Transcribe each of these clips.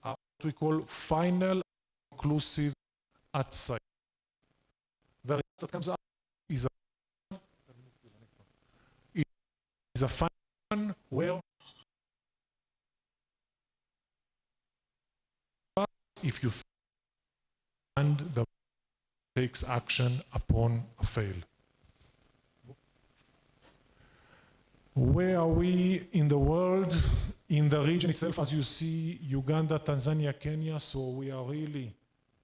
what we call final conclusive at site. The result that comes out is a final one where if you and the takes action upon a fail. Where are we in the world? In the region itself, as you see, Uganda, Tanzania, Kenya, so we are really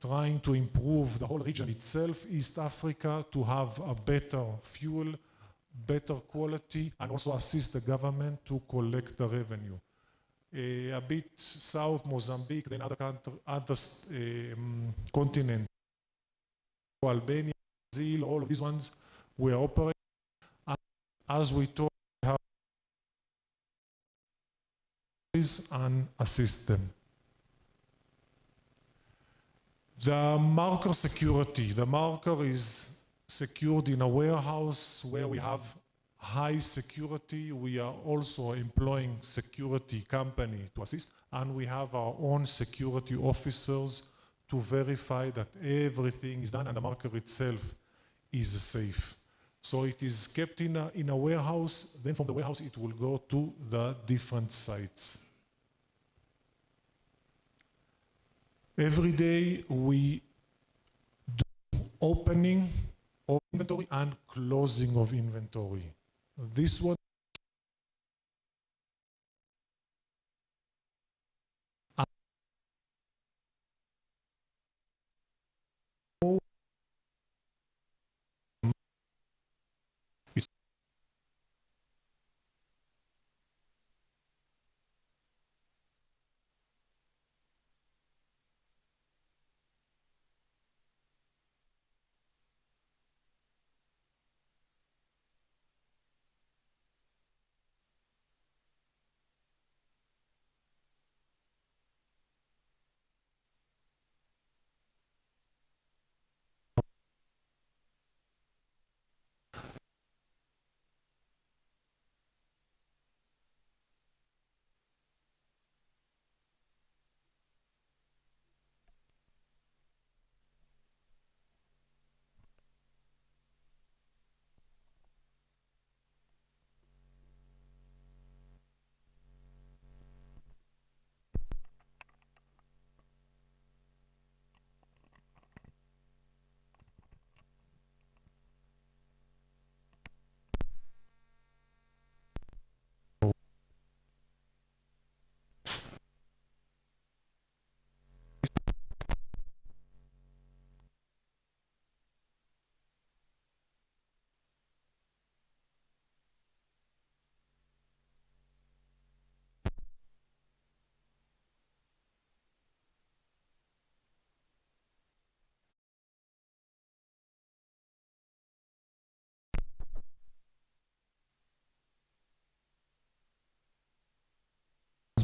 trying to improve the whole region itself, East Africa, to have a better fuel, better quality, and also assist the government to collect the revenue. A bit south, Mozambique, then other continents, Albania, Brazil, all of these ones, we are operating. As we talk, we have and assist them. The marker security. The marker is secured in a warehouse where we have high security. We are also employing security company to assist, and we have our own security officers to verify that everything is done and the marker itself is safe. So it is kept in a warehouse, then from the warehouse it will go to the different sites. Every day we do opening of inventory and closing of inventory. This one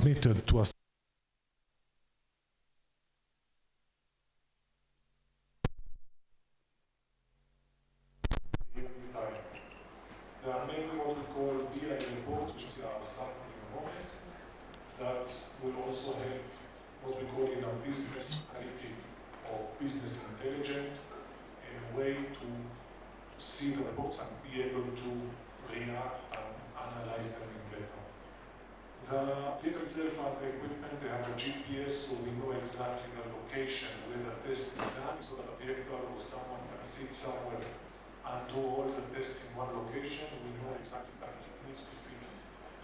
transmitted to us. There are mainly what we call BI reports, which is our sample in a moment, that will also help what we call in a business analytic or business intelligent, a way to see the reports and be able to react and analyze them in better. The vehicle itself and the equipment, they have a GPS, so we know exactly the location where the test is done, so that a vehicle or someone can sit somewhere and do all the tests in one location. We know exactly that it needs to fit.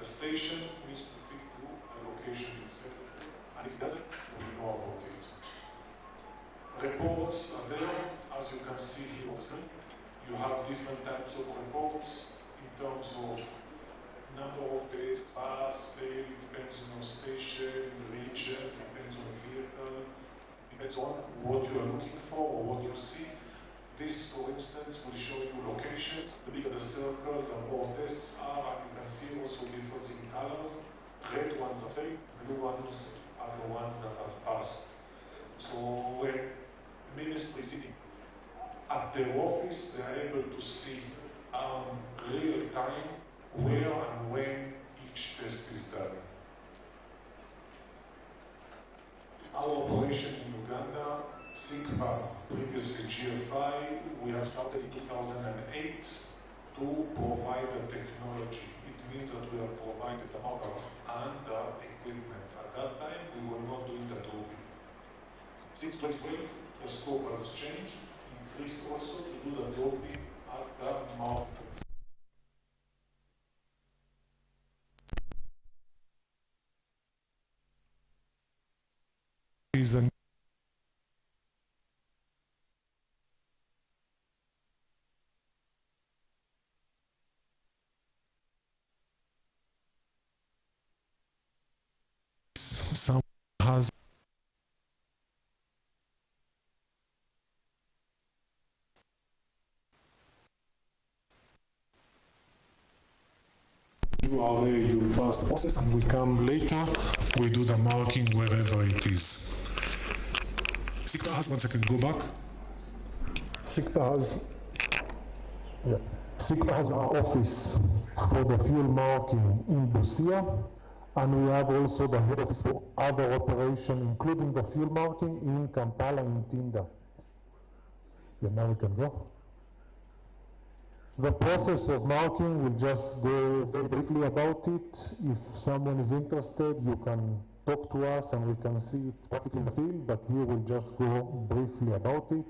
The station needs to fit to a location itself, and if it doesn't, we know about it. Reports are there, as you can see here on the screen. You have different types of reports in terms of number of days, pass, fail, depends on your station, region, depends on the vehicle, depends on what you are looking for or what you see. This, for instance, will show you locations. The bigger the circle, the more tests are, and you can see also difference in colors. Red ones are failed, blue ones are the ones that have passed. So when ministry is sitting at their office, they are able to see real time where and when each test is done. our operation in Uganda, SIGPA, previously GFI, we have started in 2008 to provide the technology. It means that we have provided the marker and the equipment. At that time, we were not doing the doping. Since 2012, the scope has changed, increased also to do the doping at the mountains. Some has you are there, you pass the process, and we come later, we do the marking wherever it is. SIGPA has, 1 second, go back. SIGPA has our office for the fuel marking in Busia, and we have also the head office for other operations, including the fuel marking in Kampala in Tinda. Yeah, now we can go. The process of marking, we'll just go very briefly about it. If someone is interested, you can talk to us and we can see it practically in the field, but here we'll just go briefly about it.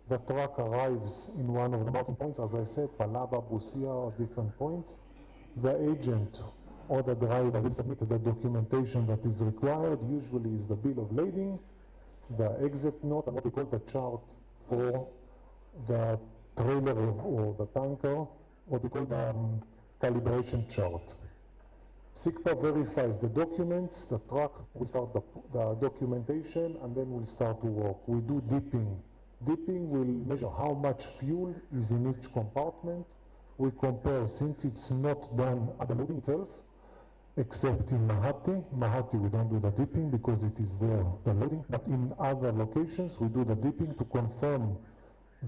The truck arrives in one of the marking points, as I said, Palaba, Busia, or different points. The agent or the driver will submit the documentation that is required, usually is the bill of lading, the exit note, and what we call the chart for the trailer or the tanker, what we call the calibration chart. SIGPA verifies the documents, the truck will start the documentation, and then we'll start to work. We do dipping. Dipping will measure how much fuel is in each compartment. We compare, since it's not done at the loading itself, except in Mahati. Mahati we don't do the dipping because it is there, the loading, but in other locations we do the dipping to confirm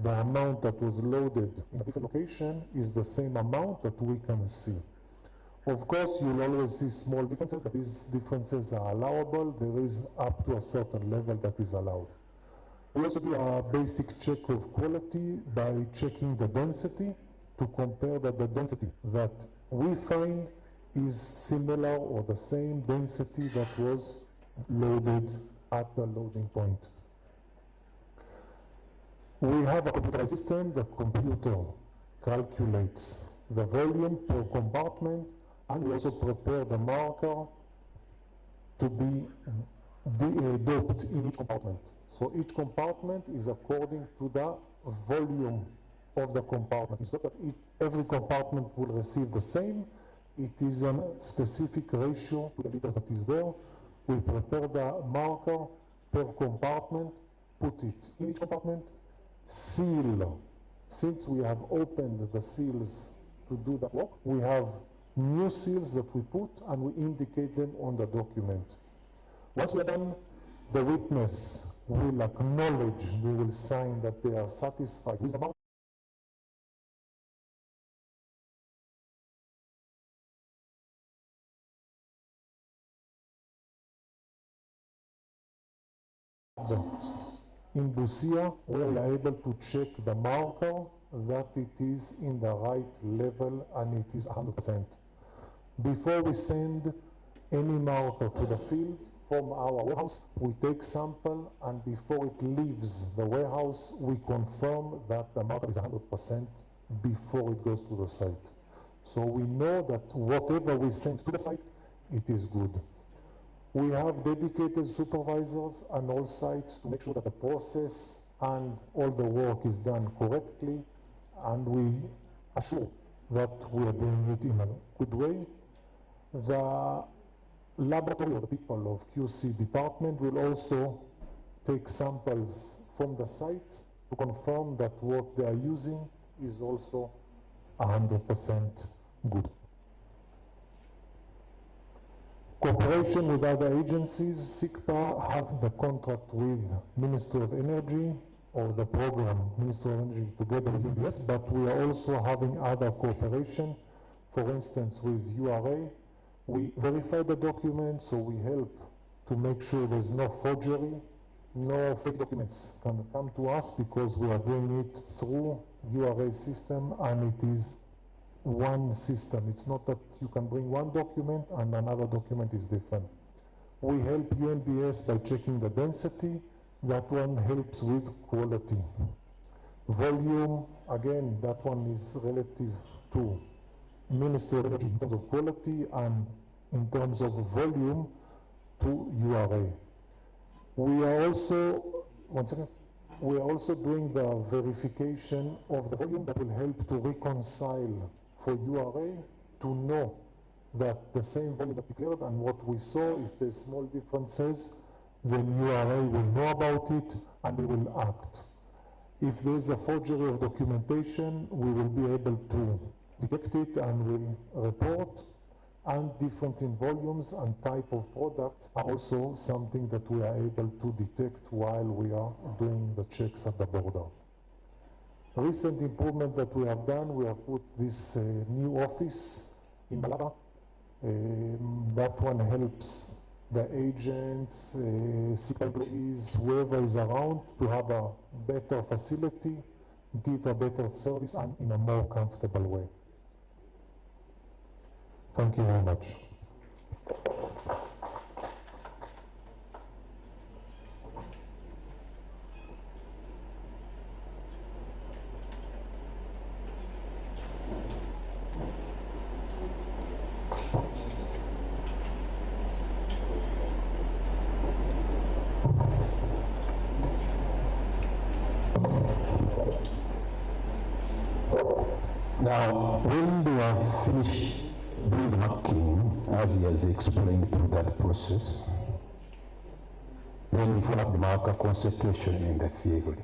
the amount that was loaded in a different location is the same amount that we can see. Of course, you'll always see small differences, but these differences are allowable. There is up to a certain level that is allowed. We also do a basic check of quality by checking the density to compare that the density that we find is similar or the same density that was loaded at the loading point. We have a computerized system. The computer calculates the volume per compartment, and we also prepare the marker to be doped in each compartment. So each compartment is according to the volume of the compartment. It's not that every compartment will receive the same. It is a specific ratio to the liters that is there. We prepare the marker per compartment, put it in each compartment, seal. Since we have opened the seals to do the work, we have new seals that we put and we indicate them on the document. Once we're done, the witness will acknowledge, they will sign that they are satisfied with the marker. In Busia, we are able to check the marker that it is in the right level and it is 100%. Before we send any marker to the field from our warehouse, we take sample, and before it leaves the warehouse, we confirm that the marker is 100% before it goes to the site. So we know that whatever we send to the site, it is good. We have dedicated supervisors on all sites to make sure that the process and all the work is done correctly, and we assure that we are doing it in a good way. The laboratory or the people of QC department will also take samples from the sites to confirm that what they are using is also 100% good. Cooperation with other agencies. SIGPA have the contract with Ministry of Energy, or the program Ministry of Energy together with UNBS, but we are also having other cooperation. For instance, with URA, we verify the documents, so we help to make sure there's no forgery, no fake documents can come to us, because we are doing it through URA system, and it is one system. It's not that you can bring one document and another document is different. We help UNBS by checking the density. That one helps with quality. Volume, again, that one is relative to Ministry of Energy in terms of quality, and in terms of volume to URA. We are also, once again, we are also doing the verification of the volume that will help to reconcile for URA to know that the same volume that declared and what we saw, if there's small differences, then URA will know about it and they will act. If there's a forgery of documentation, we will be able to detect it and will report. And difference in volumes and type of products are also something that we are able to detect while we are doing the checks at the border. A recent improvement that we have done, we have put this new office in Malaba. That one helps the agents, employees, whoever is around, to have a better facility, give a better service, and in a more comfortable way. Thank you very much. Now, when they are finished doing the marking, as he has explained through that process, then we follow up the marker concentration in the field.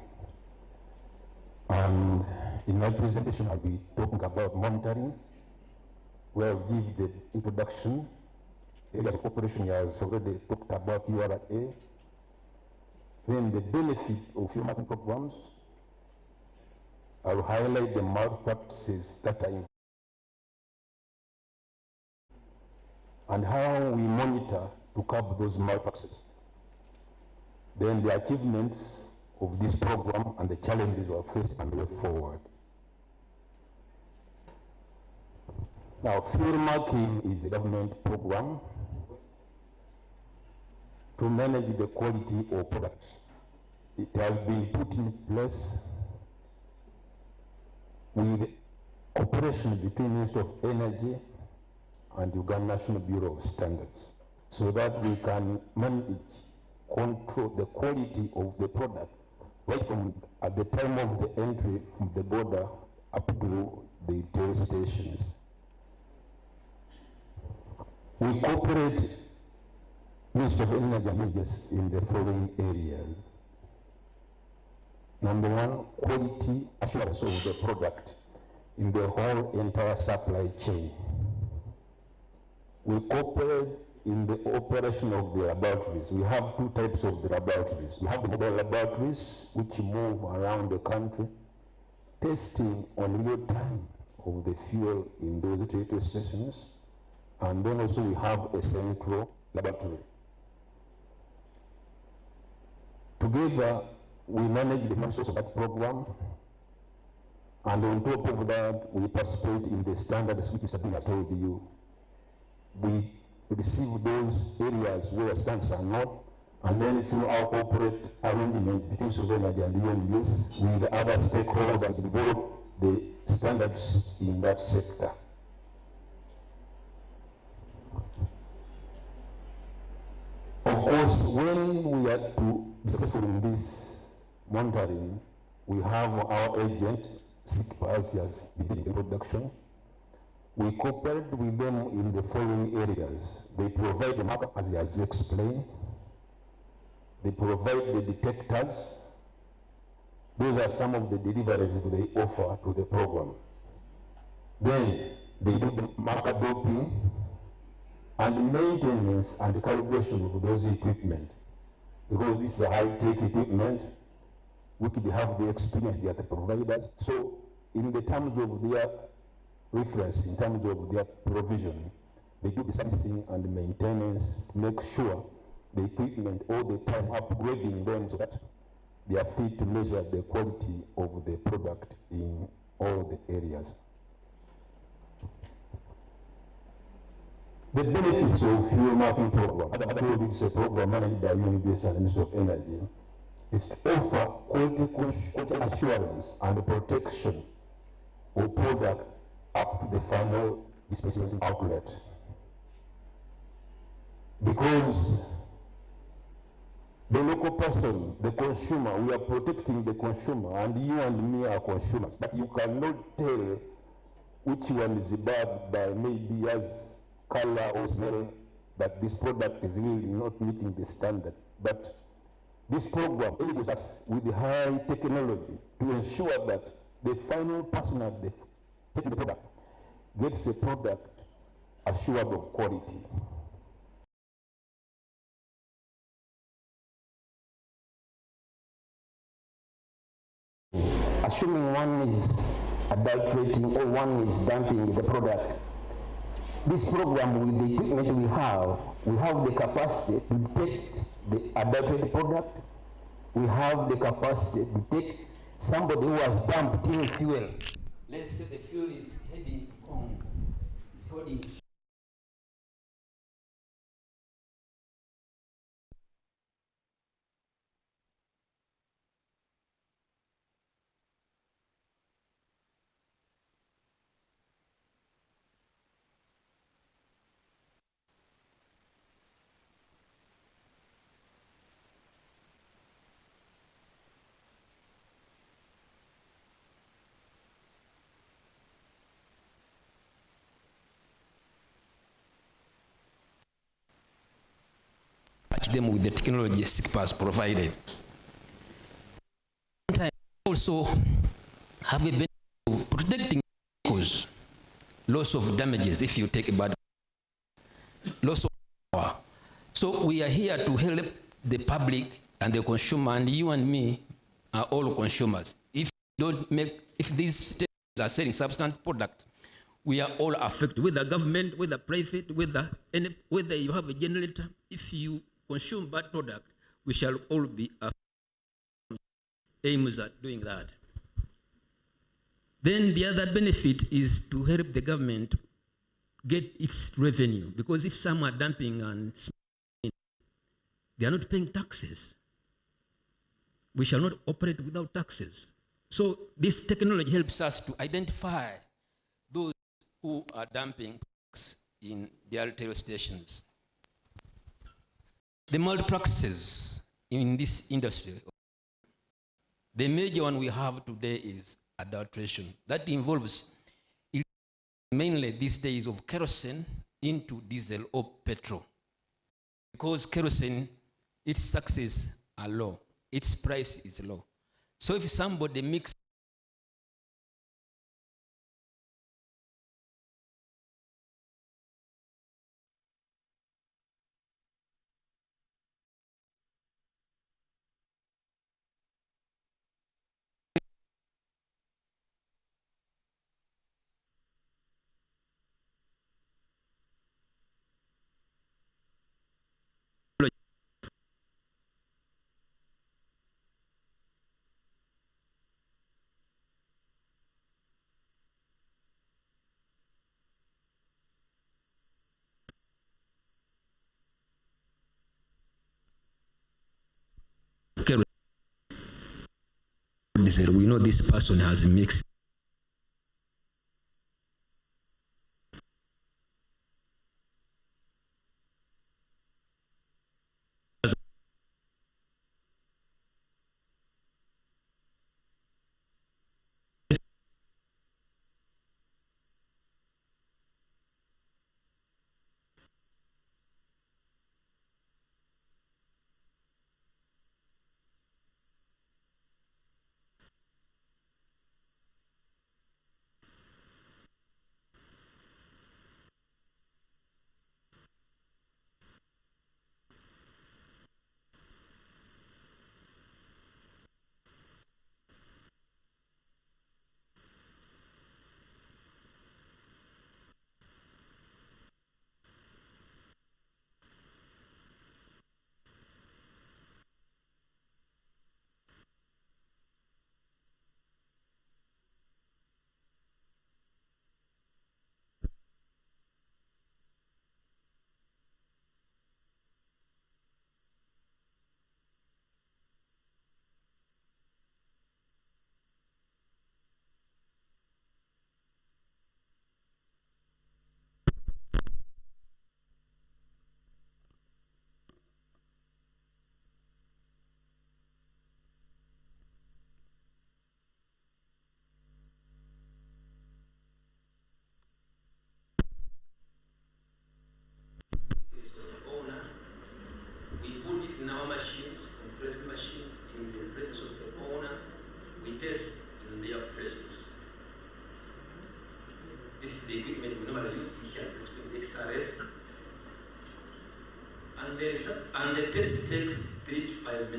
And in my presentation, I'll be talking about monitoring, where I'll give the introduction. The area of operation has already talked about URA. Then the benefit of field marking programs. I'll highlight the malpractices that are in, and how we monitor to curb those malpractices. Then the achievements of this program and the challenges we are facing and the way forward. Now, field marking is a government program to manage the quality of products. It has been put in place with cooperation between Ministry of Energy and Uganda National Bureau of Standards, so that we can manage, control the quality of the product right from at the time of the entry from the border up to the tail stations. We cooperate Ministry of Energy and UNBS in the following areas. Number one, quality assurance of the product in the whole entire supply chain. We cooperate in the operation of the laboratories. We have two types of the laboratories. We have the mobile laboratories, which move around the country, testing on real time of the fuel in those radio stations. And then also we have a central laboratory. Together, we manage the human source of that program, and on top of that, we participate in the standards which Mr. Dean has told you. We receive those areas where standards are not, and then through our corporate arrangement between Sovereign Energy and UNBS, with other stakeholders, and develop the standards in that sector. Of course, when we are to be successful in this monitoring, we have our agent, SICPAS, has been in production. We cooperate with them in the following areas. They provide the marker, as he has explained. They provide the detectors. Those are some of the deliveries they offer to the program. Then they do the marker doping and maintenance and calibration of those equipment. Because this is a high-tech equipment, which they have the experience, they are the providers. So in the terms of their reference, in terms of their provision, they do the servicing and maintenance to make sure the equipment all the time, upgrading them so that they are fit to measure the quality of the product in all the areas. The benefits of fuel marking program, as I told you, it's a program managed by UNBS and the Ministry of Energy, is to offer quality assurance and protection of product up to the final dispensing outlet. Because the local person, the consumer, we are protecting the consumer, and you and me are consumers, but you cannot tell which one is bad by maybe as color or smell, that this product is really not meeting the standard. But this program enables us with the high technology to ensure that the final person at the taking the product gets a product assured of quality. Assuming one is adulterating or one is dumping the product, this program, with the equipment we have the capacity to detect the adulterated product. We have the capacity to detect somebody who has dumped in fuel. Let's say the fuel is heading to Congo. It's heading to them with the technology SICPAS provided. Sometimes also have a benefit of protecting vehicles, loss of damages if you take a bad loss of power. So we are here to help the public and the consumer, and you and me are all consumers. If these states are selling substandard product, we are all affected, whether government, whether private, whether you have a generator. If you consume bad product, we shall all be aims at doing that. Then the other benefit is to help the government get its revenue, because if some are dumping and they are not paying taxes, we shall not operate without taxes. So this technology helps us to identify those who are dumping in the retail stations. The malpractices in this industry, the major one we have today is adulteration. That involves mainly these days of kerosene into diesel or petrol. Because kerosene, its success are low, its price is low. So if somebody mixes diesel, we know this person has mixed.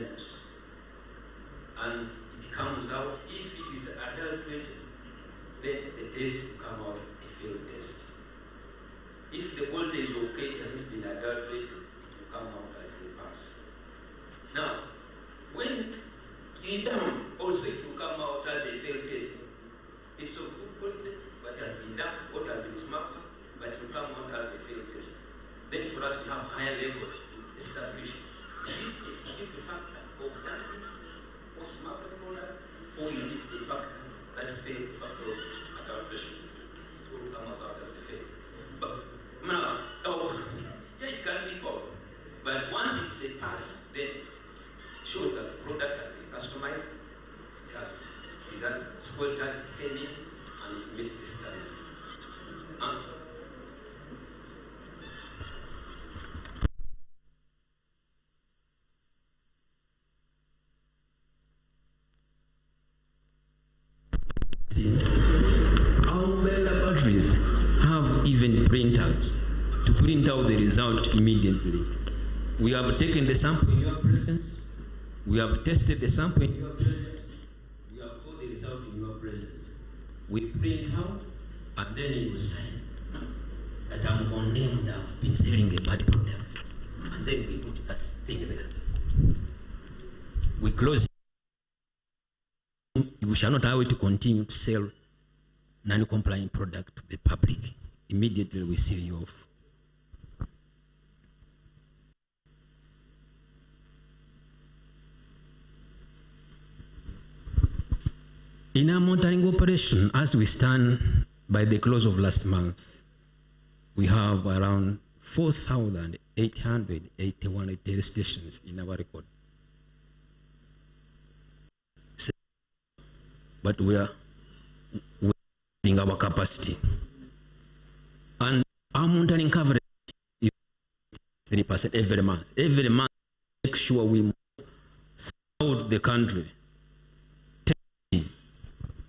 component, and it comes out, if it is adulterated, then the test will come out a failed test. If the quality is okay, it hasn't been adulterated, it will come out as a pass. Now, when you done, also it will come out as a failed test. It's of good quality, but it has been done, what has been smuggled, but it will come out as a failed test. Then for us, we have higher levels to establish, is it the factor of dumping or smuggled product, or is it the factor that failed factor of adulteration? It will come out as a failed. But now, yeah, it can be both. But once it's a pass, then it shows that the product has been customized, it is as spoiled as it came in, and it meets the standard. Our mobile laboratories have even printouts to print out the result immediately. We have taken the sample in your presence, we have tested the sample in your presence, we have got the result in your presence. We print out, and then you sign that I'm condemned, I've been selling a bad product. And then we put that thing there. We close. We shall not allow it to continue to sell non-compliant product to the public. Immediately we seal you off. In our monitoring operation, as we stand by the close of last month, we have around 4,881 retail stations in our record. But we are in our capacity. And our monitoring coverage is 3% every month. Every month, make sure we move throughout the country.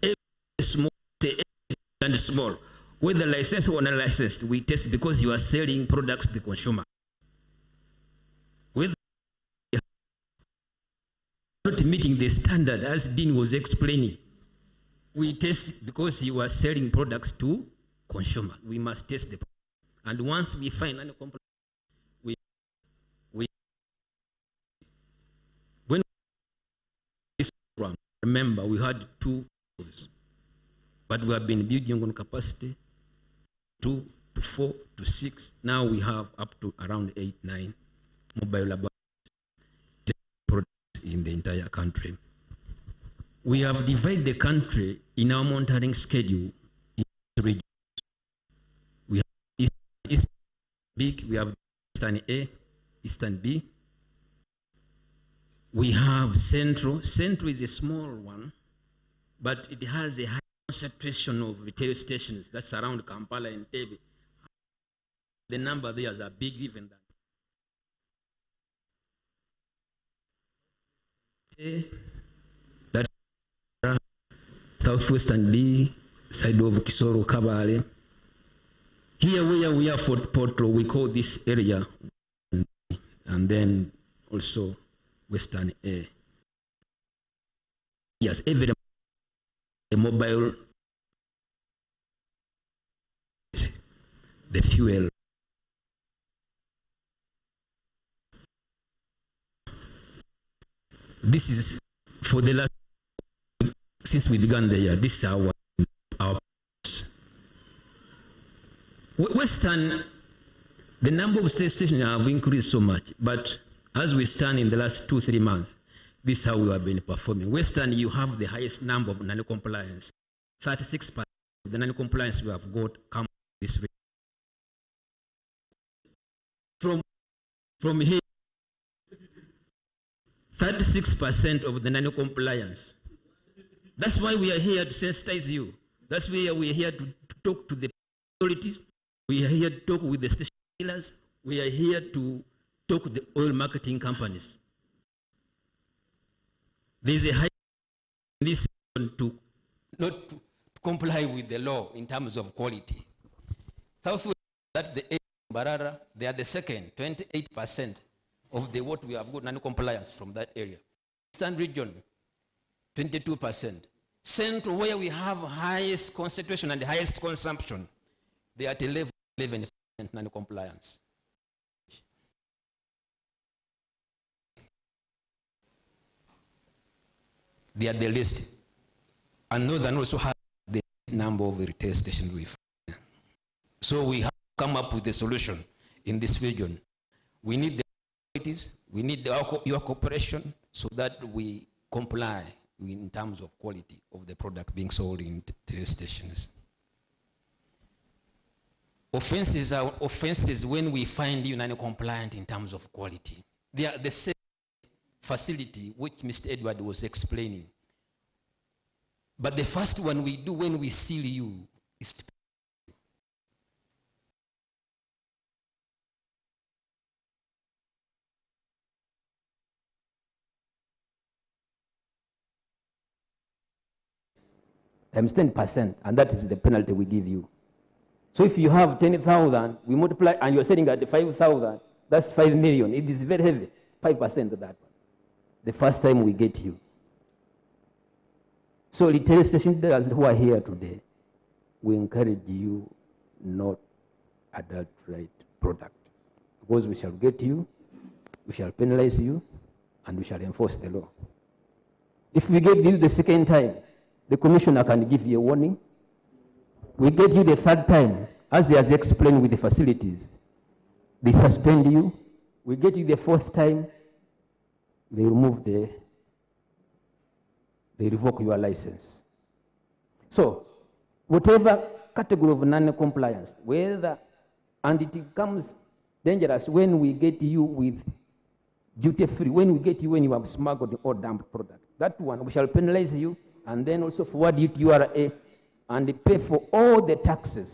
Every small, and small, whether licensed or unlicensed, we test because you are selling products to the consumer. Whether you are not meeting the standard, as Dean was explaining, we test because you are selling products to consumer. We must test the product. And once we find any complaint, when this program, remember we had 2 years, but we have been building on capacity 2 to 4 to 6. Now we have up to around 8, 9 mobile laboratories products in the entire country. We have divided the country in our monitoring schedule into regions. We have Eastern big, we have Eastern A, Eastern B. We have Central. Central is a small one, but it has a high concentration of retail stations that's around Kampala and Tebe. The number there are big even than. That's Southwestern B, side of Kisoro, Kabale. Here where we are Fortportal, we call this area, and then also Western A. Yes, every a mobile, the fuel. This is for the last, since we began the year, this is our Western, the number of stations have increased so much, but as we stand in the last 2-3 months, this is how we have been performing. Western, you have the highest number of non-compliance. 36% of the non-compliance we have got come this way. From here, 36% of the non-compliance. That's why we are here to sensitize you. That's why we are here to talk to the authorities. We are here to talk with the station dealers. We are here to talk to the oil marketing companies. There is a high in this to not to comply with the law in terms of quality. Southwest, that's the Barara, they are the second, 28% of the what we have got non-compliance from that area. Eastern region, 22%. Central, where we have highest concentration and highest consumption, they are at 11% non-compliance. They are the least. And Northern also has the number of retail stations we find. So we have come up with a solution in this region. We need the authorities, we need your cooperation so that we comply in terms of quality of the product being sold in retail stations. Offenses are offenses when we find you non-compliant in terms of quality. They are the same facility which Mr. Edward was explaining. But the first one we do when we seal you is to times 10%, and that is the penalty we give you. So if you have 10,000, we multiply, and you're selling at 5,000, that's 5 million. It is very heavy, 5% of that one. The first time we get you. So retail station dealers who are here today, we encourage you not adulterate product. Because we shall get you, we shall penalize you, and we shall enforce the law. If we get you the second time, the commissioner can give you a warning. We get you the third time, as they has explained with the facilities, they suspend you. We get you the fourth time, they revoke your license. So, whatever category of non-compliance, whether, and it becomes dangerous when we get you with duty-free, when we get you when you have smuggled or dumped product. That one, we shall penalize you and then also forward you to URA and pay for all the taxes.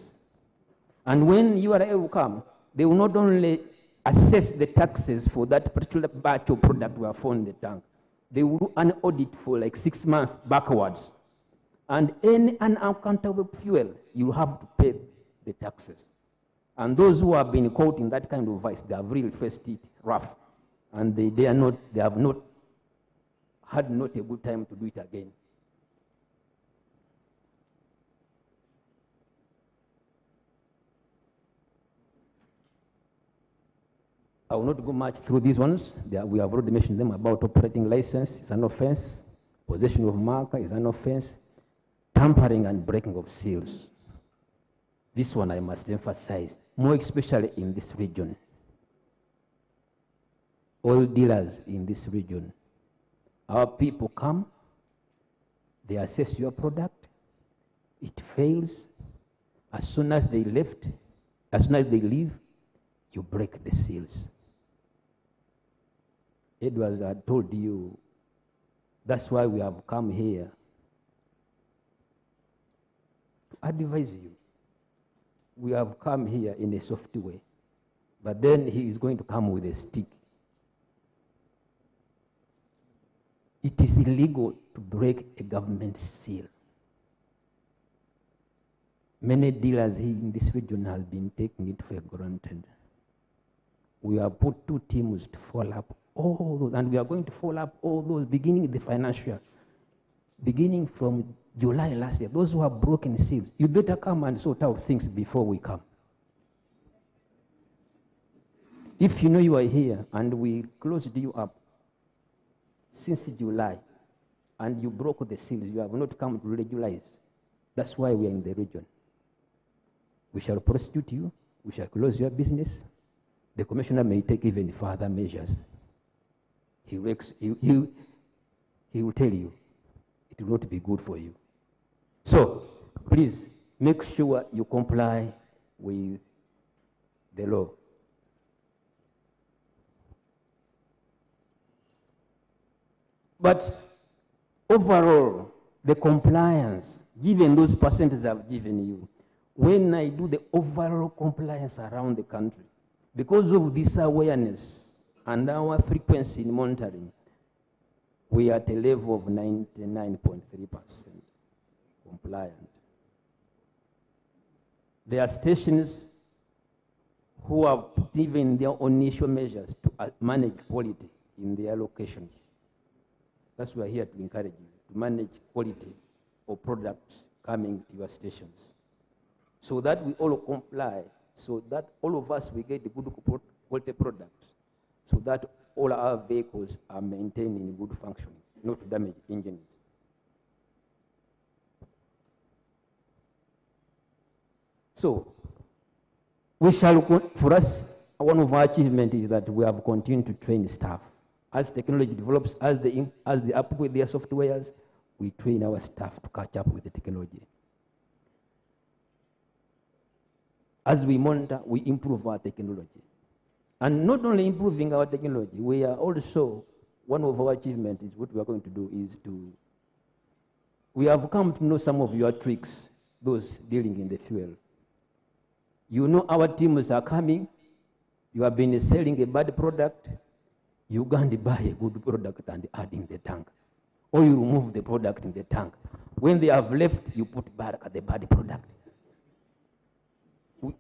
And when URA will come, they will not only assess the taxes for that particular batch of product we have found in the tank, they will do an audit for like 6 months backwards. And any unaccountable fuel, you have to pay the taxes. And those who have been caught in that kind of vice, they have really faced it rough. And they have not had a good time to do it again. I will not go much through these ones. We have already mentioned them about operating license is an offense, possession of marker is an offense, tampering and breaking of seals. This one I must emphasize, more especially in this region. All dealers in this region, our people come, they assess your product, it fails. As soon as they leave, you break the seals. Edwards had told you, that's why we have come here to advise you. We have come here in a soft way, but then he is going to come with a stick. It is illegal to break a government seal. Many dealers here in this region have been taking it for granted. We have put 2 teams to follow up all those, and we are going to follow up all those beginning the financial, beginning from July last year. Those who have broken seals, you better come and sort out things before we come. If you know you are here and we closed you up since July and you broke the seals, you have not come to regularize. That's why we are in the region. We shall prosecute you, we shall close your business. The commissioner may take even further measures. He will tell you it will not be good for you. So please make sure you comply with the law. But overall, the compliance, given those percentages I've given you, when I do the overall compliance around the country, because of this awareness and our frequency in monitoring, we are at a level of 99.3% compliant. There are stations who have even their own initial measures to manage quality in their locations. That's why we're here to encourage you to manage quality of products coming to your stations, so that we all comply, so that all of us we get the good quality products, so that all our vehicles are maintained in good functioning, not to damage engines. So, we shall, for us, one of our achievements is that we have continued to train staff. As technology develops, as they upgrade their softwares, we train our staff to catch up with the technology. As we monitor, we improve our technology. And not only improving our technology, we are also, one of our achievements is what we are going to do is to, we have come to know some of your tricks, those dealing in the fuel. You know our teams are coming, you have been selling a bad product, you go and buy a good product and add in the tank. Or you remove the product in the tank. When they have left, you put back the bad product.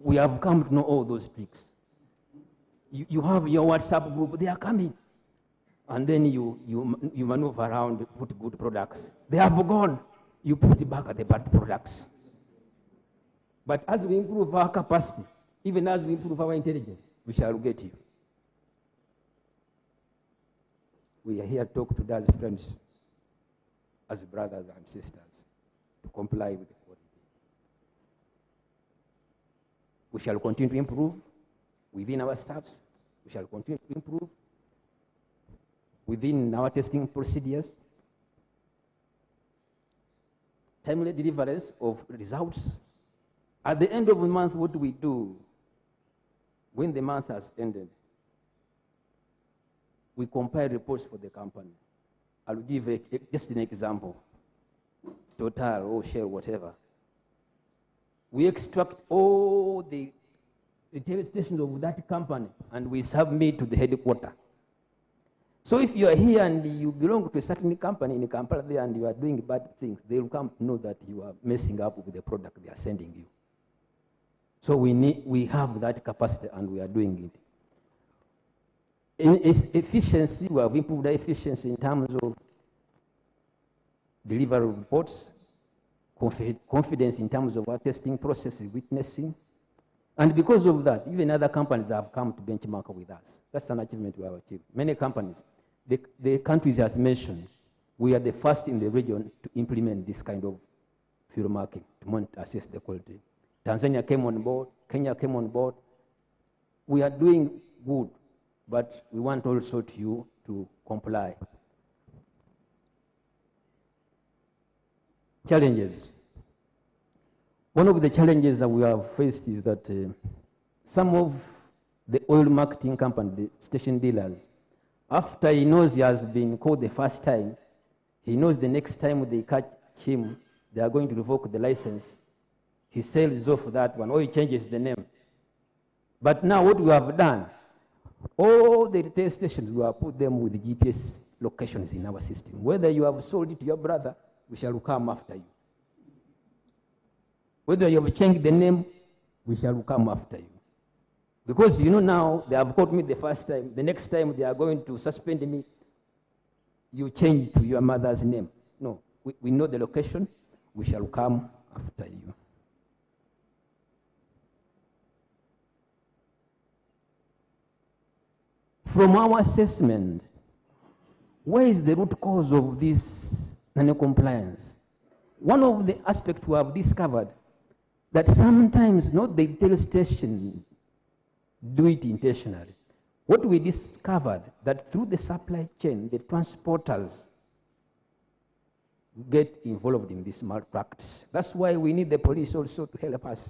We have come to know all those tricks. You have your WhatsApp group, they are coming. And then you maneuver around, put good products. They have gone, you put back the bad products. But as we improve our capacity, even as we improve our intelligence, we shall get you. We are here to talk to you as friends, as brothers and sisters, to comply with the quality. We shall continue to improve within our staffs. We shall continue to improve within our testing procedures, timely deliveries of results. At the end of the month, what do we do when the month has ended? We compile reports for the company. I'll give just an example. Total or Shell, whatever. We extract all the retail stations of that company and we submit to the headquarters. So if you are here and you belong to a certain company in Kampala there and you are doing bad things, they will come to know that you are messing up with the product they are sending you. So we have that capacity and we are doing it. In efficiency, we have improved the efficiency in terms of delivery of reports, confidence in terms of our testing processes, witnessing. And because of that, even other companies have come to benchmark with us. That's an achievement we have achieved. Many companies, the countries as mentioned, we are the first in the region to implement this kind of fuel marking to assess the quality. Tanzania came on board, Kenya came on board. We are doing good, but we want also you to comply. Challenges. One of the challenges that we have faced is that some of the oil marketing companies, the station dealers, after he knows he has been caught the first time, he knows the next time they catch him, they are going to revoke the license. He sells off that one, or he changes the name. But now what we have done, all the retail stations, we have put them with the GPS locations in our system. Whether you have sold it to your brother, we shall come after you. Whether you have changed the name, we shall come after you. Because you know now, they have caught me the first time. The next time they are going to suspend me, you change to your mother's name. No, we know the location, we shall come after you. From our assessment, where is the root cause of this non-compliance? One of the aspects we have discovered that sometimes not the retail station do it intentionally. What we discovered that through the supply chain, the transporters get involved in this malpractice. That's why we need the police also to help us.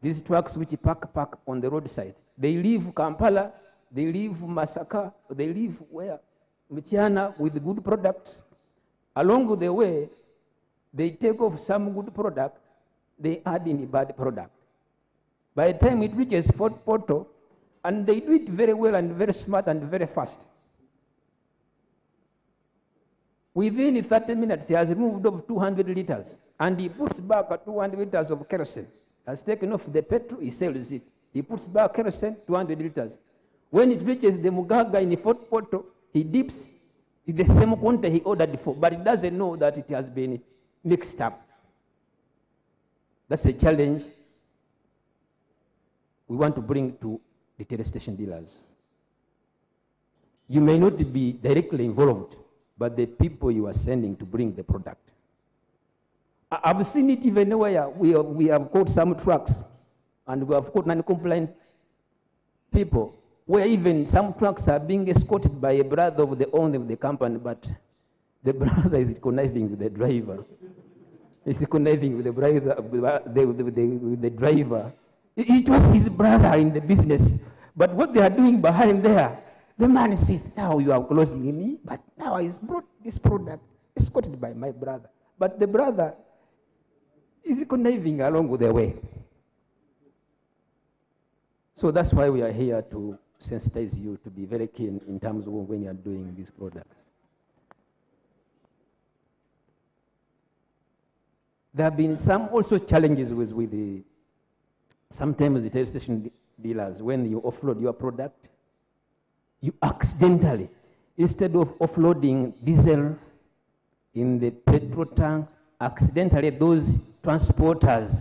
These trucks which park on the roadside, they leave Kampala, they leave Masaka, they leave where? Mitiana with good products. Along the way, they take off some good product, they add in a bad product. By the time it reaches Fortportal, and they do it very well and very smart and very fast. Within 30 minutes, he has removed over 200 liters, and he puts back 200 liters of kerosene. Has taken off the petrol, he sells it. He puts back kerosene, 200 liters. When it reaches the Mugaga in the Fortportal, he dips, It's the same quantity he ordered for, but he doesn't know that it has been mixed up. That's a challenge we want to bring to the retail station dealers. You may not be directly involved, but the people you are sending to bring the product. I've seen it even where we have caught some trucks and we have caught non-compliant people, where even some trucks are being escorted by a brother of the owner of the company, but the brother is conniving with the driver. He's conniving with the brother, with the driver. It was his brother in the business, but what they are doing behind there, the man says, now you are closing me, but now I brought this product escorted by my brother. But the brother is conniving along with the way. So that's why we are here to sensitize you to be very keen in terms of when you are doing these products. There have been some also challenges with the, sometimes the retail station dealers, when you offload your product, you accidentally, instead of offloading diesel in the petrol tank, accidentally those transporters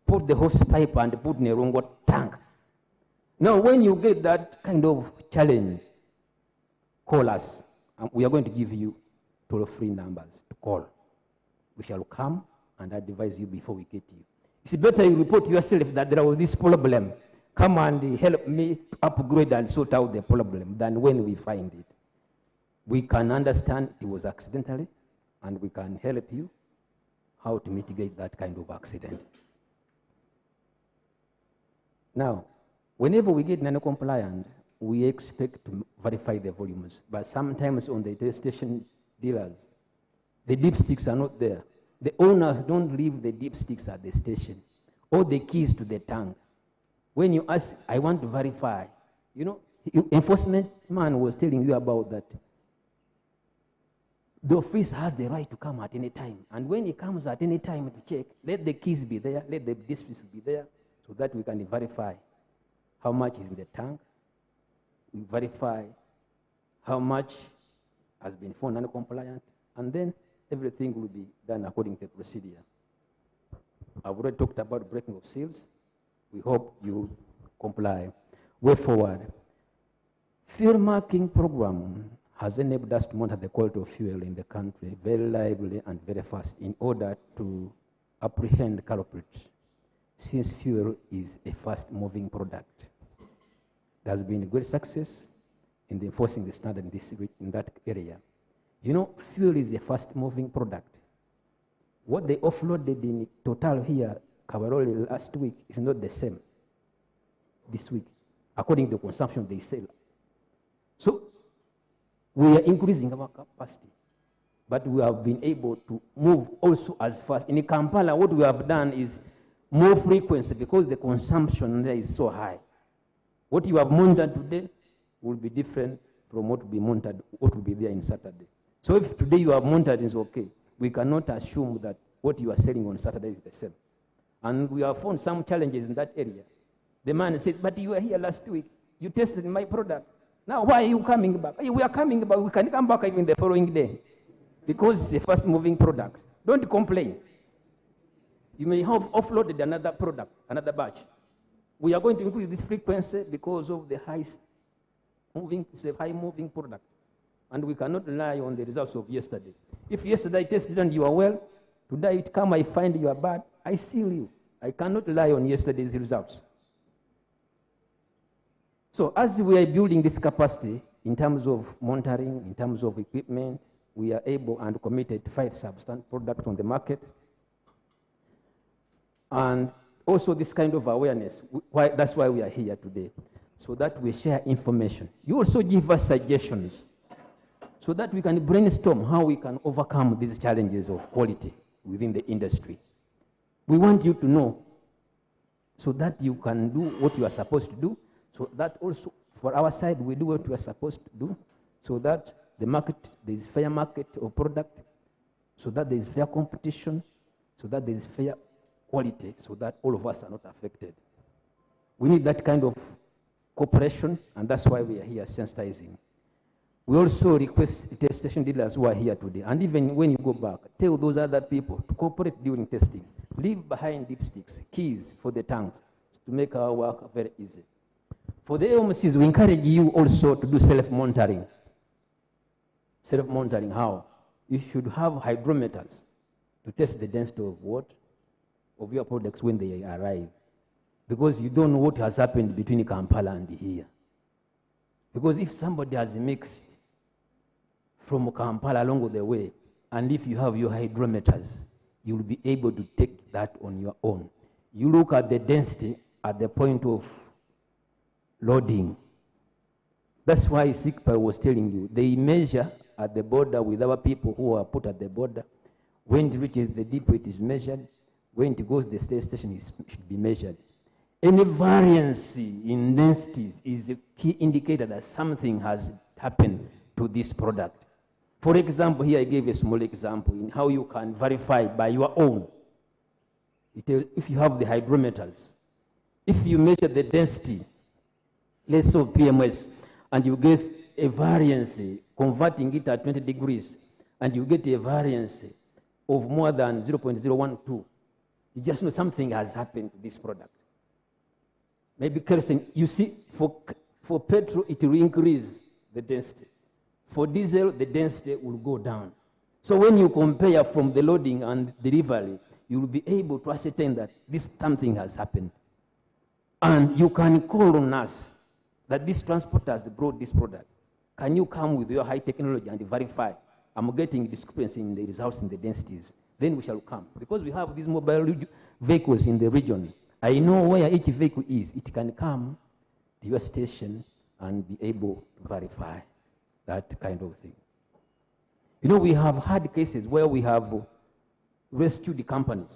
put the hose pipe and put in a wrong tank. Now, when you get that kind of challenge, call us. We are going to give you toll-free numbers to call. We shall come and advise you before we get you. It's better you report yourself that there was this problem. Come and help me upgrade and sort out the problem than when we find it. We can understand it was accidentally, and we can help you how to mitigate that kind of accident. Now, whenever we get non-compliant, we expect to verify the volumes, but sometimes on the retail station dealers, the dipsticks are not there. The owners don't leave the dipsticks at the station or the keys to the tank. When you ask, I want to verify, you know, enforcement man was telling you about that. The office has the right to come at any time. And when he comes at any time to check, let the keys be there, let the dipsticks be there, so that we can verify how much is in the tank. We verify how much has been found non-compliant, and then everything will be done according to the procedure. I've already talked about breaking of seals. We hope you comply. Way forward. Fuel marking program has enabled us to monitor the quality of fuel in the country very reliably and very fast in order to apprehend culprits, since fuel is a fast-moving product. There has been a great success in enforcing the standard in that area. You know, fuel is a fast-moving product. What they offloaded in Total here, Kabarole last week, is not the same this week, according to the consumption they sell. So, we are increasing our capacity, but we have been able to move also as fast. In Kampala, what we have done is more frequency because the consumption there is so high. What you have monitored today will be different from what will be monitored, what will be there in Saturday. So if today you have monitored, it's okay. We cannot assume that what you are selling on Saturday is the same. And we have found some challenges in that area. The man said, but you were here last week. You tested my product. Now, why are you coming back? We are coming back. We can come back even the following day because it's a fast-moving product. Don't complain. You may have offloaded another product, another batch. We are going to increase this frequency because of the it's a high-moving product. And we cannot rely on the results of yesterday. If yesterday I tested and you are well, today it come, I find you are bad, I seal you. I cannot rely on yesterday's results. So as we are building this capacity in terms of monitoring, in terms of equipment, we are able and committed to fight substandard products on the market. And also this kind of awareness, that's why we are here today, so that we share information. You also give us suggestions so that we can brainstorm how we can overcome these challenges of quality within the industry. We want you to know so that you can do what you are supposed to do, so that also for our side we do what we are supposed to do, so that the market, there is fair market of product, so that there is fair competition, so that there is fair quality, so that all of us are not affected. We need that kind of cooperation, and that's why we are here sensitizing. We also request test station dealers who are here today, and even when you go back, tell those other people to cooperate during testing. Leave behind dipsticks, keys for the tanks to make our work very easy. For the AOMCs, we encourage you also to do self-monitoring. Self-monitoring, how? You should have hydrometers to test the density of what? Of your products when they arrive. Because you don't know what has happened between Kampala and here. Because if somebody has mixed from Kampala along the way, and if you have your hydrometers, you will be able to take that on your own. You look at the density at the point of loading. That's why SICPA was telling you, they measure at the border with our people who are put at the border. When it reaches the depot, it is measured. When it goes to the station, it should be measured. Any variance in densities is a key indicator that something has happened to this product. For example, here I gave a small example in how you can verify by your own. If you have the hydrometers, if you measure the density, let's say PMS, and you get a variance, converting it at 20 degrees, and you get a variance of more than 0.012, you just know something has happened to this product. Maybe kerosene, you see, for petrol, it will increase the density. For diesel, the density will go down. So when you compare from the loading and delivery, you will be able to ascertain that this something has happened. And you can call on us that this transporter has brought this product. Can you come with your high technology and verify? I'm getting discrepancy in the results in the densities. Then we shall come. Because we have these mobile vehicles in the region, I know where each vehicle is. It can come to your station and be able to verify that kind of thing. You know, we have had cases where we have rescued the companies.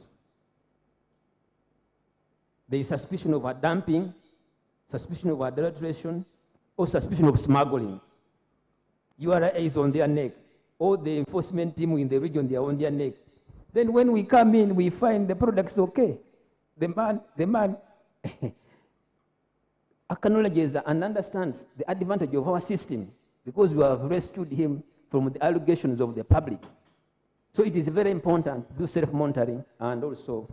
There is suspicion of dumping, suspicion of adulteration, or suspicion of smuggling. URA is on their neck. All the enforcement team in the region, they are on their neck. Then when we come in, we find the product's okay. The man acknowledges and understands the advantage of our system because we have rescued him from the allegations of the public. So it is very important to do self-monitoring and also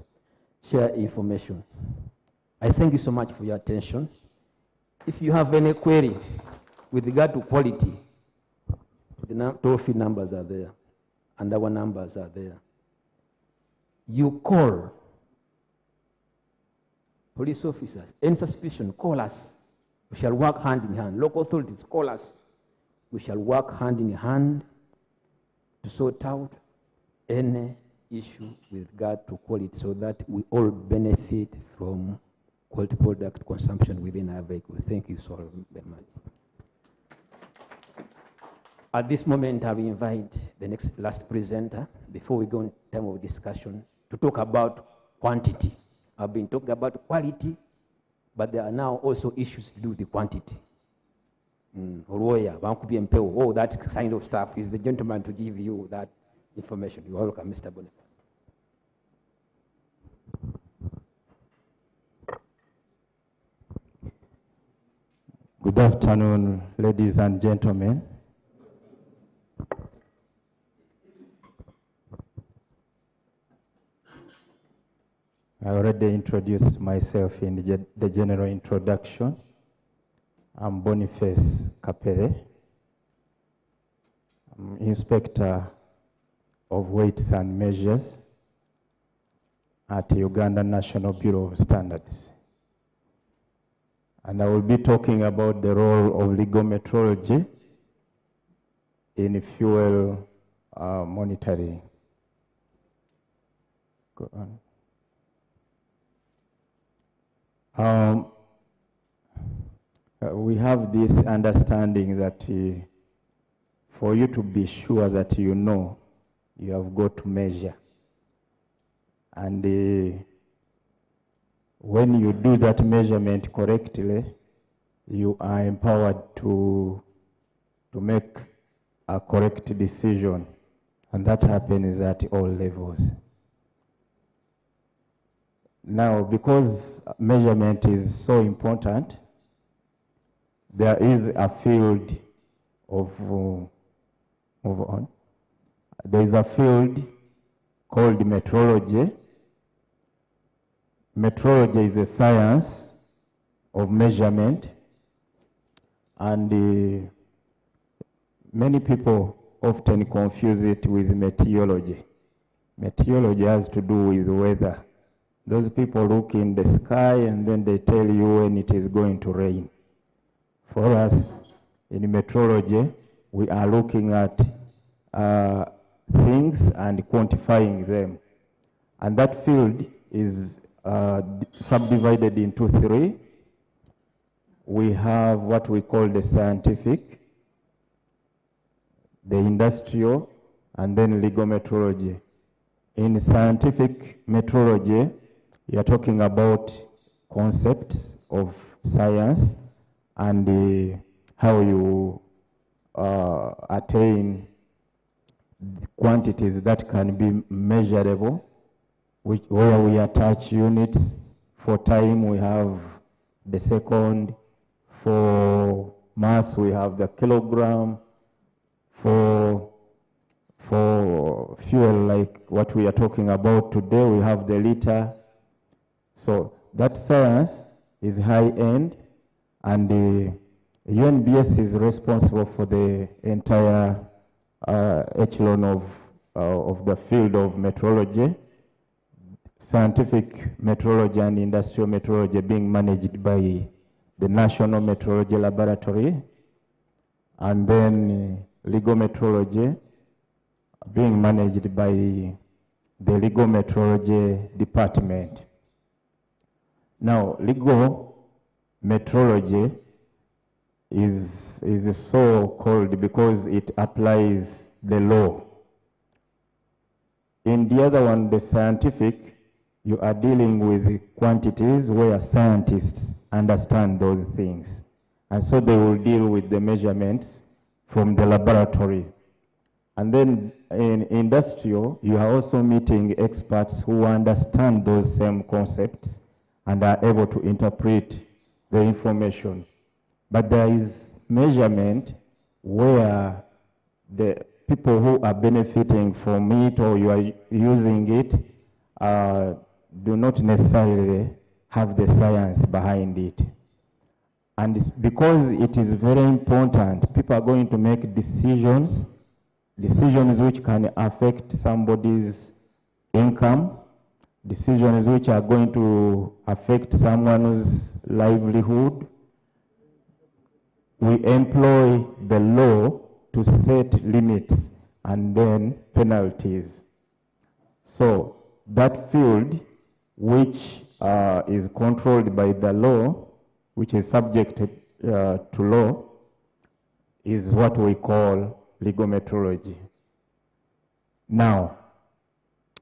share information. I thank you so much for your attention. If you have any query with regard to quality, the toll-free numbers are there and our numbers are there. You call police officers, any suspicion, call us. We shall work hand in hand. Local authorities, call us. We shall work hand in hand to sort out any issue with regard to quality so that we all benefit from quality product consumption within our vehicle. Thank you so very much. At this moment, I will invite the last presenter, before we go in time of discussion, to talk about quantity. I've been talking about quality, but there are now also issues to do with the quantity. All that kind of stuff is the gentleman to give you that information. You're welcome, Mr. Bonnet. Good afternoon, ladies and gentlemen. I already introduced myself in the general introduction. I'm Boniface Kapere. I'm Inspector of Weights and Measures at the Uganda National Bureau of Standards. And I will be talking about the role of legal metrology in fuel monitoring. Go on. We have this understanding that for you to be sure that you know, you have got to measure. And when you do that measurement correctly, you are empowered to make a correct decision. And that happens at all levels. Now, because measurement is so important, there is a field of, move on. There is a field called metrology. Metrology is a science of measurement, and many people often confuse it with meteorology. Meteorology has to do with weather. Those people look in the sky and then they tell you when it is going to rain. For us, in meteorology, we are looking at things and quantifying them. And that field is subdivided into three. We have what we call the scientific, the industrial, and then legal metrology. In scientific metrology, you are talking about concepts of science and how you attain quantities that can be measurable, where we attach units. For time, we have the second. For mass, we have the kilogram. For fuel, like what we are talking about today, we have the liter. So that science is high-end, and the UNBS is responsible for the entire echelon of the field of metrology. Scientific metrology and industrial metrology being managed by the National Metrology Laboratory, and then legal metrology being managed by the legal metrology department. Now, legal metrology is so called because it applies the law. In the other one, the scientific, you are dealing with quantities where scientists understand those things. And so they will deal with the measurements from the laboratory. And then in industrial, you are also meeting experts who understand those same concepts and are able to interpret the information. But there is measurement where the people who are benefiting from it or you are using it do not necessarily have the science behind it. And because it is very important, people are going to make decisions which can affect somebody's income, decisions which are going to affect someone's livelihood. We employ the law to set limits and then penalties. So that field which is controlled by the law, which is subjected to law, is what we call legal metrology. Now,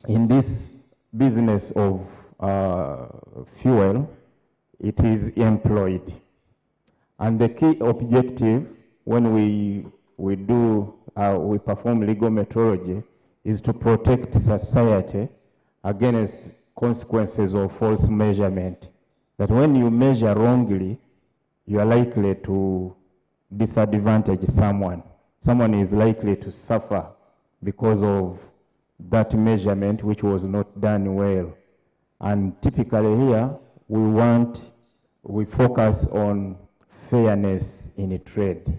in this business of fuel, it is employed. And the key objective when we perform legal metrology is to protect society against consequences of false measurement. That when you measure wrongly, you are likely to disadvantage someone. Someone is likely to suffer because of that measurement which was not done well. And typically here, we focus on fairness in a trade.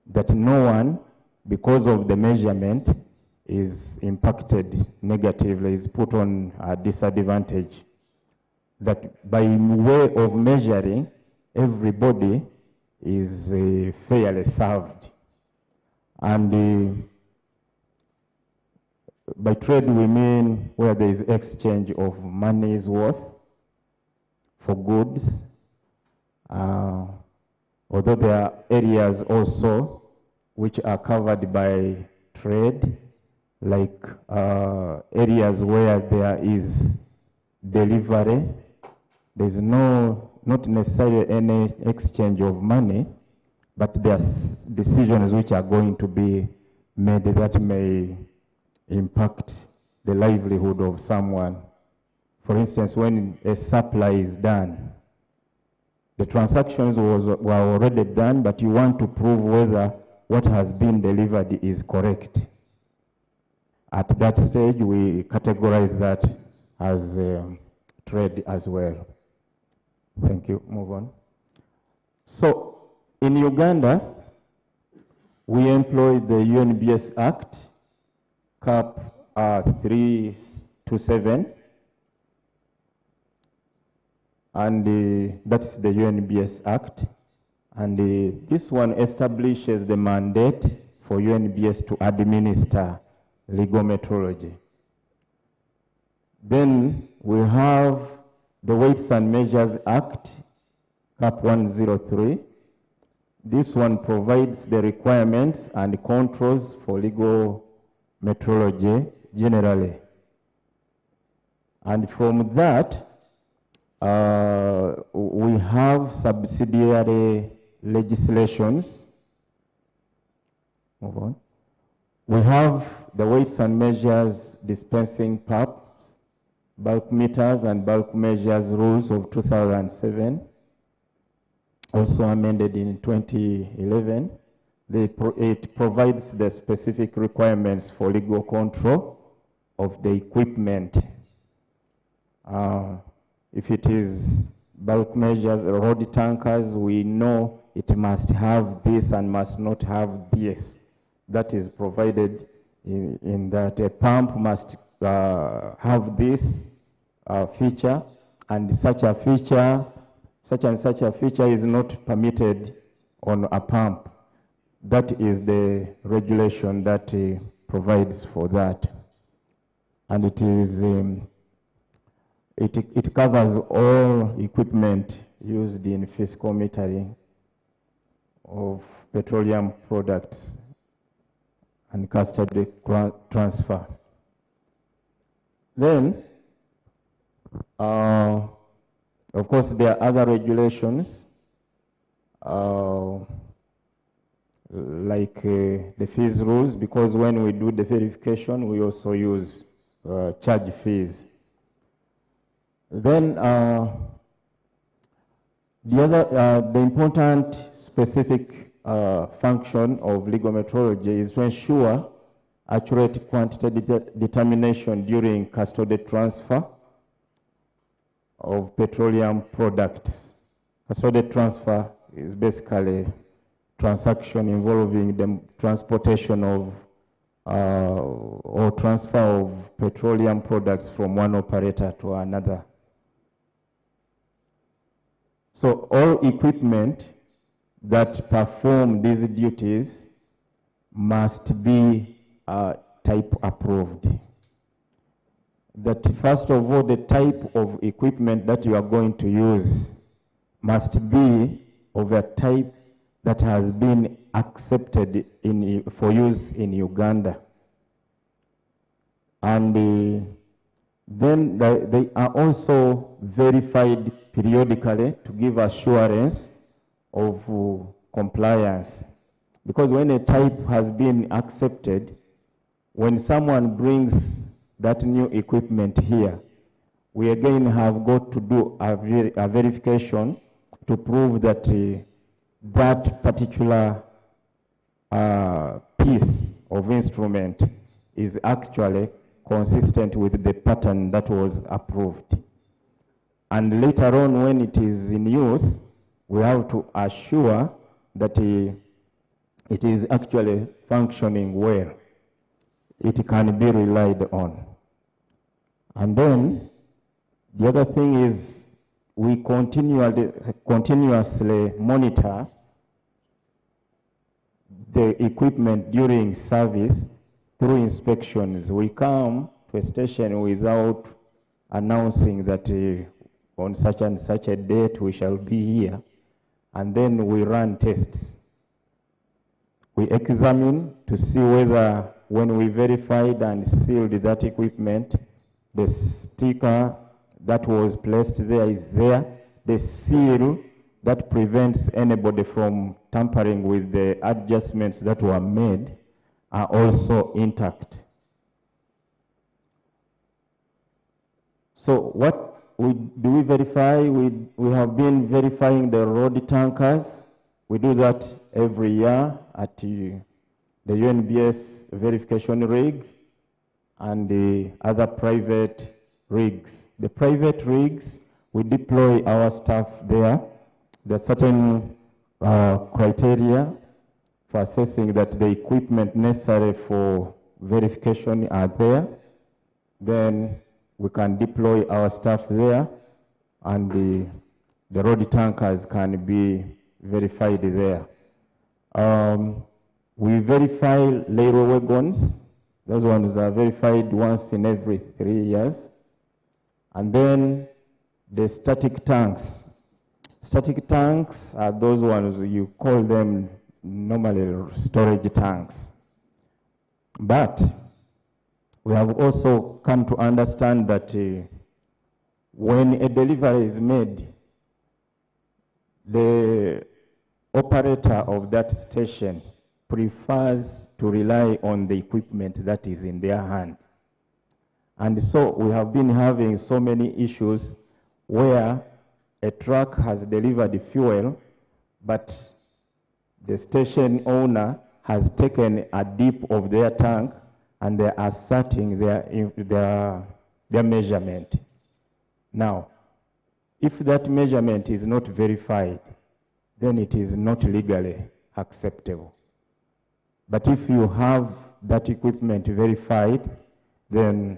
That no one, because of the measurement, is impacted negatively, is put on a disadvantage. That by way of measuring, everybody is fairly served. And by trade we mean where there is exchange of money's worth for goods. Although there are areas also which are covered by trade, like areas where there is delivery. There's not necessarily any exchange of money, but there are decisions which are going to be made that may impact the livelihood of someone. For instance, when a supply is done, the transactions were already done, but you want to prove whether what has been delivered is correct. At that stage, we categorize that as trade as well. Thank you. Move on. So, in Uganda, we employ the UNBS Act, CAP 327, and that's the UNBS Act. And this one establishes the mandate for UNBS to administer legal metrology. Then we have the Weights and Measures Act, CAP 103. This one provides the requirements and controls for legal metrology generally. And from that, we have subsidiary legislations. Move on. We have the Weights and Measures Dispensing PAPs, Bulk Meters and Bulk Measures Rules of 2007, also amended in 2011. It provides the specific requirements for legal control of the equipment. If it is bulk measures, road tankers, we know it must have this and must not have this. That is provided in that a pump must have this feature, and such a feature, such and such a feature is not permitted on a pump. That is the regulation that provides for that. And it is it covers all equipment used in physical metering of petroleum products and custody transfer. Then, of course, there are other regulations like the fees rules, because when we do the verification, we also use charge fees. Then the important specific function of legal metrology is to ensure accurate quantity determination during custody transfer of petroleum products. Custody transfer is basically transaction involving the transportation of or transfer of petroleum products from one operator to another. So all equipment that perform these duties must be type approved. That first of all, the type of equipment that you are going to use must be of a type that has been accepted for use in Uganda. And then they are also verified periodically to give assurance of compliance. Because when a type has been accepted, when someone brings that new equipment here, we again have got to do a verification to prove that that particular piece of instrument is actually consistent with the pattern that was approved. And later on, when it is in use, we have to assure that it is actually functioning well. It can be relied on. And then the other thing is we continuously monitor the equipment during service through inspections. We come to a station without announcing that on such and such a date we shall be here, and then we run tests. We examine to see whether when we verified and sealed that equipment, the sticker that was placed there is there, the seal that prevents anybody from tampering with the adjustments that were made are also intact. So what we verify? We have been verifying the road tankers. We do that every year at the UNBS verification rig and the other private rigs. The private rigs, we deploy our staff there. There are certain criteria for assessing that the equipment necessary for verification are there. Then we can deploy our staff there, and the road tankers can be verified there. We verify railway wagons. Those ones are verified once in every 3 years. And then the static tanks. Static tanks are those ones, you call them normally storage tanks. But we have also come to understand that when a delivery is made, the operator of that station prefers to rely on the equipment that is in their hand. And so we have been having so many issues where a truck has delivered fuel, but the station owner has taken a dip of their tank and they are asserting their measurement. Now, if that measurement is not verified, then it is not legally acceptable. But if you have that equipment verified, then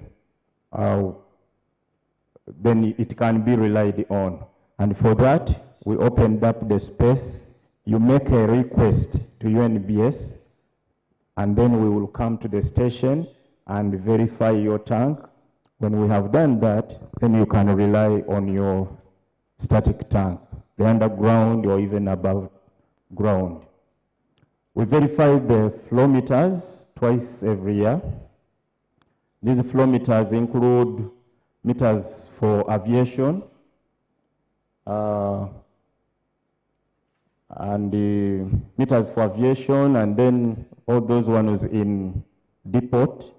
it can be relied on. And for that, we opened up the space. You make a request to UNBS, and then we will come to the station and verify your tank. When we have done that, then you can rely on your static tank, the underground or even above ground. We verify the flow meters twice every year. These flow meters include meters for aviation and the meters for aviation, and then all those ones in depots.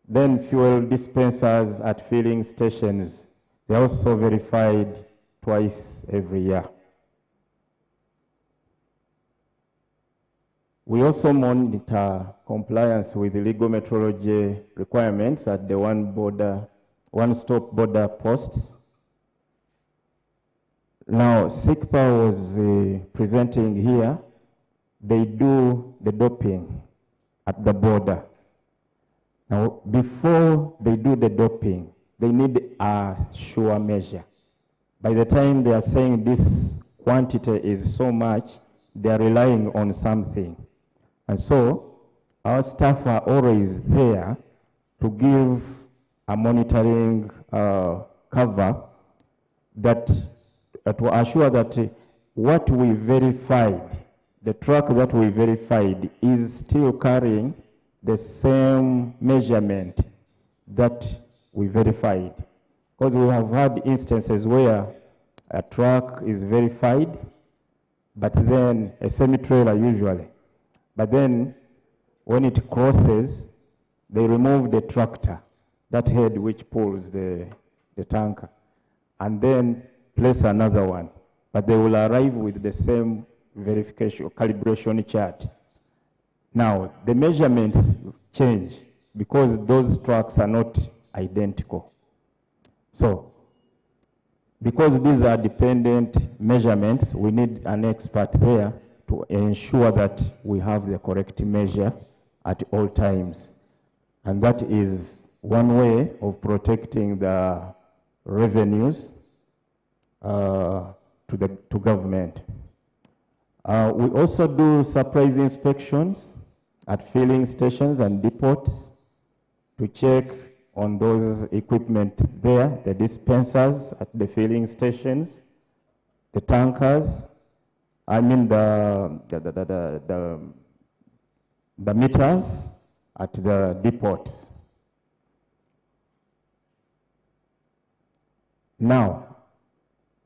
Then fuel dispensers at filling stations. They're also verified twice every year. We also monitor compliance with the legal metrology requirements at the one-stop border posts. Now, SICPA was presenting here. They do the doping at the border. Now, before they do the doping, they need a sure measure. By the time they are saying this quantity is so much, they are relying on something. And so, our staff are always there to give a monitoring cover that to assure that what we verified, the truck that we verified is still carrying the same measurement that we verified. Because we have had instances where a truck is verified, but then a semi-trailer usually. But then when it crosses, they remove the tractor, that head which pulls the tanker, and then place another one. But they will arrive with the same verification, calibration chart. Now, the measurements change because those trucks are not identical. So, because these are dependent measurements, we need an expert there to ensure that we have the correct measure at all times. And that is one way of protecting the revenues to government. We also do surprise inspections at filling stations and depots to check on those equipment there, the dispensers at the filling stations, the tankers, I mean the meters at the depots. Now,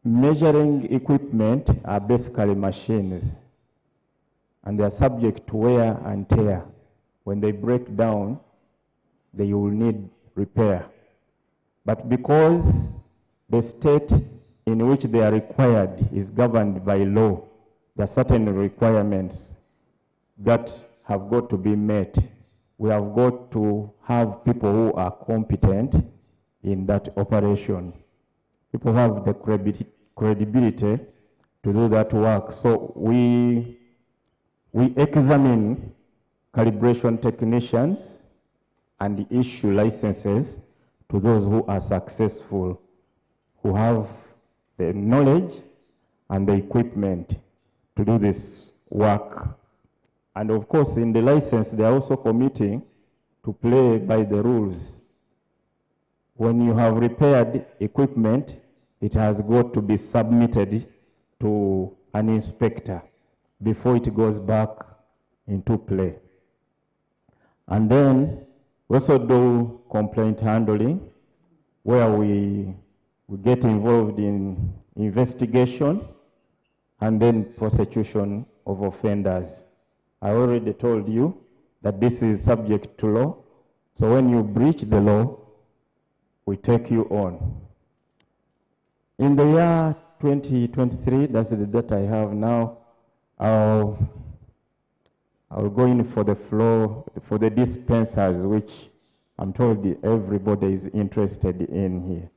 measuring equipment are basically machines, and they are subject to wear and tear. When they break down, they will need repair. But because the state in which they are required is governed by law, there are certain requirements that have got to be met. We have got to have people who are competent in that operation. People have the credibility to do that work. So we examine calibration technicians and issue licenses to those who are successful, who have the knowledge and the equipment to do this work. And of course, in the license, they are also committing to play by the rules. When you have repaired equipment, it has got to be submitted to an inspector before it goes back into play. And then we also do complaint handling, where we get involved in investigation and then prosecution of offenders. I already told you that this is subject to law. So when you breach the law, we take you on. In the year 2023, that's the data I have now, I'll go in for the flow, for the dispensers, which I'm told everybody is interested in here.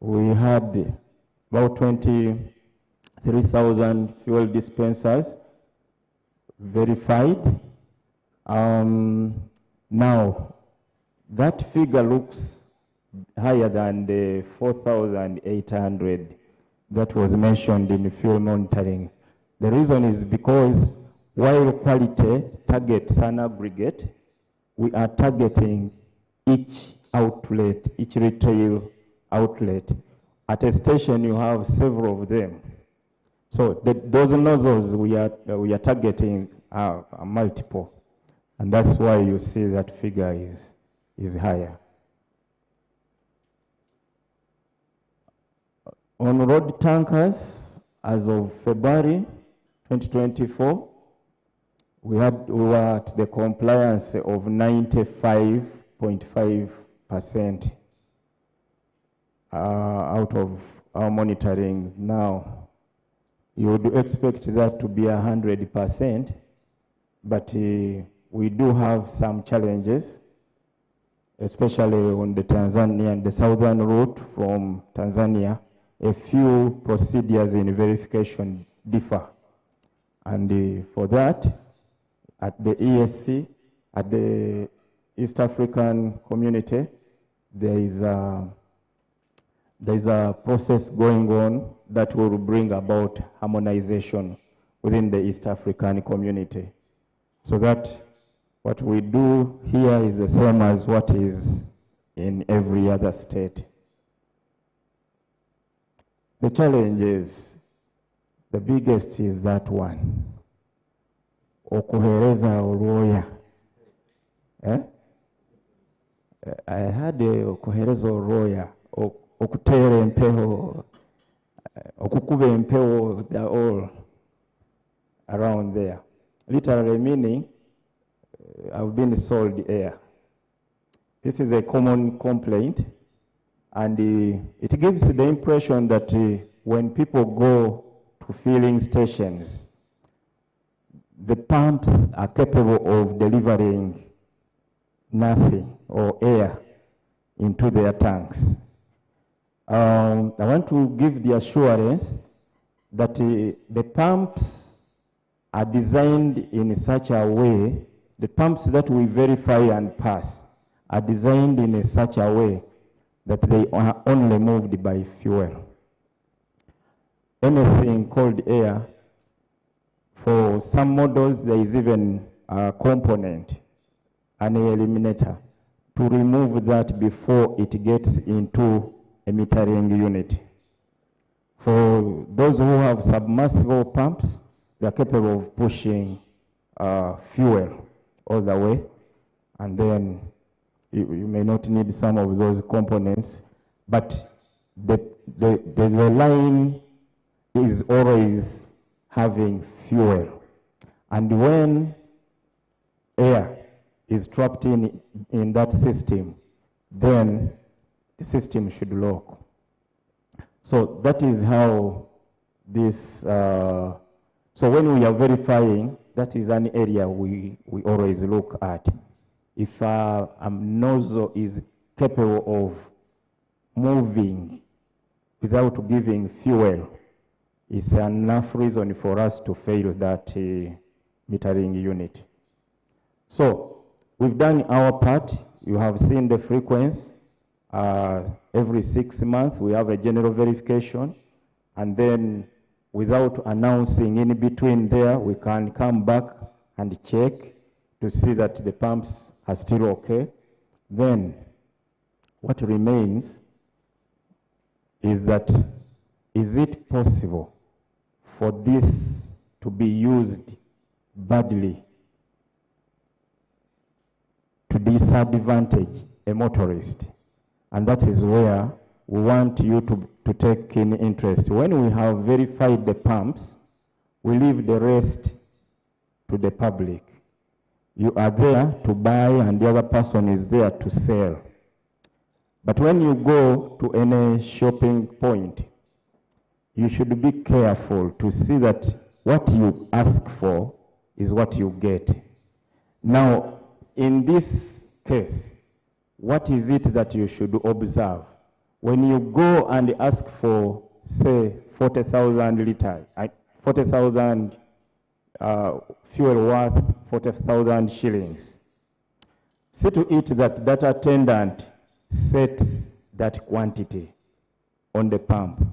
We had about 23,000 fuel dispensers verified. Now, that figure looks higher than the 4,800 that was mentioned in the fuel monitoring. The reason is because while quality targets an aggregate, we are targeting each outlet, each retail outlet. At a station, you have several of them. So those nozzles we are targeting are multiple. And that's why you see that figure is higher. On road tankers, as of February 2024, we were at the compliance of 95.5% out of our monitoring. Now, you would expect that to be 100%, but we do have some challenges, especially on the Tanzania, the southern route from Tanzania. A few procedures in verification differ. And for that, at the ESC, at the East African community, there is a process going on that will bring about harmonization within the East African community. So that what we do here is the same as what is in every other state. The challenge is, the biggest is that one. Okuhereza oroya. I had okuhereza oroya, okutere empeho, okukube empeho, they're all around there. Literally meaning, I've been sold air. This is a common complaint. And it gives the impression that when people go to filling stations, the pumps are capable of delivering nothing or air into their tanks. I want to give the assurance that the pumps are designed in such a way, the pumps that we verify and pass are designed in such a way that they are only moved by fuel. Anything called air, for some models there is even a component, an air eliminator, to remove that before it gets into a metering unit. For those who have submersible pumps, they are capable of pushing fuel all the way, and then you may not need some of those components, but the line is always having fuel. And when air is trapped in that system, then the system should lock. So that is how this, so when we are verifying, that is an area we always look at. If a nozzle is capable of moving without giving fuel, it's enough reason for us to fail that metering unit. So we've done our part. You have seen the frequency. Every 6 months we have a general verification, and then without announcing in between there, we can come back and check to see that the pumps are still okay. Then what remains is that, is it possible for this to be used badly to disadvantage a motorist? And that is where we want you to take in interest. When we have verified the pumps, we leave the rest to the public. You are there to buy and the other person is there to sell. But when you go to any shopping point, you should be careful to see that what you ask for is what you get. Now, in this case, what is it that you should observe? When you go and ask for, say, 40,000 liters, 40,000 fuel worth 40,000 shillings, see to it that that attendant sets that quantity on the pump.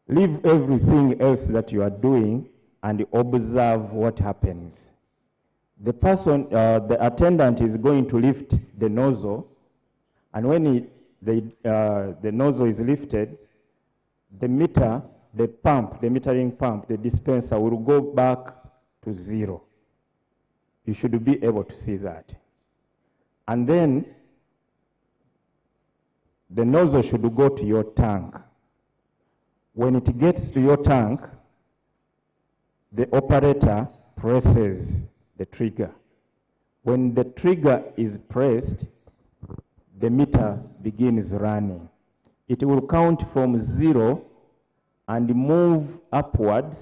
Leave everything else that you are doing and observe what happens. The person, the attendant is going to lift the nozzle, and when the nozzle is lifted, the meter, the pump, the metering pump, the dispenser will go back to 0. You should be able to see that. And then the nozzle should go to your tank. When it gets to your tank, the operator presses the trigger. When the trigger is pressed, the meter begins running. It will count from 0 and move upwards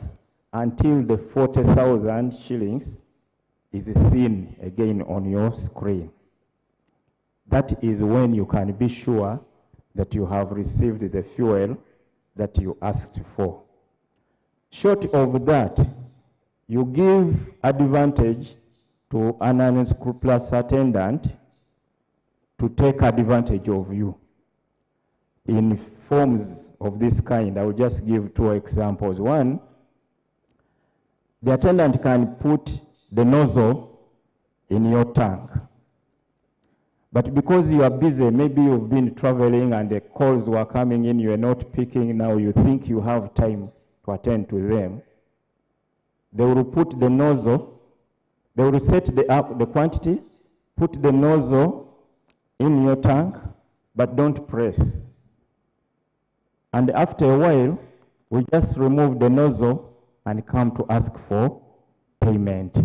until the 40,000 shillings is seen again on your screen. That is when you can be sure that you have received the fuel that you asked for. Short of that, you give advantage to an unscrupulous attendant to take advantage of you. In forms of this kind, I will just give 2 examples. One, the attendant can put the nozzle in your tank. But because you are busy, maybe you've been traveling and the calls were coming in, you are not picking, now you think you have time to attend to them. They will put the nozzle, they will set the quantity, put the nozzle in your tank, but don't press. And after a while, we just remove the nozzle and come to ask for payment.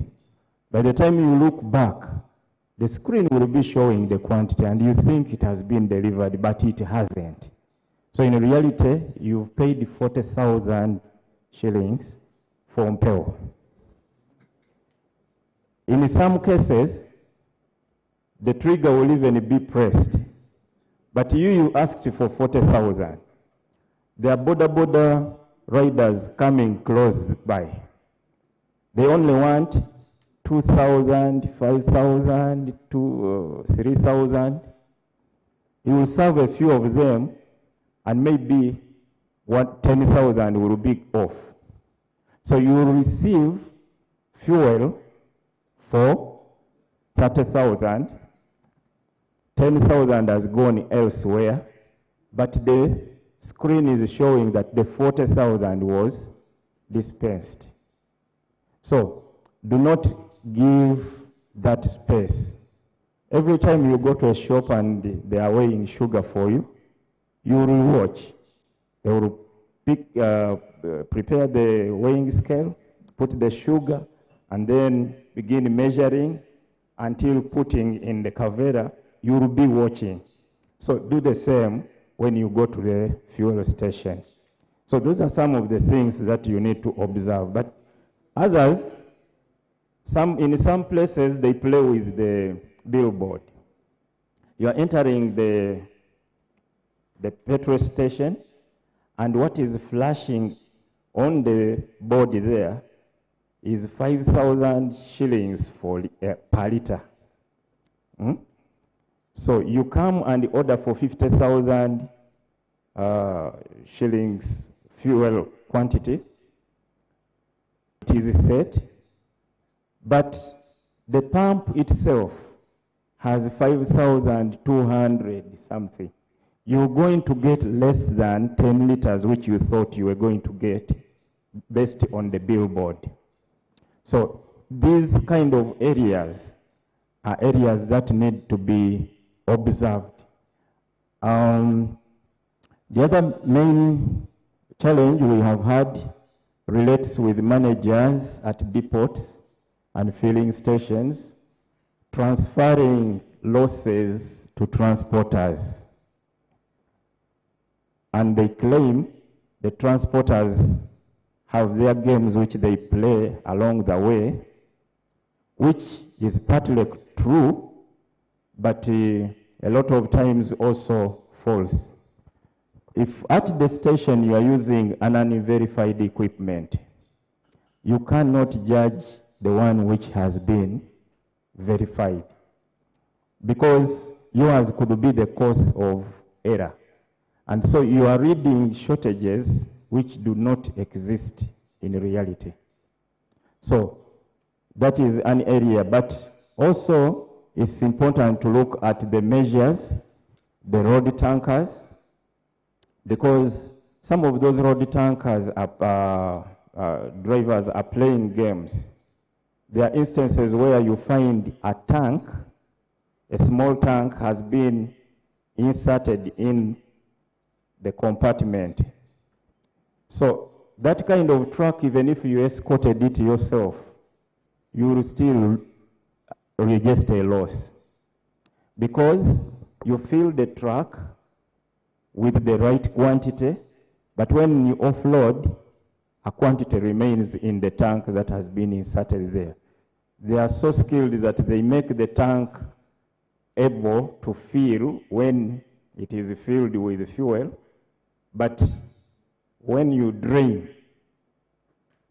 By the time you look back, the screen will be showing the quantity and you think it has been delivered, but it hasn't. So in reality, you've paid 40,000 shillings for Mpeo. In some cases, the trigger will even be pressed. But you asked for 40,000. There are border riders coming close by. They only want 2,000, 5,000, 3,000. You will serve a few of them, and maybe 10,000 will be off. So you will receive fuel for 30,000. 10,000 has gone elsewhere, but the screen is showing that the 40,000 was dispensed. So do not give that space. Every time you go to a shop and they are weighing sugar for you, you will watch. They will prepare the weighing scale, put the sugar, and then begin measuring until putting in the cavera. You will be watching. So do the same when you go to the fuel station. So those are some of the things that you need to observe. But others, in some places, they play with the billboard. You are entering the petrol station, and what is flashing on the board there is 5,000 shillings per liter. So you come and order for 50,000 shillings fuel quantity. It is set, but the pump itself has 5,200 something. You're going to get less than 10 liters, which you thought you were going to get based on the billboard. So these kind of areas are areas that need to be observed. The other main challenge we have had relates with managers at depots and filling stations transferring losses to transporters. And they claim the transporters have their games which they play along the way, which is partly true, but a lot of times also false. If at the station you are using an unverified equipment, you cannot judge the one which has been verified, because yours could be the cause of error. And so you are reading shortages which do not exist in reality. So that is an area, but also it's important to look at the measures, the road tankers, because some of those road tankers drivers are playing games. There are instances where you find a tank, a small tank has been inserted in the compartment. So that kind of truck, even if you escorted it yourself, you will still register a loss, because you fill the truck with the right quantity, but when you offload, a quantity remains in the tank that has been inserted there. They are so skilled that they make the tank able to fill when it is filled with fuel, but when you drain,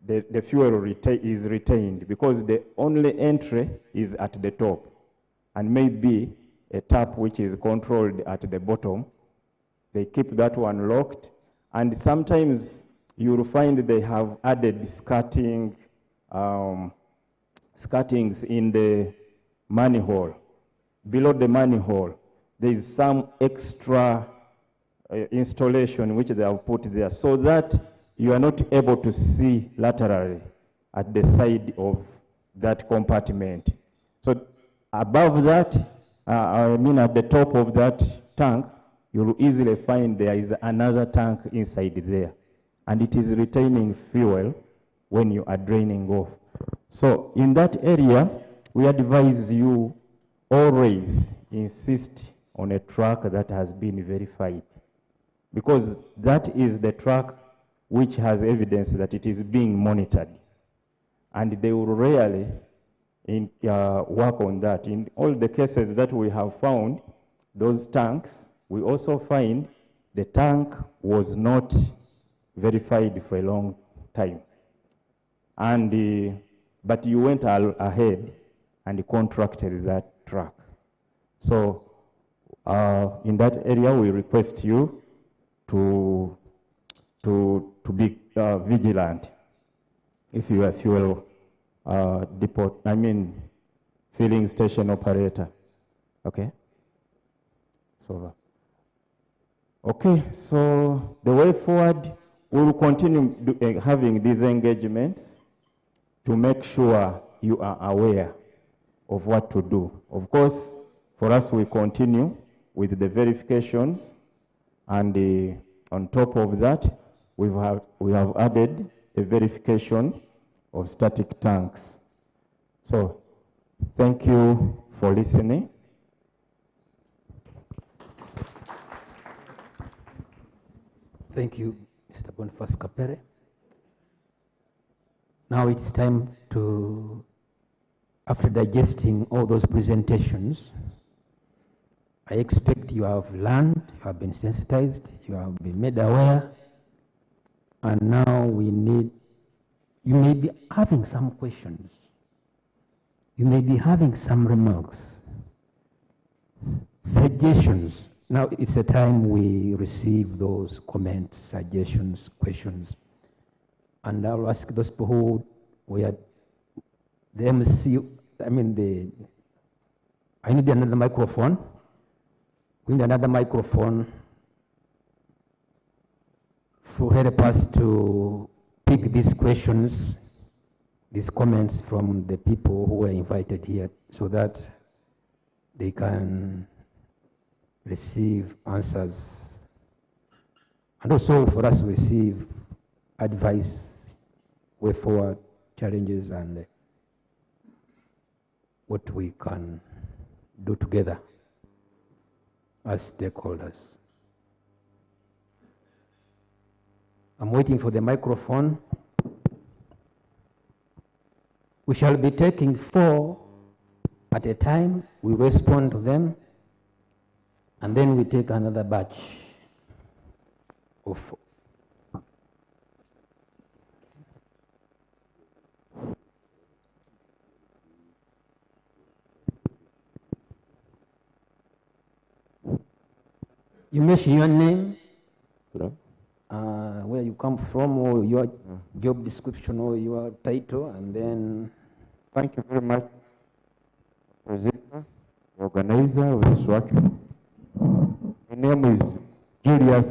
the fuel is retained, because the only entry is at the top, and maybe a tap which is controlled at the bottom. They keep that one locked, and sometimes you will find they have added skirtings in the manhole. Below the manhole, there is some extra installation which they have put there, so that you are not able to see laterally at the side of that compartment. So above that, at the top of that tank, you will easily find there is another tank inside there, and it is retaining fuel when you are draining off. So in that area, we advise you always insist on a truck that has been verified, because that is the truck which has evidence that it is being monitored, and they will rarely work on that. In all the cases that we have found, those tanks, we also find the tank was not verified for a long time, and but you went ahead and contracted that truck. So in that area, we request you to be vigilant if you are fuel filling station operator. Okay? So, okay, so the way forward, we will continue having these engagements to make sure you are aware of what to do. Of course, for us, we continue with the verifications, and on top of that, we have added a verification of static tanks. So, thank you for listening. Thank you, Mr. Boniface Kapere. Now it's time to, after digesting all those presentations, I expect you have learned, you have been sensitized, you have been made aware, and now we need, you may be having some questions, you may be having some remarks, suggestions. Now it's a time we receive those comments, suggestions, questions. And I'll ask those people who were the MC, I need another microphone. We need another microphone to help us to pick these questions, these comments from the people who were invited here so that they can receive answers. And also for us to receive advice, way forward, challenges, and what we can do together as stakeholders. I'm waiting for the microphone. We shall be taking 4 at a time. We respond to them, and then we take another batch of 4. You mention your name, where you come from, or your job description, or your title, and then... Thank you very much, President, organizer of this workshop. My name is Julius.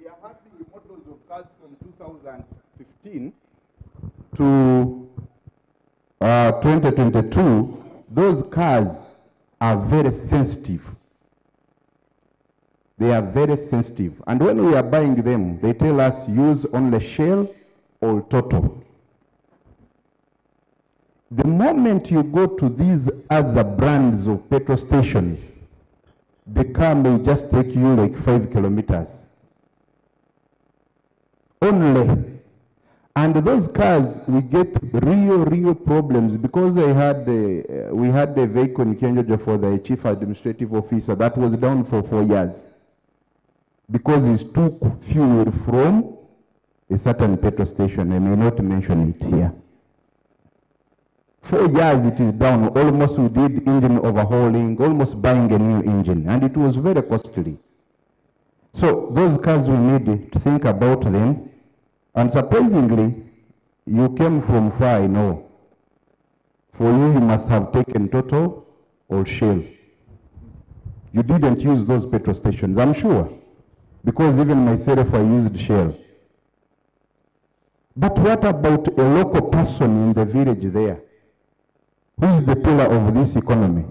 We are having models of cars from 2015 to 2022. Those cars are very sensitive. They are very sensitive. And when we are buying them, they tell us use only Shell or Total. The moment you go to these other brands of petrol stations, the car may just take you like 5 kilometers. Only. And those cars, we get real problems because we had a vehicle in Kenya for the chief administrative officer that was down for 4 years because he took fuel from a certain petrol station. I may not mention it here. 4 years it is down. Almost we did engine overhauling, almost buying a new engine, and it was very costly. So those cars we need to think about them. And surprisingly, you came from far, I know. For you, you must have taken Total or Shell. You didn't use those petrol stations, I'm sure, because even myself, I used Shell. But what about a local person in the village there? Who is the pillar of this economy?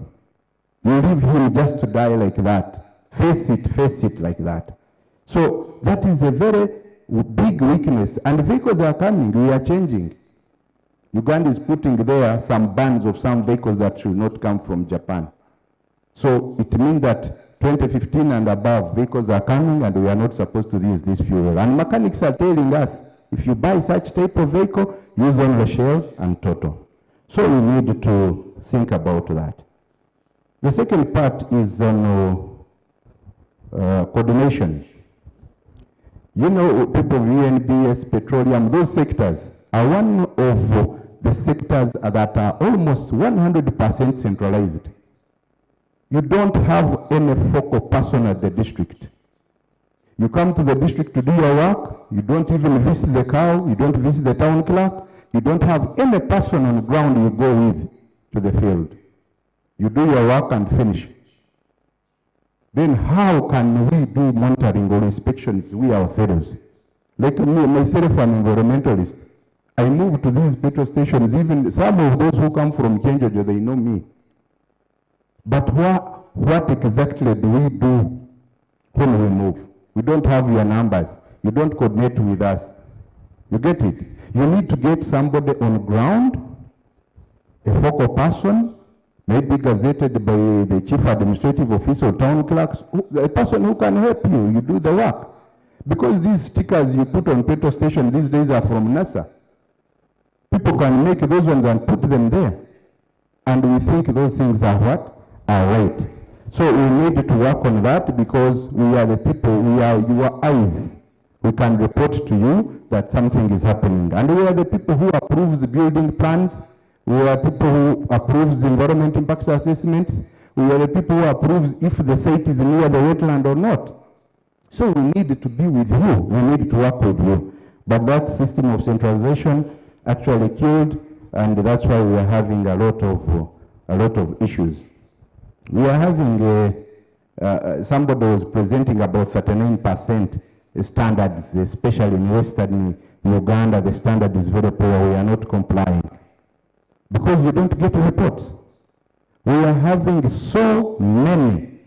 You leave him just to die like that. Face it like that. So that is a very big weakness. And vehicles are coming, we are changing. Uganda is putting there some bans of some vehicles that should not come from Japan. So it means that 2015 and above vehicles are coming and we are not supposed to use this fuel. And mechanics are telling us, if you buy such type of vehicle, use only Shell and Total. So we need to think about that. The second part is on coordination. You know, people of UNBS, petroleum, those sectors are one of the sectors that are almost 100% centralized. You don't have any focal person at the district. You come to the district to do your work, you don't even visit the cow, you don't visit the town clerk, you don't have any person on the ground you go with to the field. You do your work and finish. Then how can we do monitoring or inspections, we ourselves? Like me, myself, an environmentalist. I move to these petrol stations, even some of those who come from Kenjojo, they know me. But what exactly do we do when we move? We don't have your numbers. You don't coordinate with us. You get it? You need to get somebody on ground, a focal person, maybe gazetted by the chief administrative officer or town clerks, a person who can help you. You do the work. Because these stickers you put on petrol station these days are from NASA. People can make those ones and put them there. And we think those things are what? Are right. So we need to work on that because we are the people, we are your eyes. We can report to you that something is happening. And we are the people who approves the building plans. We are people who approves the environment impact assessments. We are the people who approves if the site is near the wetland or not. So we need to be with you. We need to work with you. But that system of centralization actually killed, and that's why we are having a lot of issues. We are having somebody was presenting about 39% standards, especially in Western Uganda. The standard is very poor. We are not complying because we don't get reports. We are having so many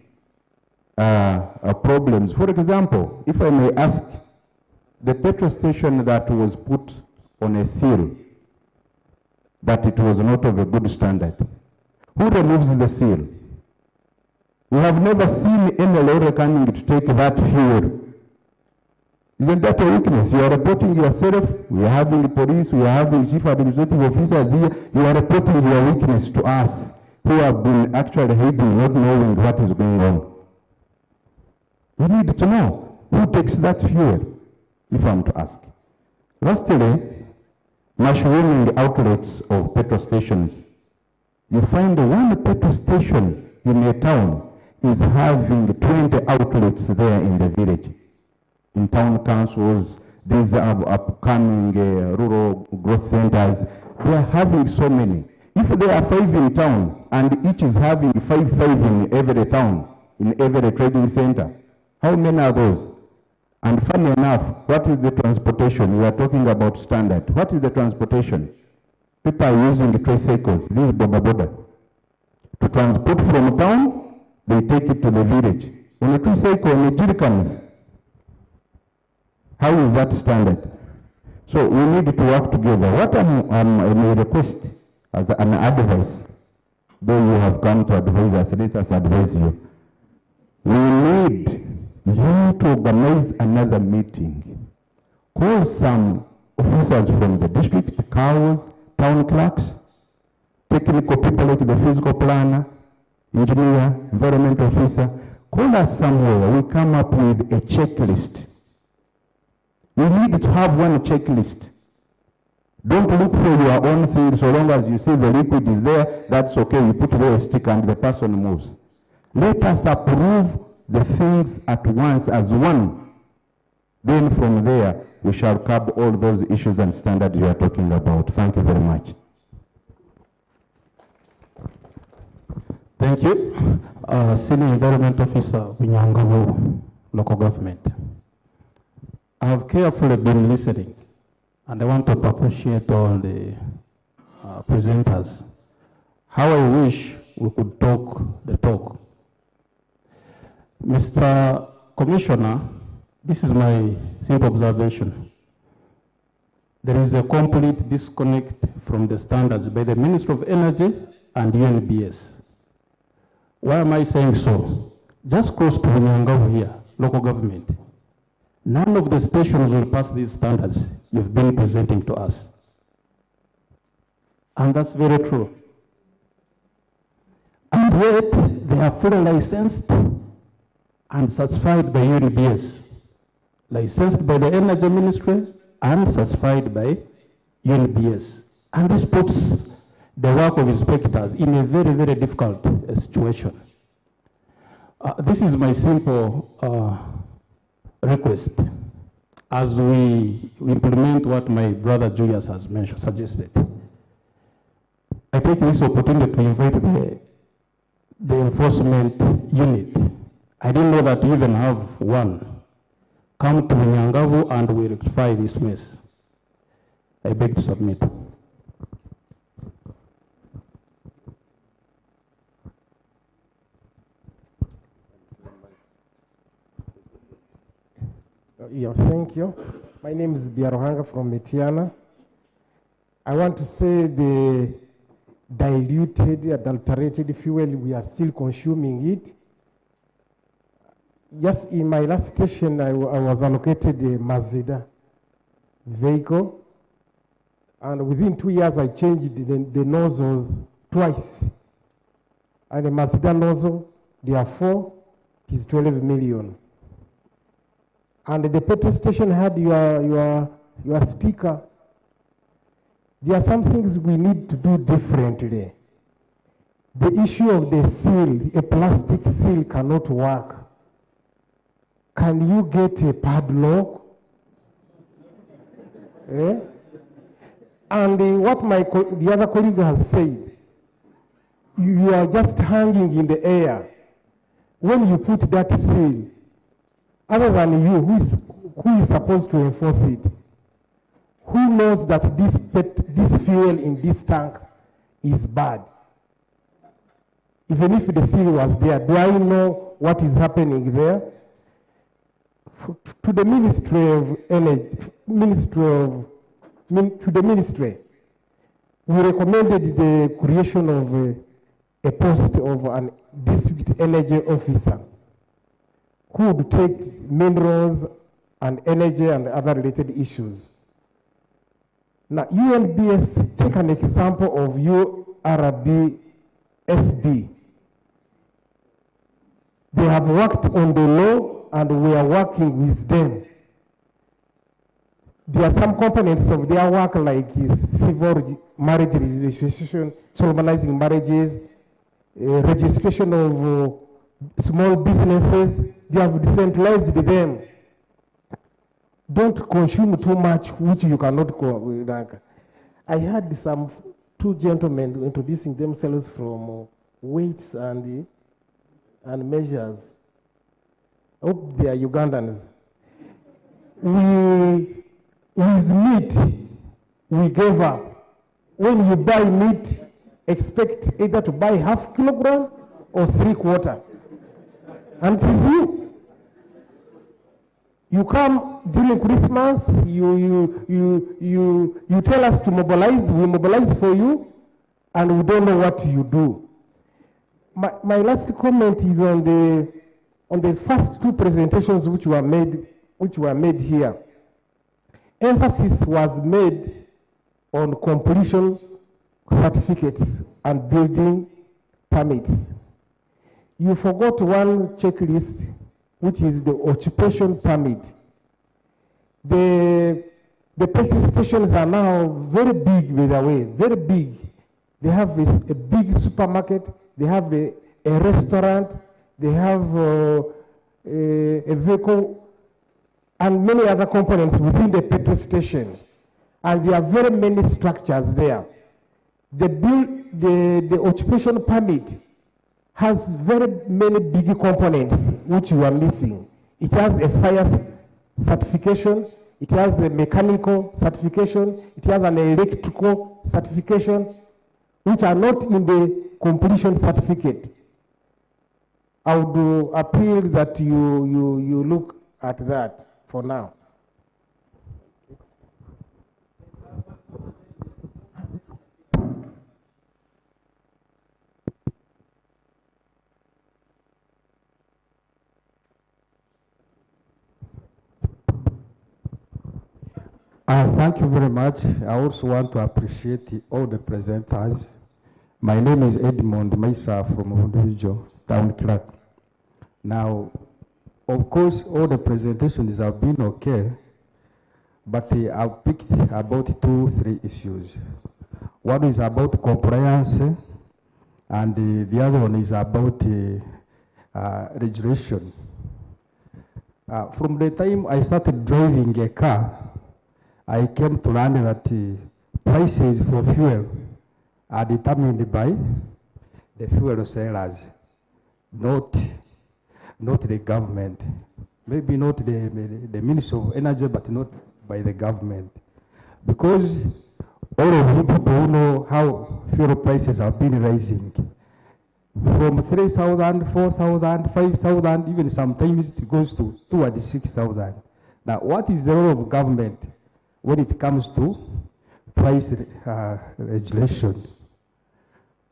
problems. For example, if I may ask, the petrol station that was put on a seal that it was not of a good standard, who removes the seal? We have never seen any lorry coming to take that fuel. Isn't that a weakness? You are reporting yourself, we are having police, we are having chief administrative officers here, you are reporting your weakness to us, who have been actually hiding, not knowing what is going on. We need to know who takes that fuel, if I'm to ask. Lastly, mushrooming outlets of petrol stations. You find one petrol station in a town is having 20 outlets there in the village. In town councils, these are upcoming rural growth centers, they are having so many. If there are 5 in town, and each is having 5 in every town, in every trading center, how many are those? And funny enough, what is the transportation? We are talking about standard. What is the transportation? People are using the tricycles, this is boda. To transport from town, they take it to the village. On a tricycle, on a jerrycans. How is that standard? So we need to work together. What I may request as an advice, though you have come to advise us, let us advise you. We need you to organize another meeting. Call some officers from the district, cows, town clerks, technical people like the physical planner, engineer, environment officer. Call us somewhere. We come up with a checklist. We need to have one checklist. Don't look for your own thing. So long as you see the liquid is there, that's okay. You put there a stick and the person moves. Let us approve the things at once as one. Then from there, we shall cover all those issues and standards you are talking about. Thank you very much. Thank you. Senior Environment Officer, Winyangavu, Local Government. I have carefully been listening, and I want to appreciate all the presenters. How I wish we could talk the talk. Mr. Commissioner, this is my simple observation. There is a complete disconnect from the standards by the Ministry of Energy and UNBS. Why am I saying so? Just close to Nyangavu here, local government. None of the stations will pass these standards you've been presenting to us. And that's very true. And yet, they are fully licensed and certified by UNBS. licensed by the Energy Ministry and certified by UNBS. And this puts the work of inspectors in a very, very difficult situation. This is my simple request as we implement what my brother Julius has suggested. I take this opportunity to invite the enforcement unit. I didn't know that you even have one. Come to Nyangavu and we rectify this mess. I beg to submit. Yeah, thank you. My name is Biarohanga from Metiana. I want to say the diluted, adulterated fuel, we are still consuming it. Yes, in my last station, I was allocated a Mazda vehicle. And within 2 years, I changed the nozzles twice. And the Mazda nozzle, therefore, is 12 million. And the petrol station had your sticker. There are some things we need to do differently. The issue of the seal, a plastic seal cannot work. Can you get a padlock? Eh? And what the other colleague has said, you are just hanging in the air. When you put that seal, other than you, who is supposed to enforce it? Who knows that this fuel in this tank is bad? Even if the seal was there, do I know what is happening there? To the Ministry of Energy, to the Ministry, we recommended the creation of a post of an district energy officer who would take minerals and energy and other related issues. Now, UNBS, take an example of URBSB. They have worked on the law and we are working with them. There are some components of their work like civil marriage registration, solemnizing marriages, registration of small businesses. They have decentralized them. Don't consume too much which you cannot. I had two gentlemen introducing themselves from weights and measures. I hope they are Ugandans. With meat, we gave up. When you buy meat, expect either to buy half kilogram or 3/4. And it is you. You come during Christmas, you tell us to mobilize, we mobilize for you, and we don't know what you do. My last comment is on the first two presentations which were made here. Emphasis was made on completion certificates and building permits. You forgot one checklist, which is the occupation permit. The petrol stations are now very big, by the way, very big. They have a big supermarket, they have a restaurant, they have a vehicle, and many other components within the petrol station. And there are very many structures there. The occupation permit has very many big components which you are missing. It has a fire certification, it has a mechanical certification, it has an electrical certification, which are not in the completion certificate. I would appeal that you look at that for now. Thank you very much. I also want to appreciate all the presenters. My name is Edmond Mesa from Hundujo, Town Clerk. Now, Of course, all the presentations have been okay, but I've picked about 2-3 issues. One is about compliance, and the other one is about regulation. From the time I started driving a car, I came to learn that prices for fuel are determined by the fuel sellers, not the government. Maybe not the Ministry of Energy, but not by the government. Because all of you people know how fuel prices have been rising. From 3,000, 4,000, 5,000, even sometimes it goes to 6,000. Now, what is the role of government when it comes to price regulation?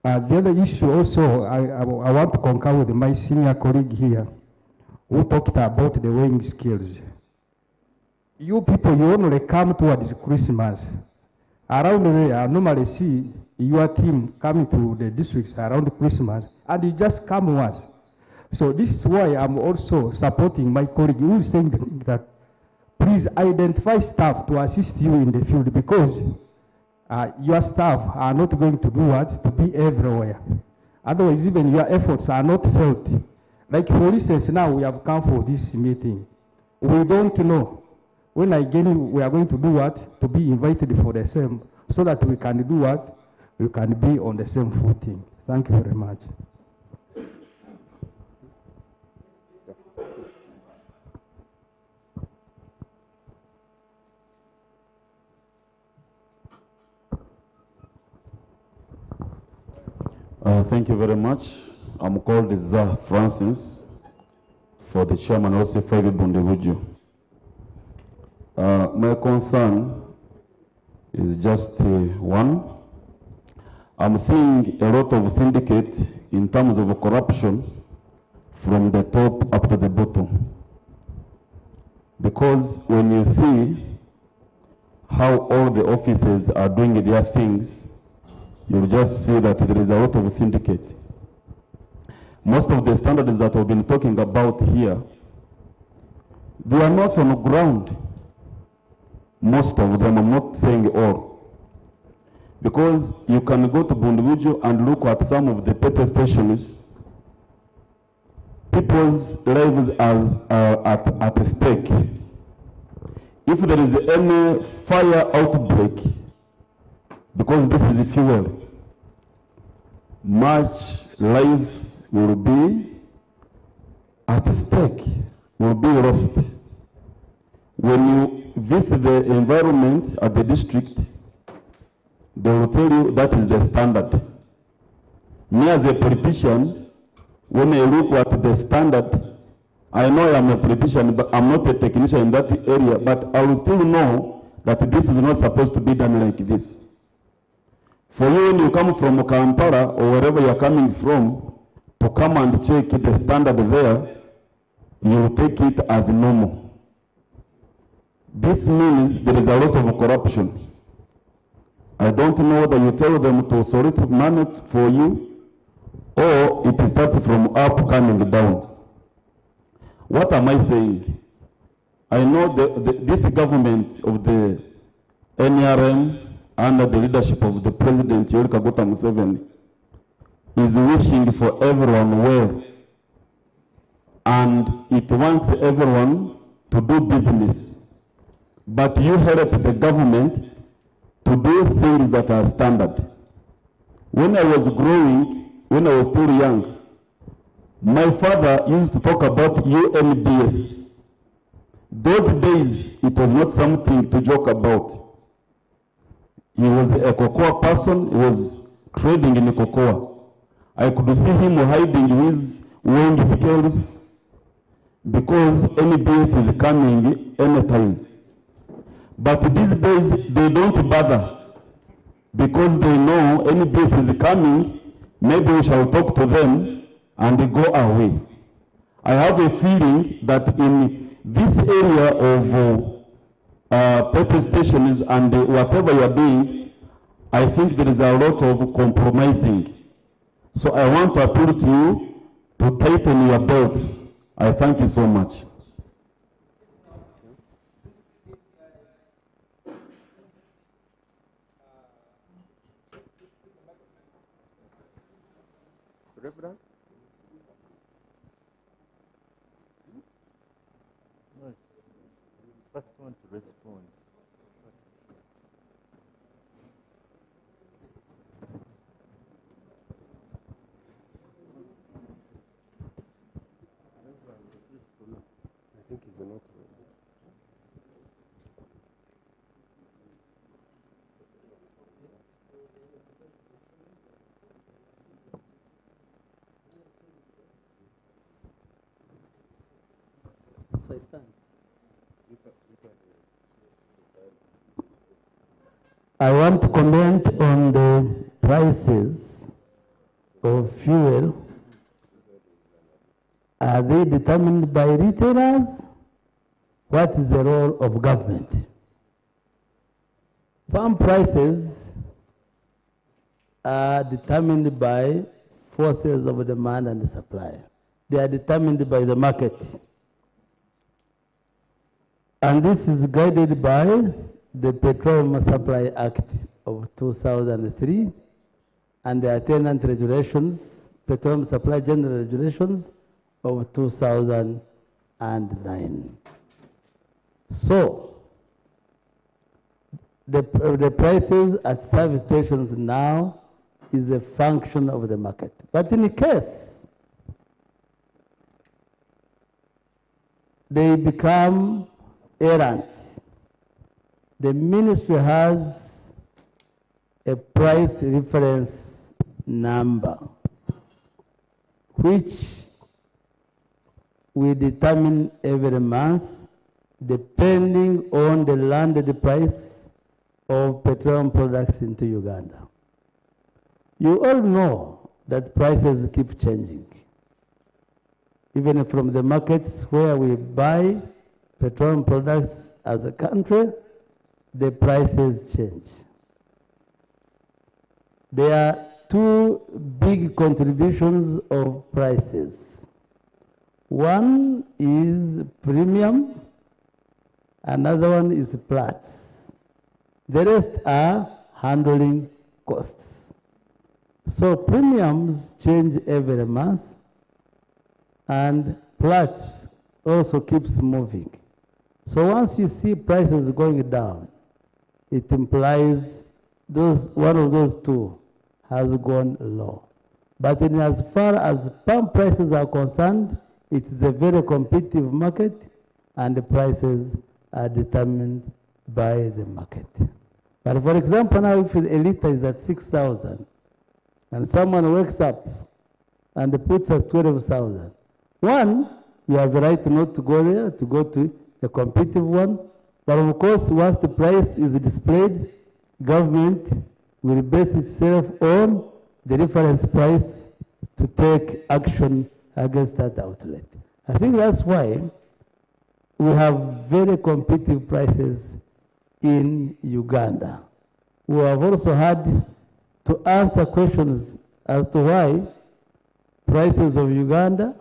The other issue also, I want to concur with my senior colleague here, who talked about the weighing skills. You people, you only come towards Christmas. Around there, I normally see your team coming to the districts around Christmas, and you just come once. So this is why I'm also supporting my colleague who is saying that please identify staff to assist you in the field, because your staff are not going to do what? To be everywhere. Otherwise, even your efforts are not felt. Like for instance, now we have come for this meeting. We don't know when again we are going to do what? To be invited for the same, so that we can do what? We can be on the same footing. Thank you very much. Thank you very much. I'm called Zah Francis for the chairman also Fabi Bundebuju. My concern is just one. I'm seeing a lot of syndicate in terms of corruption from the top up to the bottom. Because when you see how all the offices are doing their things, you just see that there is a lot of syndicate. Most of the standards that we've been talking about here, they are not on the ground. Most of them, I'm not saying all. Because you can go to Bundebuju and look at some of the petrol stations, people's lives are at stake. If there is any fire outbreak, because this is fuel, much lives will be at stake, will be lost. When you visit the environment at the district, they will tell you that is the standard. Me as a politician, when I look at the standard, I know I am a politician, but I'm not a technician in that area, but I will still know that this is not supposed to be done like this. For you, when you come from Kampala or wherever you are coming from, to come and check the standard there, you take it as normal. This means there is a lot of corruption. I don't know whether you tell them to solicit money for you, or it starts from up coming down. What am I saying? I know this government of the NRM under the leadership of the President Yoweri Kaguta Museveni is wishing for everyone well, and it wants everyone to do business. But you help the government to do things that are standard. When I was growing, when I was still young, my father used to talk about UNBS. Those days, it was not something to joke about. He was a cocoa person, he was trading in cocoa. I could see him hiding his weighing scales because NBS is coming anytime. But these days, they don't bother because they know NBS is coming, maybe we shall talk to them and go away. I have a feeling that in this area of petrol stations and whatever you are doing, I think there is a lot of compromising. So I want to appeal to you to tighten your belts I thank you so much. Reverend? No, first one to respond. I think he's an author. So I stand. I want to comment on the prices of fuel. Are they determined by retailers? What is the role of government? Farm prices are determined by forces of demand and supply. They are determined by the market. And this is guided by the Petroleum Supply Act of 2003 and the attendant regulations, Petroleum Supply General Regulations of 2009. So, the prices at service stations now is a function of the market. But in case they become errant, the ministry has a price reference number which we determine every month depending on the landed price of petroleum products into Uganda. You all know that prices keep changing. Even from the markets where we buy petroleum products as a country, the prices change. There are two big contributions of prices. One is premium, another one is Platts. The rest are handling costs. So premiums change every month, and Platts also keeps moving. So once you see prices going down, it implies one of those two has gone low. But in as far as palm prices are concerned, it's a very competitive market, and the prices are determined by the market. But for example, now if a liter is at 6,000, and someone wakes up and puts at 12,000, one, you have the right not to go there, to go to a competitive one. But of course, once the price is displayed, government will base itself on the reference price to take action against that outlet. I think that's why we have very competitive prices in Uganda. We have also had to answer questions as to why prices of Uganda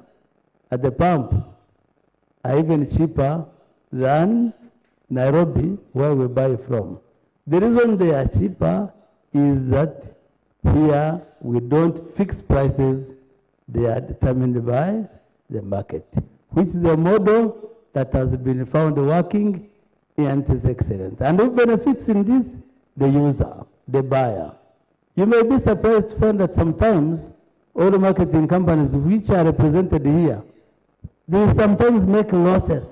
at the pump are even cheaper than Nairobi, where we buy from. The reason they are cheaper is that here we don't fix prices, they are determined by the market, which is a model that has been found working and is excellent. And who benefits in this? The user, the buyer. You may be surprised to find that sometimes all the marketing companies which are represented here, they sometimes make losses,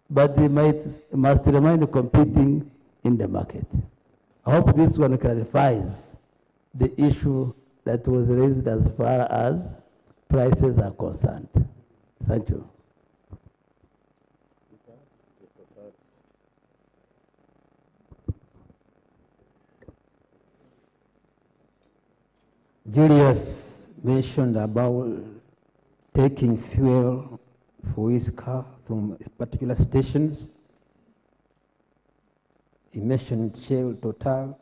but they must remain competing in the market. I hope this one clarifies the issue that was raised as far as prices are concerned. Thank you. Julius mentioned about taking fuel for his car from particular stations. He mentioned Shell, Total.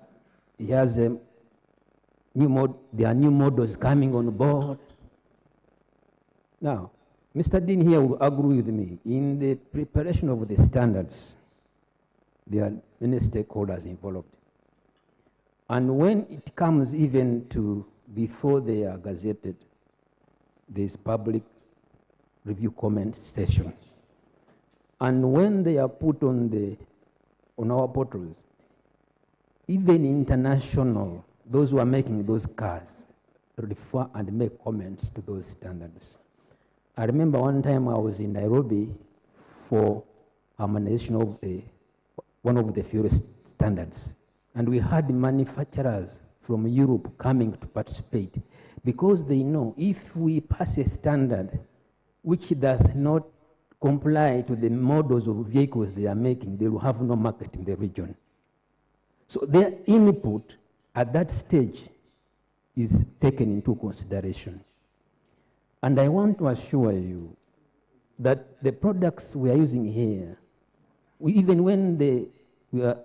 He has there are new models coming on board. Now, Mr. Dean here will agree with me. In the preparation of the standards, there are many stakeholders involved. And when it comes even to before they are gazetted, there's public review comment session. And when they are put on our portals, even international, those who are making those cars refer and make comments to those standards. I remember one time I was in Nairobi for harmonization of one of the fuel standards. And we had manufacturers from Europe coming to participate because they know if we pass a standard which does not comply to the models of vehicles they are making, they will have no market in the region. So their input at that stage is taken into consideration. And I want to assure you that the products we are using here, even when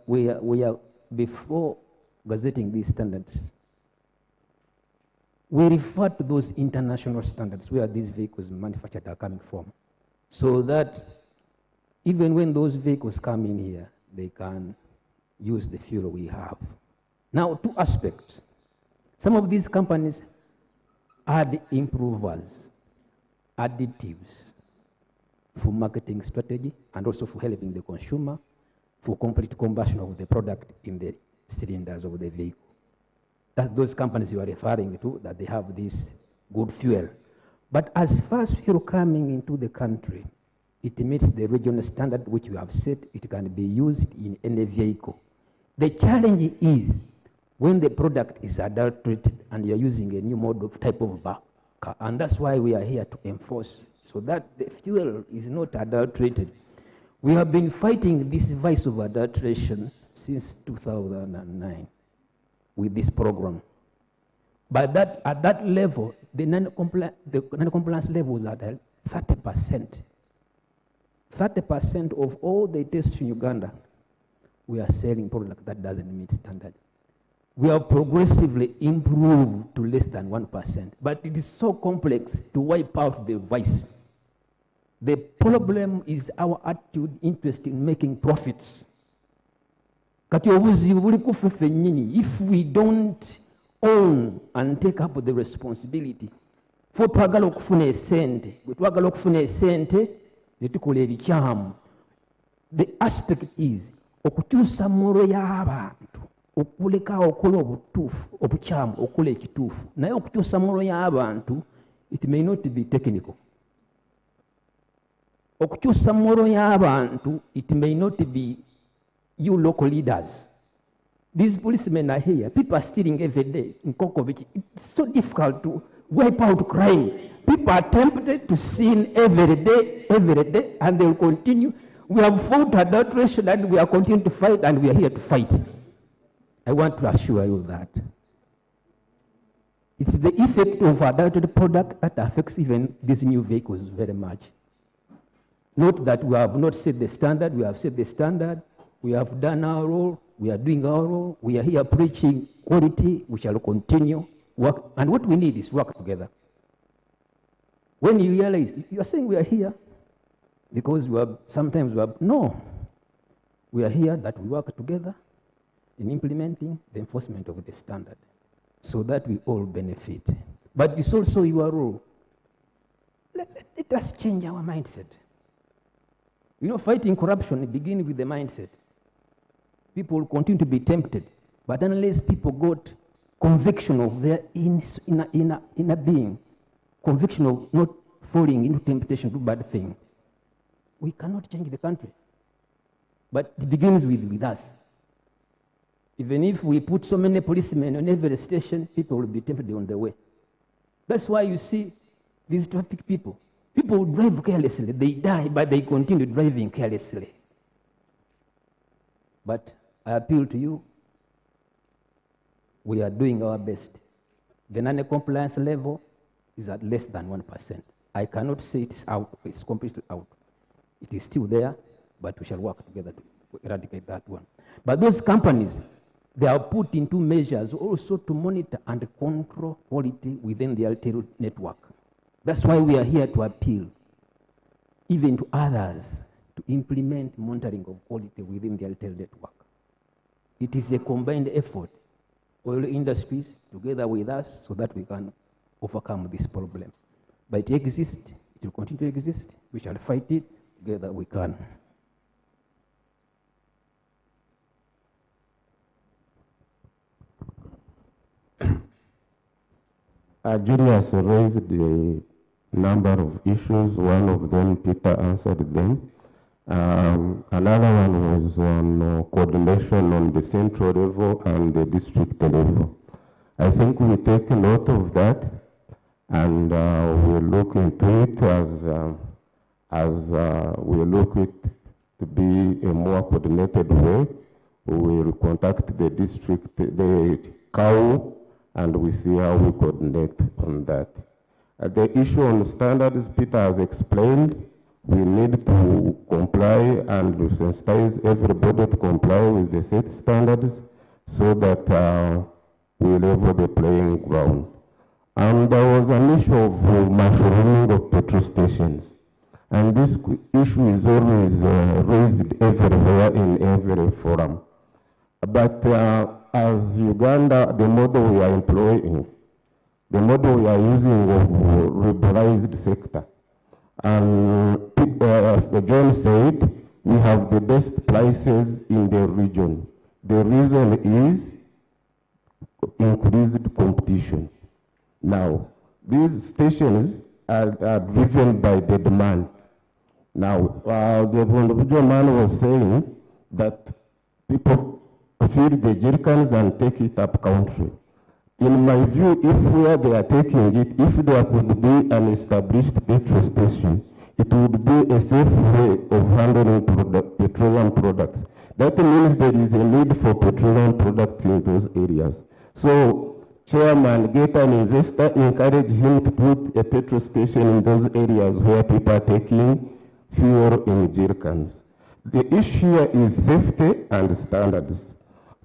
we are before gazetting these standards, we refer to those international standards where these vehicles manufactured are coming from, so that even when those vehicles come in here, they can use the fuel we have. Now, two aspects. Some of these companies add improvers, additives for marketing strategy and also for helping the consumer for complete combustion of the product in the cylinders of the vehicle. That's those companies you are referring to, that they have this good fuel. But as far as fuel coming into the country, it meets the regional standard which we have set. It can be used in any vehicle. The challenge is when the product is adulterated and you're using a new model type of car, and that's why we are here to enforce so that the fuel is not adulterated. We have been fighting this vice of adulteration since 2009 with this program. But at that level, the non-compliance level is at 30%. 30% of all the tests in Uganda, we are selling product that doesn't meet standard. We have progressively improved to less than 1%, but it is so complex to wipe out the vice. The problem is our attitude, interest in making profits. If we don't own and take up the responsibility, for twagala okufuna esente, bwe twagala okufuna esente, ne tukola ebikyamu. The aspect is okukyusa mmoro y'abantu, okuleka okola obutuufu, obukyamu, okola ekituufu. Naye okukyusa mmoro y'abantu, it may not be technical. Okukyusa mmoro y'abantu, it may not be you local leaders. These policemen are here. People are stealing every day in Kokovich. It's so difficult to wipe out crime. People are tempted to sin every day, and they will continue. We have fought adulteration and we are continuing to fight, and we are here to fight. I want to assure you that it's the effect of adulterated product that affects even these new vehicles very much. Note that we have not set the standard, we have set the standard, we have done our role, we are doing our role, we are here preaching quality, we shall continue work, and what we need is work together. When you realize, you are saying we are here because sometimes we are here that we work together in implementing the enforcement of the standard so that we all benefit. But it's also your role. Let us change our mindset. You know, fighting corruption begins with the mindset. People will continue to be tempted, but unless people got conviction of their inner being, conviction of not falling into temptation to do bad things, we cannot change the country. But it begins with us. Even if we put so many policemen on every station, people will be tempted on the way. That's why you see these traffic people. People drive carelessly. They die, but they continue driving carelessly. But I appeal to you, we are doing our best. The non-compliance level is at less than 1%. I cannot say it's out, it's completely out. It is still there, but we shall work together to eradicate that one. But those companies, they are put into measures also to monitor and control quality within the retail network. That's why we are here to appeal even to others to implement monitoring of quality within their retail network. It is a combined effort, oil industries together with us, so that we can overcome this problem. But it exists, it will continue to exist, we shall fight it, together we can. Julius raised a number of issues. One of them, Peter answered them. Another one was on coordination on the central level and the district level. I think we take note of that, and we'll look into it as we look it to be a more coordinated way. We will contact the district, the CAU, and we see how we coordinate on that. The issue on standards, Peter has explained. We need to comply and sensitize everybody to comply with the set standards so that we level the playing ground. And there was an issue of mushrooming of petrol stations. And this issue is always raised everywhere in every forum. But as Uganda, the model we are employing, the model we are using of liberalized sector. And John said, we have the best prices in the region. The reason is increased competition. Now, these stations are driven by the demand. Now, the individual man was saying that people fill the jerrycans and take it up country. In my view, if where they are taking it, if there could be an established petrol station, it would be a safe way of handling petroleum products. That means there is a need for petroleum products in those areas. So, Chairman, get an investor, encourage him to put a petrol station in those areas where people are taking fuel in jerrycans. The issue is safety and standards.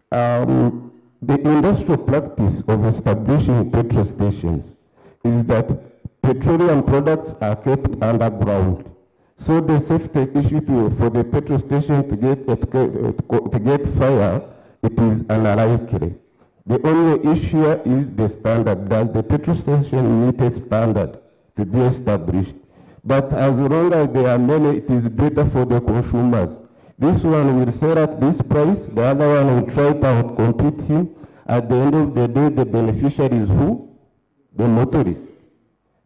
The industrial practice of establishing petrol stations is that petroleum products are kept underground. So the safety issue for the petrol station to get fire, it is unlikely. The only issue is the standard. Does the petrol station meet a standard to be established? But as long as there are many, it is better for the consumers. This one will sell at this price, the other one will try to outcompete him. At the end of the day, the beneficiary is who? The motorist.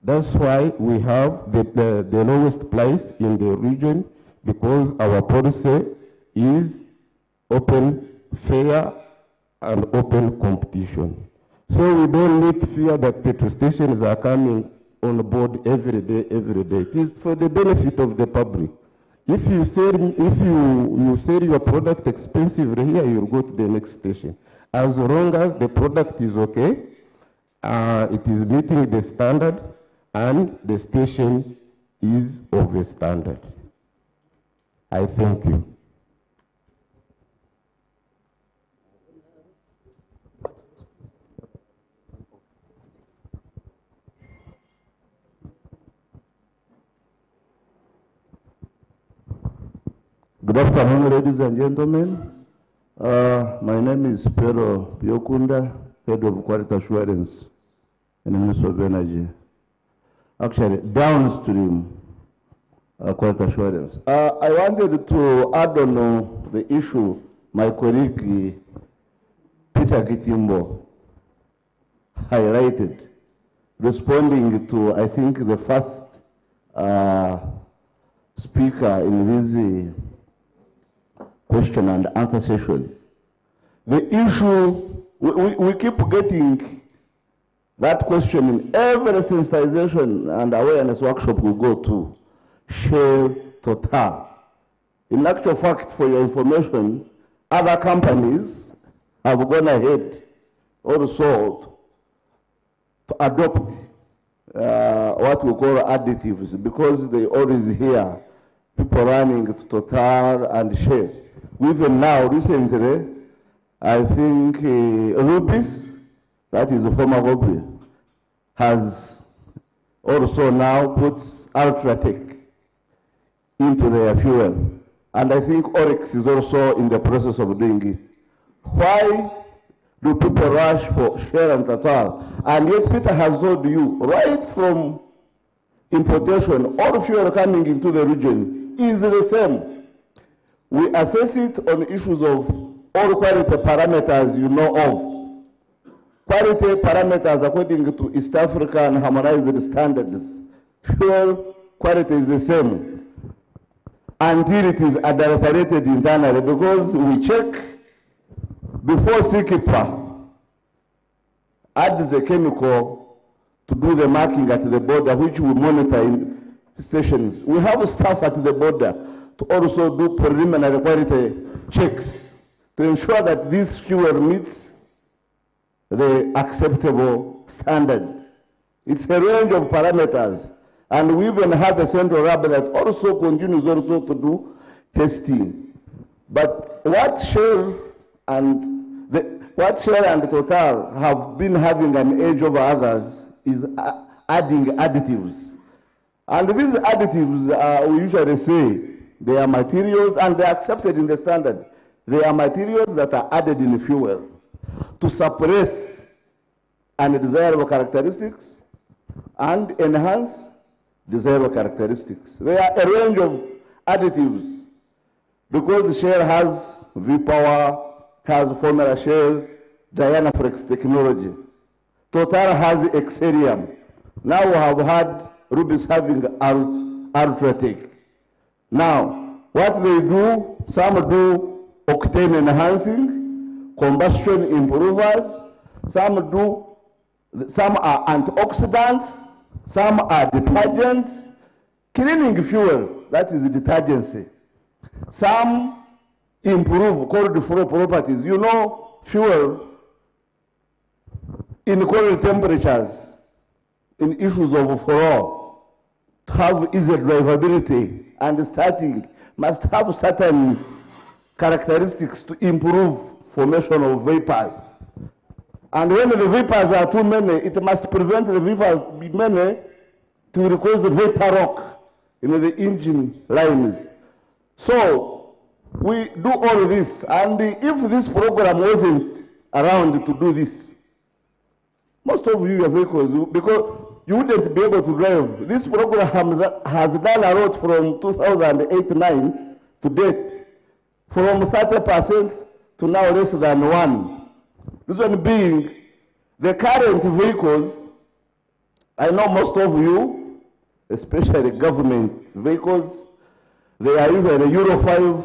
That's why we have the lowest price in the region, because our policy is open, fair, and open competition. So we don't need to fear that petrol stations are coming on board every day, every day. It is for the benefit of the public. If you sell your product expensively here, you'll go to the next station. As long as the product is okay, it is meeting the standard, and the station is of a standard. I thank you. Good afternoon, ladies and gentlemen. My name is Pedro Yokunda, Head of Quality Assurance in the Ministry of Energy. Actually, downstream quality assurance. I wanted to add on the issue my colleague Peter Kitimbo highlighted, responding to, I think, the first speaker in this question and answer session. The issue, we keep getting that question in every sensitization and awareness workshop we go to. Shell, Total. In actual fact, for your information, other companies have gone ahead also to adopt what we call additives, because they always hear people running to Total and Shell. Even now, recently, I think Rubis, that is a former copy, has also now put Ultratech into their fuel. And I think Oryx is also in the process of doing it. Why do people rush for Shell and Total? And yet Peter has told you, right from importation, all fuel coming into the region is the same. We assess it on issues of all quality parameters you know of. Quality parameters according to East African harmonized standards. Fuel quality is the same until it is adulterated internally, because we check before CKIPA adds a chemical to do the marking at the border, which we monitor in stations. We have staff at the border to also do preliminary quality checks to ensure that this fuel meets the acceptable standard. It's a range of parameters. And we even have a central lab that also continues also to do testing. But what Shell and Total have been having an edge over others is adding additives. And these additives, we usually say, they are materials, and they are accepted in the standard. They are materials that are added in the fuel to suppress undesirable characteristics and enhance desirable characteristics. There are a range of additives because Shell has V-Power, has Formula Shell, Dianaflex technology. Total has Exerium. Now we have had Rubis having Ultratech. Now, what they do, some do octane enhancing, combustion improvers, some are antioxidants, some are detergents, cleaning fuel, that is detergency. Some improve cold flow properties. You know, fuel in cold temperatures, in issues of flow, to have easy drivability and starting must have certain characteristics to improve formation of vapors. And when the vapors are too many, it must prevent the vapors be many to cause vapor rock in the engine lines. So we do all this, and if this program wasn't around to do this, most of your vehicles, because you wouldn't be able to drive. This program has done a lot from 2008-9 to date, from 30% to now less than 1%. Reason being, the current vehicles, I know most of you, especially government vehicles, they are usually Euro 5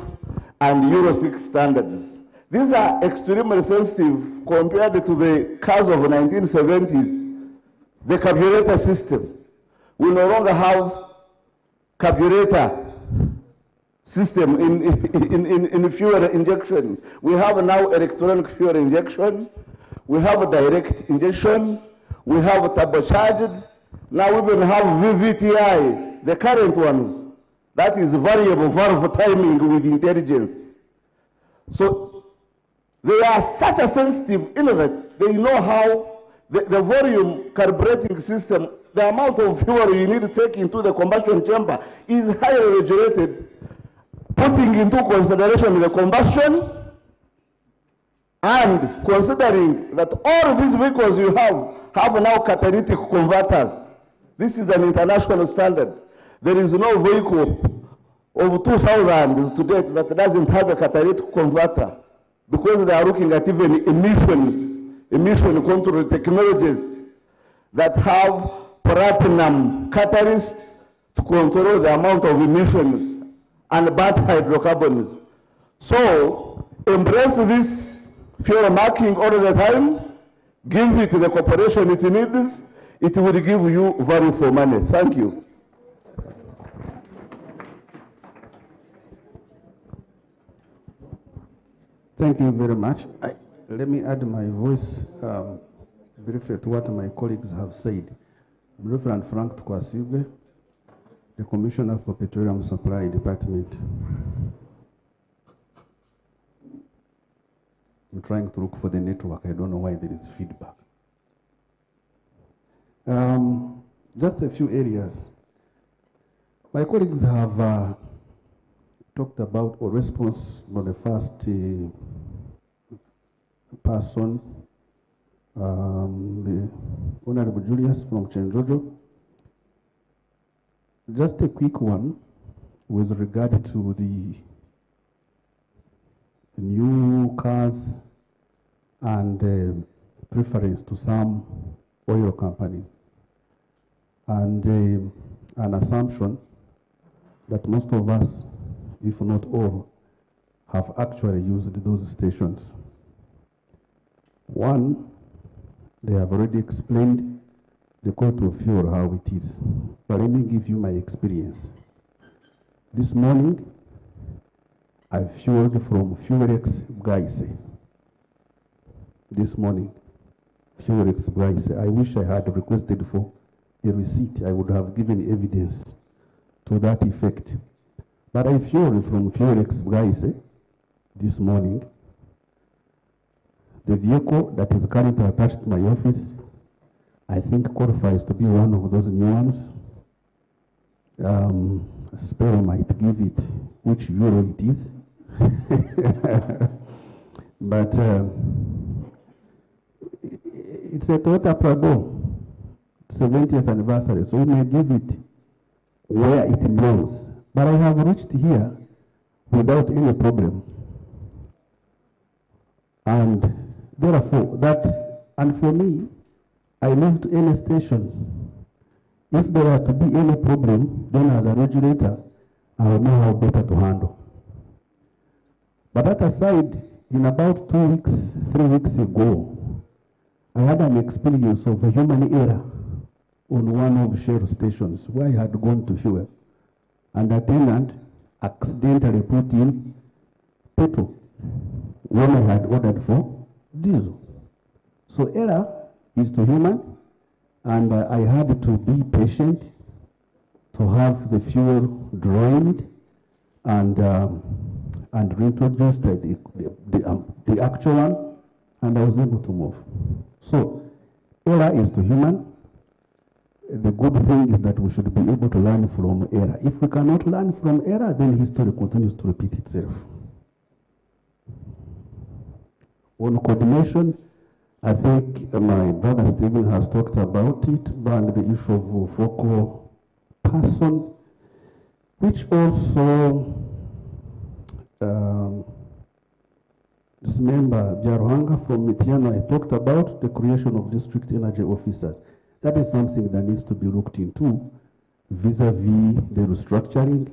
and Euro 6 standards. These are extremely sensitive compared to the cars of the 1970s. The carburetor system. We no longer have carburetor system in fuel injection. We have now electronic fuel injection. We have direct injection. We have turbocharged. Now we even have VVTI, the current ones. That is variable valve timing with intelligence. So they are such a sensitive innovate. They know how the volume carbureting system, the amount of fuel you need to take into the combustion chamber is highly regulated, putting into consideration the combustion and considering that all these vehicles you have now catalytic converters. This is an international standard. There is no vehicle of 2000 to date that doesn't have a catalytic converter, because they are looking at even emission control technologies that have platinum catalysts to control the amount of emissions and bad hydrocarbons. So embrace this fuel marking all the time, give it the cooperation it needs, it will give you value for money. Thank you. Thank you very much. Let me add my voice briefly to what my colleagues have said. Reverend Frank Tukwasibe, the Commissioner for Petroleum Supply Department. I'm trying to look for the network. I don't know why there is feedback. Just a few areas. My colleagues have talked about or response from the first person, the Honorable Julius from Chenjojo. Just a quick one with regard to the new cars and preference to some oil companies, and an assumption that most of us, if not all, have actually used those stations. One, they have already explained the cost of fuel, how it is. But let me give you my experience. This morning, I fueled from Fuelex Bgaise. This morning, Fuelex Bgaise. I wish I had requested for a receipt. I would have given evidence to that effect. But I fueled from Fuelex Bgaise this morning. The vehicle that is currently attached to my office, I think qualifies to be one of those new ones. Spero might give it which euro it is. But it's a Toyota Prado, 70th anniversary, so we may give it where it belongs. But I have reached here without any problem. And therefore, and for me, I move to any station. If there are to be any problem, then as a regulator, I will know how better to handle. But that aside, in about 2 weeks, 3 weeks ago, I had an experience of a human error on one of Shell stations where I had gone to fuel. And the attendant accidentally put in petrol when I had ordered for diesel. So error is to human, and I had to be patient to have the fuel drained and reintroduced the actual one, and I was able to move. So error is to human. The good thing is that we should be able to learn from error. If we cannot learn from error, then history continues to repeat itself. On coordination, I think my brother Stephen has talked about it, and the issue of focal person, which also this member Jaruhanga from Mitiano, I talked about the creation of district energy officers. That is something that needs to be looked into vis-a-vis the restructuring,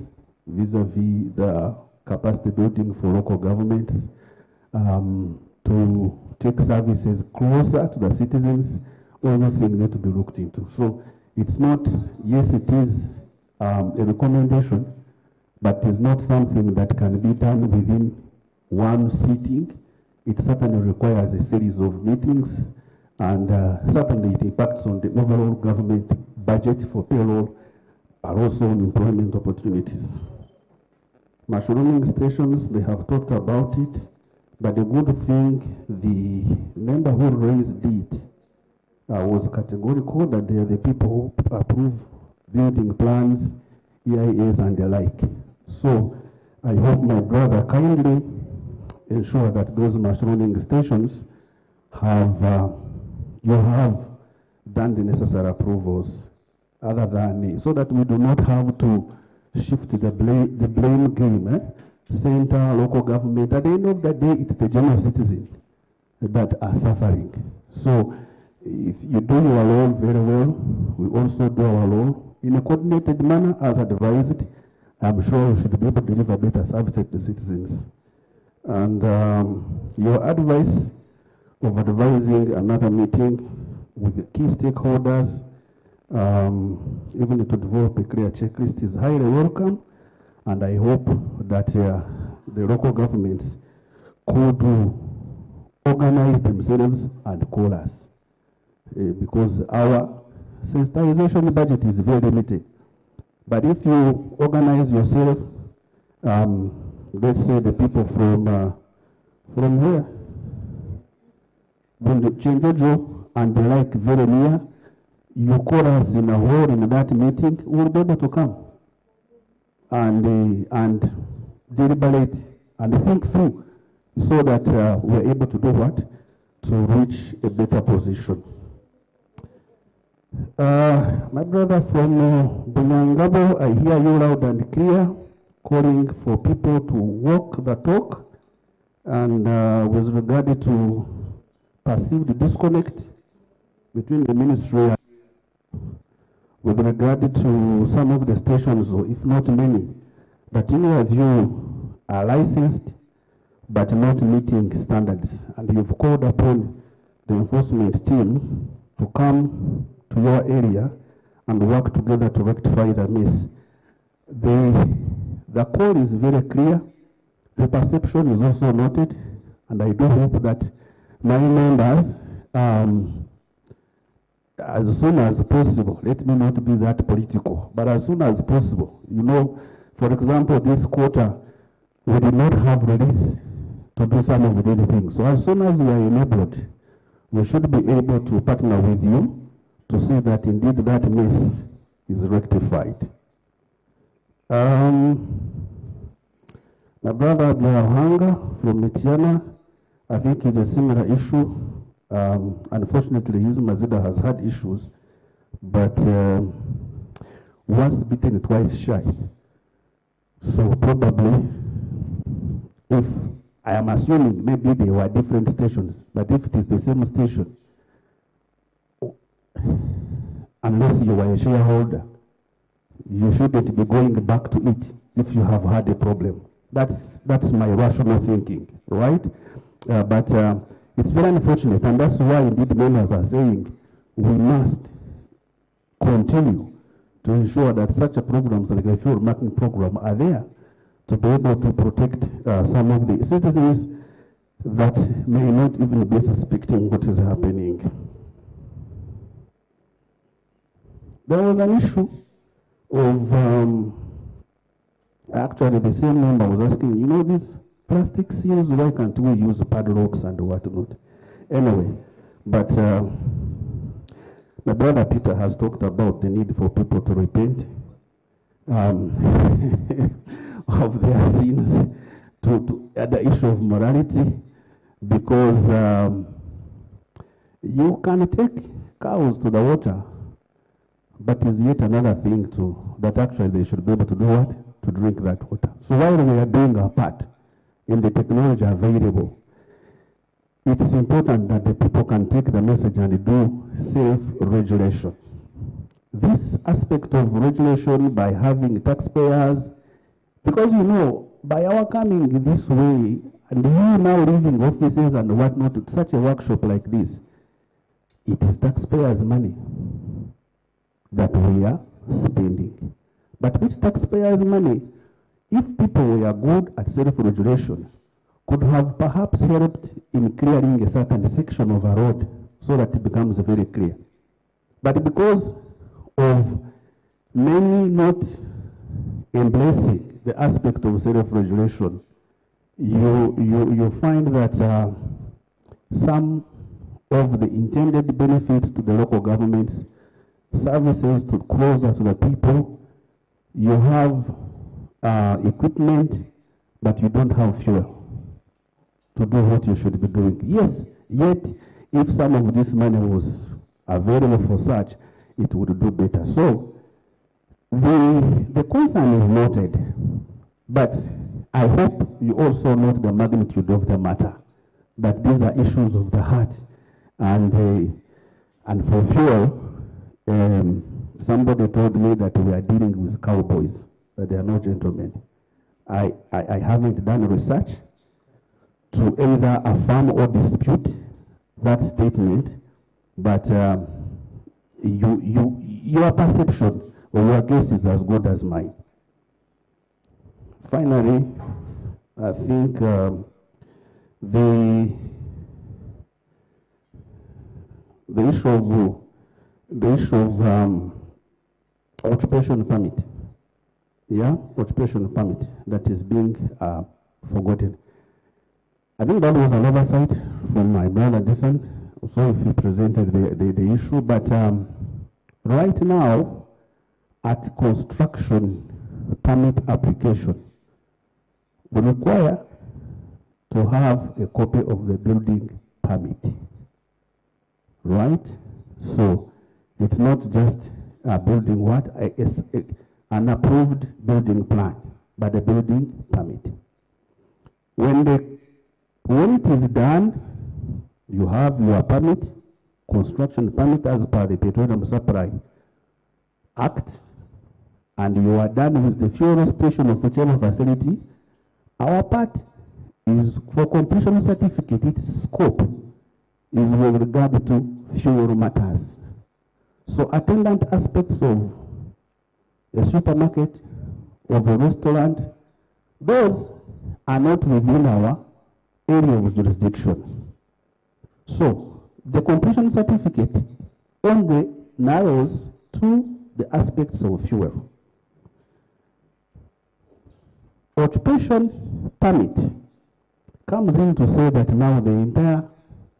vis-a-vis the capacity building for local governments, to take services closer to the citizens. All those things need to be looked into. So it's not, yes, it is a recommendation, but it's not something that can be done within one sitting. It certainly requires a series of meetings, and certainly it impacts on the overall government budget for payroll, and also on employment opportunities. Mushrooming stations, they have talked about it, but the good thing, the member who raised it was categorical that they are the people who approve building plans, EIAs, and the like. So I hope my brother kindly ensure that those mushrooming stations have you have done the necessary approvals, other than so that we do not have to shift the blame game, center, local government. At the end of the day, it's the general citizens that are suffering. So if you do your role very well, we also do our role in a coordinated manner as advised. I'm sure we should be able to deliver better services to the citizens. And your advice of advising another meeting with the key stakeholders, even to develop a clear checklist, is highly welcome. And I hope that the local governments could organize themselves and call us, because our sensitization budget is very limited. But if you organize yourself, let's say the people from here, when the Chenjojo and the like very near, you call us in a hall in that meeting, we'll be able to come and deliberate, and think through so that we're able to do what? To reach a better position. My brother from Bunyangabo, I hear you loud and clear, calling for people to walk the talk, and with regard to perceived disconnect between the ministry and with regard to some of the stations, or if not many, that in your view are licensed but not meeting standards, and you've called upon the enforcement team to come to your area and work together to rectify the miss. The call is very clear, the perception is also noted, and I do hope that my members, as soon as possible, let me not be that political, but as soon as possible, you know, for example, this quarter, we did not have release to do some of these things. So as soon as we are enabled, we should be able to partner with you to see that indeed that miss is rectified. My brother Biahanga from Mitiana, I think it's a similar issue. Unfortunately, his Mazida has had issues, but once bitten, twice shy. So probably, if I am assuming maybe they were different stations, but if it is the same station, unless you are a shareholder, you shouldn't be going back to it if you have had a problem. That's my rational thinking, right? But it's very unfortunate, and that's why indeed members are saying we must continue to ensure that such programs like the fuel marking program are there to be able to protect some of the citizens that may not even be suspecting what is happening. There was an issue of, actually the same member was asking, you know, these plastic seals, why can't we use padlocks and whatnot? Anyway, but my brother Peter has talked about the need for people to repent of their sins, to the issue of morality, because you can take cows to the water, but is yet another thing that actually they should be able to do what? To drink that water. So while we are doing our part in the technology available, it's important that the people can take the message and do self-regulation. This aspect of regulation by having taxpayers, because you know, by our coming this way, and you now leaving offices and whatnot, such a workshop like this, it is taxpayers' money that we are spending. But which taxpayers' money, if people were good at self-regulation, could have perhaps helped in clearing a certain section of a road so that it becomes very clear. But because of many not embracing the aspect of self-regulation, you find that some of the intended benefits to the local governments, services to closer to the people, you have equipment, but you don't have fuel to do what you should be doing. Yes, yet if some of this money was available for such, it would do better. So the concern is noted, but I hope you also note the magnitude of the matter, that these are issues of the heart. And for fuel, somebody told me that we are dealing with cowboys, that they are not gentlemen. I haven't done research to either affirm or dispute that statement, but your perception or your guess is as good as mine. Finally, I think the issue of occupation permit, occupation permit that is being forgotten. I think that was an oversight from my brother Dyson, so if he presented the issue, but right now, at construction permit application, we require to have a copy of the building permit, right? So it's not just a building an approved building plan, but a building permit. When it is done, you have your permit, construction permit as per the Petroleum Supply Act, and you are done with the fuel station of whichever facility. Our part is for completion certificate. Its scope is with regard to fuel matters. So attendant aspects of a supermarket, of a restaurant, those are not within our area of jurisdiction. So the completion certificate only narrows to the aspects of fuel. Occupation permit comes in to say that now the entire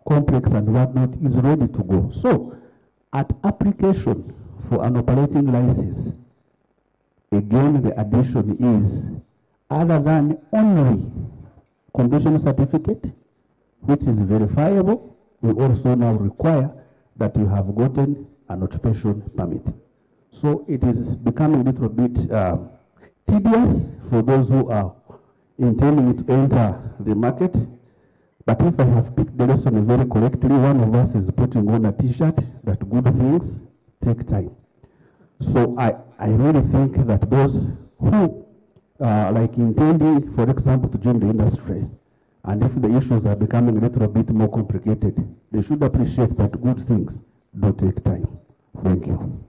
complex and whatnot is ready to go. So at application for an operating license, again the addition is other than only completion certificate, which is verifiable, we also now require that you have gotten an occupation permit. So it is becoming a little bit tedious for those who are intending to enter the market. But if I have picked the lesson very correctly, one of us is putting on a t-shirt that good things take time. So I really think that those who are like intending, for example, to join the industry, and if the issues are becoming a little bit more complicated, they should appreciate that good things do take time. Thank you.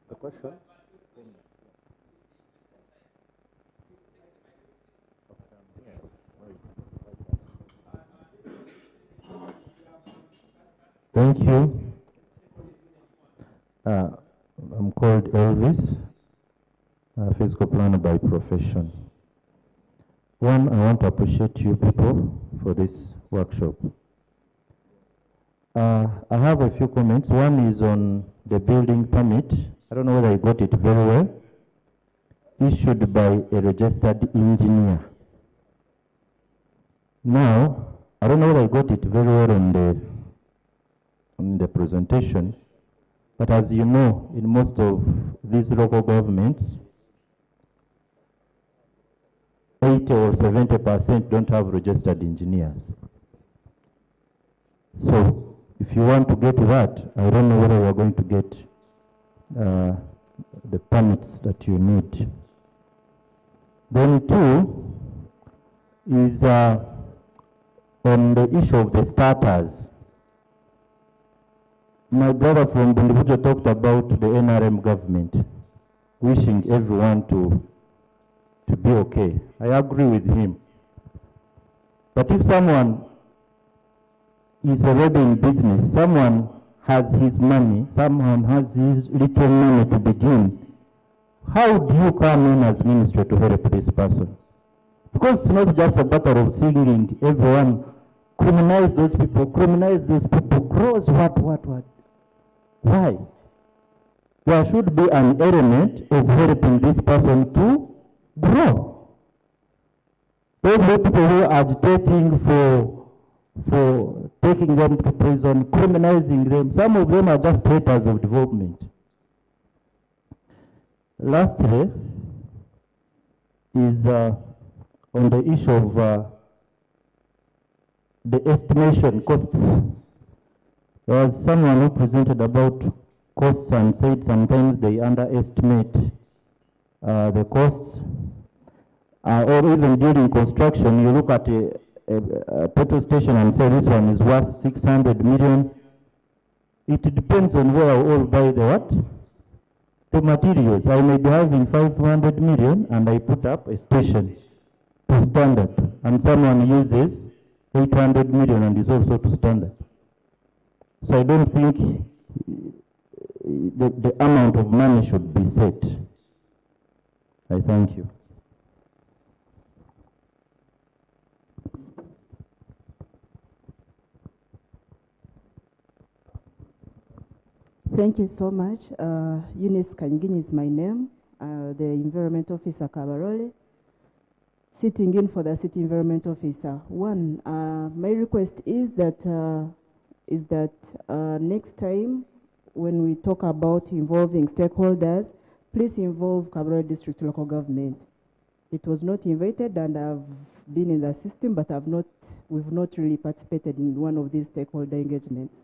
The question? Thank you. I'm called Elvis, physical planner by profession. One, I want to appreciate you people for this workshop. I have a few comments. One is on the building permit. I don't know whether I got it very well. Issued by a registered engineer. Now, I don't know whether I got it very well on the presentation, but as you know, in most of these local governments, 80 or 70% don't have registered engineers. So, if you want to get that, I don't know whether you are going to get the permits that you need. Then two is on the issue of the starters. My brother from Bundibujo talked about the NRM government wishing everyone to be okay. I agree with him. But if someone is already in business, someone has his money, someone has his little money to begin, how do you come in as minister to help this person? Because it's not just a matter of singing, everyone criminalize those people, grows what? Why? There should be an element of helping this person to grow. Those people who are agitating for taking them to prison, criminalizing them, some of them are just haters of development. Lastly, is on the issue of the estimation costs. There was someone who presented about costs and said sometimes they underestimate the costs. Or even during construction, you look at a petrol station and say this one is worth 600 million. It depends on where I will buy the what? The materials. I may be having 500 million and I put up a station to standard, and someone uses 800 million and is also to standard. So I don't think the amount of money should be set. I thank you. Thank you so much. Eunice Kangini is my name, the Environment Officer Kabarole, sitting in for the City Environment Officer. One, my request is that next time when we talk about involving stakeholders, please involve Kabarole District Local Government. It was not invited, and I've been in the system, but we've not really participated in one of these stakeholder engagements.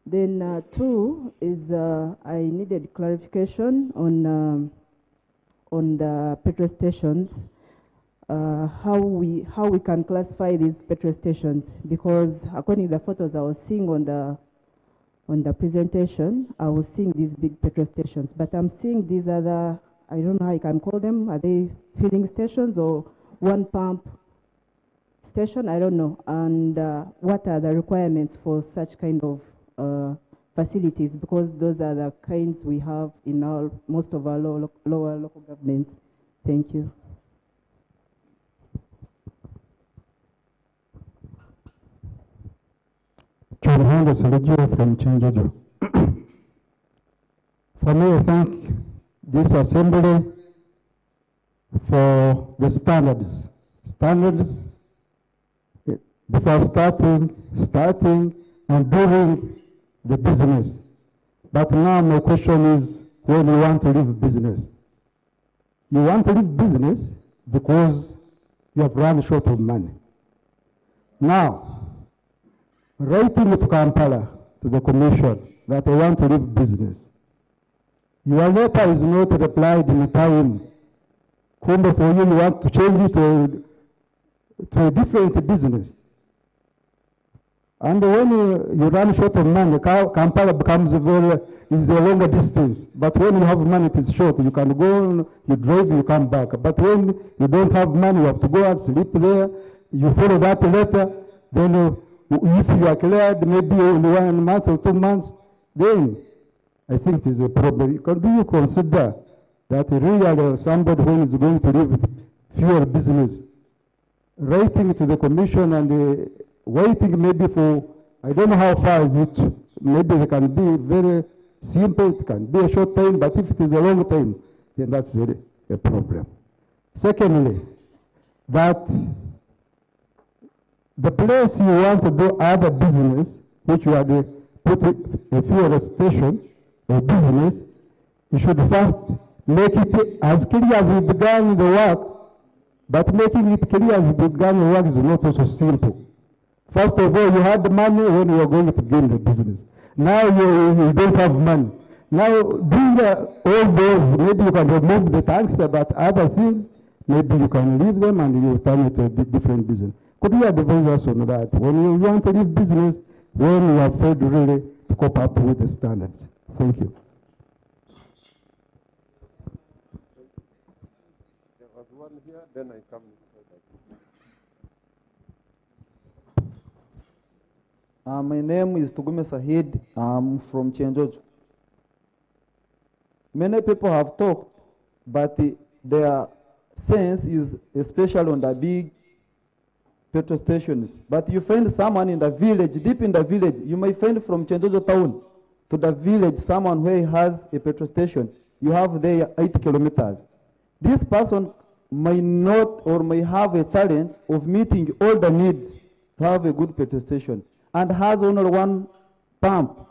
Then two is I needed clarification on the petrol stations, how we can classify these petrol stations, because according to the photos I was seeing on the presentation, I was seeing these big petrol stations, but I'm seeing these other, I don't know how I can call them. Are they filling stations or one pump station? I don't know. And what are the requirements for such kind of facilities, because those are the kinds we have in most of our lower local governments. Thank you. John Honda Sergio from Chenjojo. For me, I thank this assembly for the standards. Standards before starting and during the business. But now my question is, when you want to leave business? You want to leave business because you have run short of money. Now, writing to Kampala, to the commission, that I want to leave business. Your letter is not replied in time. Kumbe for you want to change it to a different business. And when you run short of money, Kampala becomes is a longer distance. But when you have money, it is short. You can go, you drive, you come back. But when you don't have money, you have to go and sleep there. You follow that letter. Then if you are cleared, maybe in 1 month or 2 months, then I think it is a problem. Do you consider that really somebody who is going to leave fuel business, writing to the commission and waiting maybe for, I don't know how far is it, maybe it can be very simple, it can be a short time, but if it is a long time, then that's a problem. Secondly, that the place you want to do other business, which you are put a fuel station, a business, you should first make it as clear as you began the work, but making it clear as you began the work is not also simple. First of all, you had the money when you were going to begin the business. Now you don't have money. Now, doing all those, maybe you can remove the tax, but other things, maybe you can leave them and you turn it to a different business. Could you advise us on that? When you want to leave business, when you are afraid really to cope up with the standards. Thank you. There was one here, then I come. My name is Tugume Sahid. I'm from Chenjojo. Many people have talked, but their sense is especially on the big petrol stations. But you find someone in the village, deep in the village, you may find from Chenjojo town to the village someone where he has a petrol station. You have there 8 kilometers. This person may not or may have a challenge of meeting all the needs to have a good petrol station, and has only one pump.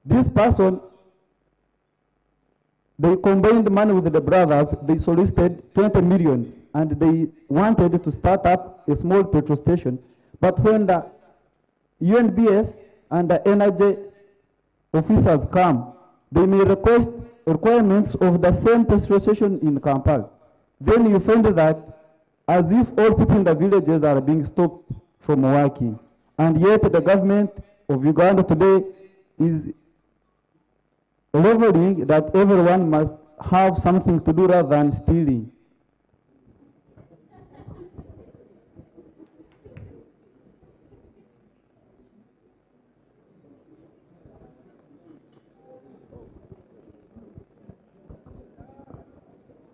This person, they combined money with the brothers, they solicited 20 million, and they wanted to start up a small petrol station. But when the UNBS and the energy officers come, they may request requirements of the same petrol station in Kampala. Then you find that as if all people in the villages are being stopped from working. And yet the government of Uganda today is leveling that everyone must have something to do rather than stealing.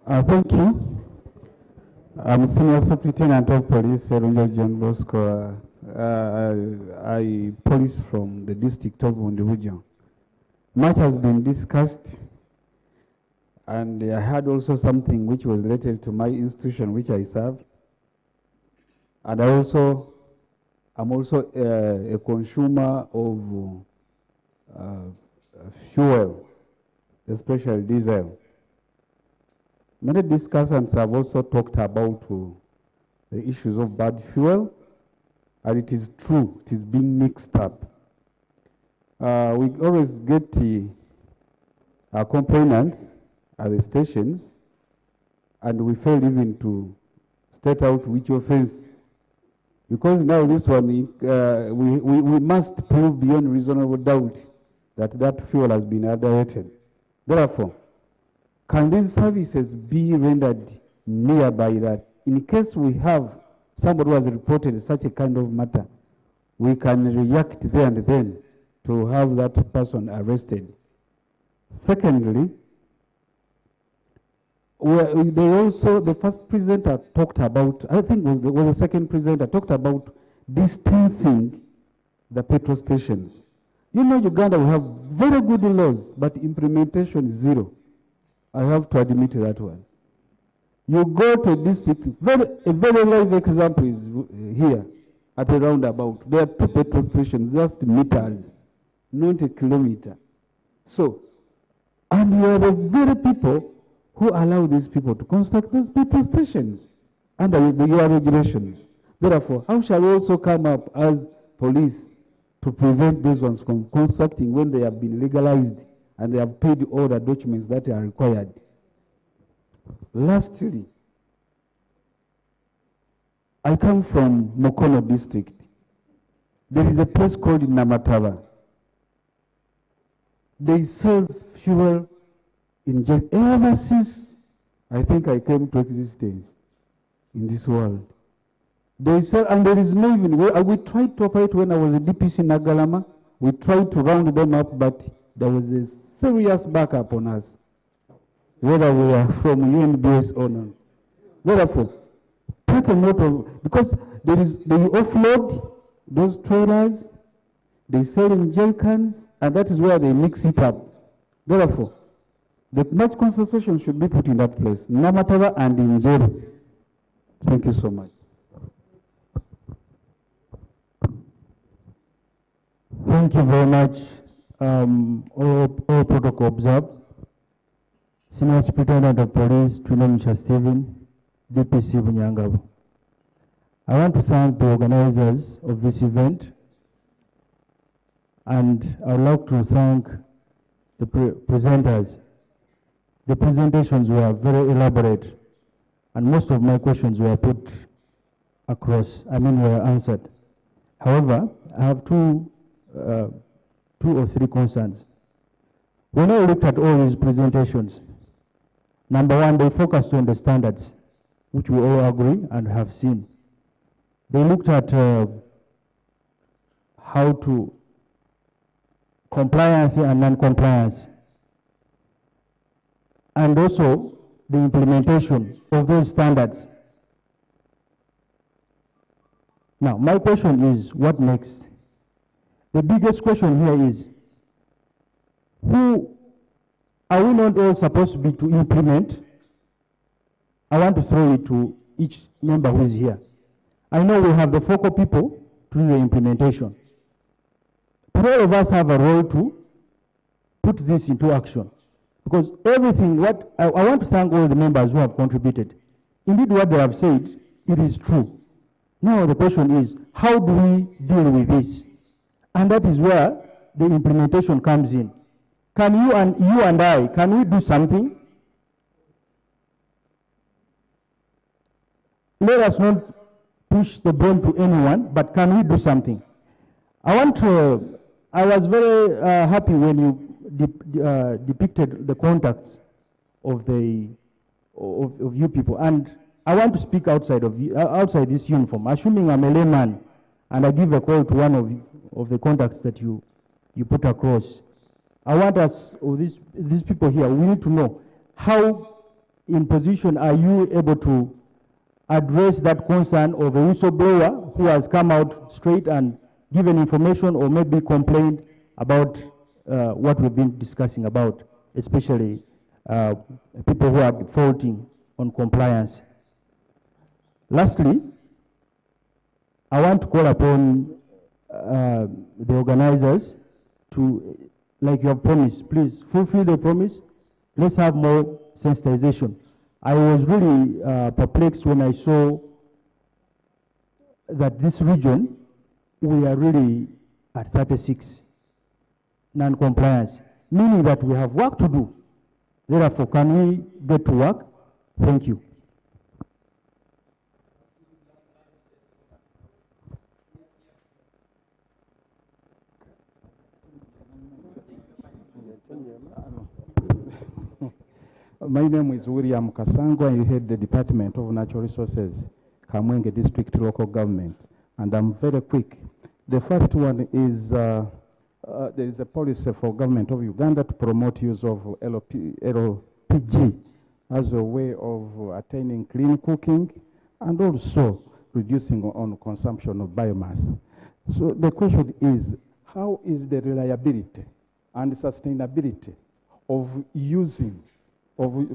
Thank you. I'm Senior Superintendent of Police, Ronald John Bosco. I police from the district of Undihujan. much has been discussed, and I had also something which was related to my institution which I serve. And I'm also a consumer of fuel, especially diesel. Many discussants have also talked about the issues of bad fuel, and it is true, it is being mixed up. We always get complainants at the stations, and we fail even to state out which offense. Because now this one, we must prove beyond reasonable doubt that that fuel has been adulterated. Therefore, can these services be rendered nearby that in case we have somebody who has reported such a kind of matter, we can react there and then to have that person arrested? Secondly, the first presenter talked about, I think was the second presenter, talked about distancing the petrol stations. You know, Uganda, we have very good laws, but implementation is zero. I have to admit that one. You go to a district, a very live example is here at a roundabout. There are 2 petrol stations, just meters, not a kilometer. So, and you are the very people who allow these people to construct those petrol stations under your regulations. Therefore, how shall we also come up as police to prevent these ones from constructing when they have been legalized and they have paid all the documents that are required? Lastly, I come from Mukono district. There is a place called Namatava. They sell fuel in jail ever since I think I came to existence in this world. They sell, and there is no even, we tried to operate when I was a DPC in Nagalama. We tried to round them up, but there was a serious backup on us, whether we are from UNBS or not. Therefore, take a note of, because they offload those trailers, they sell in jail cans, and that is where they mix it up. Therefore, the much concentration should be put in that place, Namatava and in Njeri. Thank you so much. Thank you very much. All protocol observed. Senior Superintendent of Police, Twinomicha Stephen, DPC Bunyangabo. I want to thank the organizers of this event, and I would like to thank the presenters. The presentations were very elaborate, and most of my questions were put across, were answered. However, I have two or three concerns. When I looked at all these presentations, number one, they focused on the standards, which we all agree and have seen. They looked at how to compliance and non-compliance, and also the implementation of those standards. Now, my question is, what next? The biggest question here is, who are we not all supposed to be to implement? I want to throw it to each member who is here. I know we have the focal people to do the implementation. But all of us have a role to put this into action. Because everything, I want to thank all the members who have contributed. Indeed, what they have said, it is true. Now the question is, how do we deal with this? And that is where the implementation comes in. Can you and I, can we do something? Let us not push the blame to anyone, but can we do something? I was very happy when you depicted the contacts of you people, and I want to speak outside this uniform. Assuming I'm a layman and I give a call to one of the contacts that you put across, I want us, or these people here, we need to know how in position are you able to address that concern of a whistleblower who has come out straight and given information or maybe complained about what we've been discussing about, especially people who are defaulting on compliance. Lastly, I want to call upon the organizers to, like you have promised, please fulfill the promise. Let's have more sensitization. I was really perplexed when I saw that this region, we are really at 36 non-compliance, meaning that we have work to do. Therefore, can we get to work? Thank you. My name is William Kasango. I head the Department of Natural Resources, Kamwenge District Local Government, and I'm very quick. The first one is there is a policy for government of Uganda to promote use of LPG as a way of attaining clean cooking and also reducing on consumption of biomass. So the question is, how is the reliability and sustainability of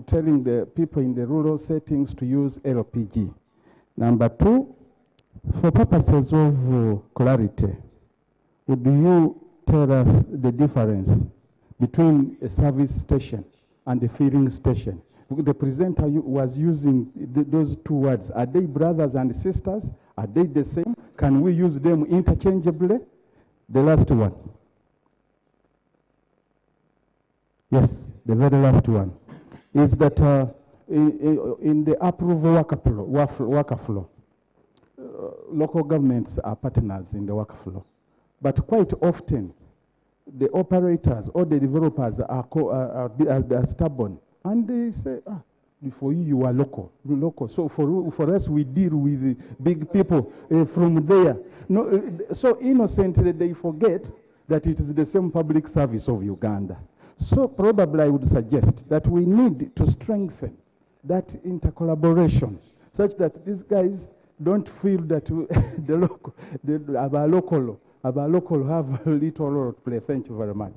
telling the people in the rural settings to use LPG? Number two, for purposes of clarity, would you tell us the difference between a service station and a filling station? The presenter was using those two words. Are they brothers and sisters? Are they the same? Can we use them interchangeably? The last one. Yes, the very last one is that in the approval workflow, local governments are partners in the workflow. But quite often, the operators or the developers are stubborn. And they say, for you are local. So for us, we deal with big people from there. No, so innocently, they forget that it is the same public service of Uganda. So probably I would suggest that we need to strengthen that intercollaboration such that these guys don't feel that our local have a little role to play. Thank you very much.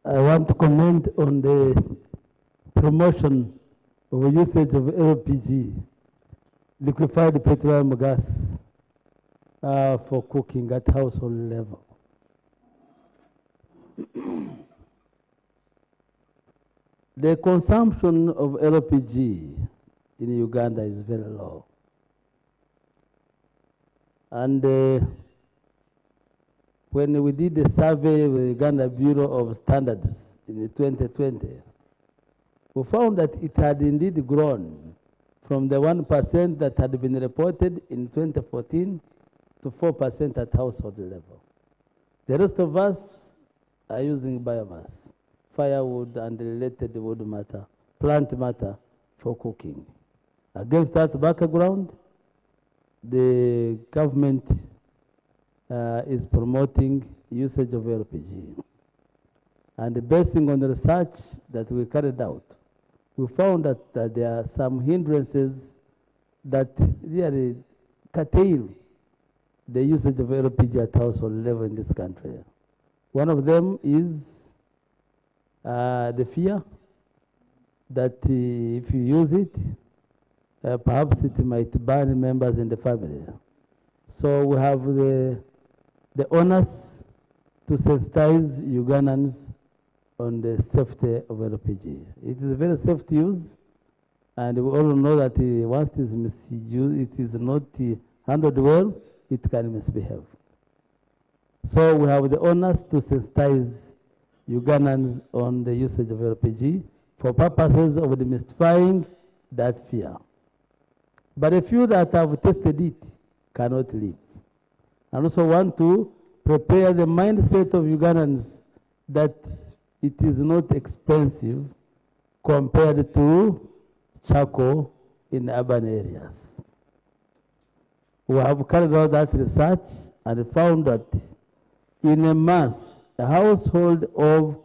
I want to comment on the promotion of usage of LPG, liquefied petroleum gas, for cooking at household level. The consumption of LPG in Uganda is very low. And when we did the survey with the Uganda Bureau of Standards in 2020, we found that it had indeed grown from the 1% that had been reported in 2014 to 4% at household level. The rest of us are using biomass, firewood and related wood matter, plant matter for cooking. Against that background, the government is promoting usage of LPG. And basing on the research that we carried out, we found that there are some hindrances that really curtail the usage of LPG at household level in this country. One of them is the fear that if you use it, perhaps it might burn members in the family. So we have the onus to sensitize Ugandans on the safety of LPG. It is very safe to use, and we all know that once it is misused, it is not handled well, it can misbehave. So we have the onus to sensitize Ugandans on the usage of LPG for purposes of demystifying that fear. But a few that have tested it cannot live. I also want to prepare the mindset of Ugandans that it is not expensive compared to charcoal in urban areas. We have carried out that research and found that in a month, a household of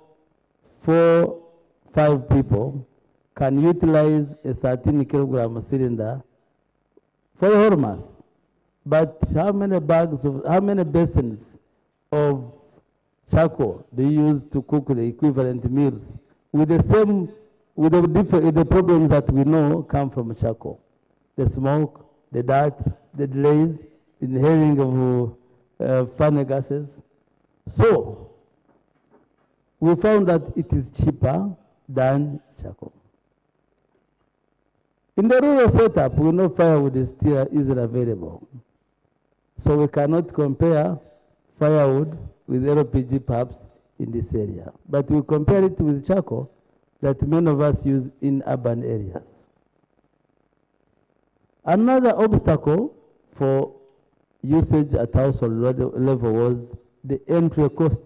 4-5 people can utilize a 13 kilogram cylinder for a whole month. But how many basins of charcoal do you use to cook the equivalent meals with the problems that we know come from charcoal? The smoke, the dirt, the delays, inhaling of funny gases. So, we found that it is cheaper than charcoal. In the rural setup, we know firewood is still easily available. So we cannot compare firewood with LPG perhaps in this area. But we compare it with charcoal that many of us use in urban areas. Another obstacle for usage at household level was the entry cost.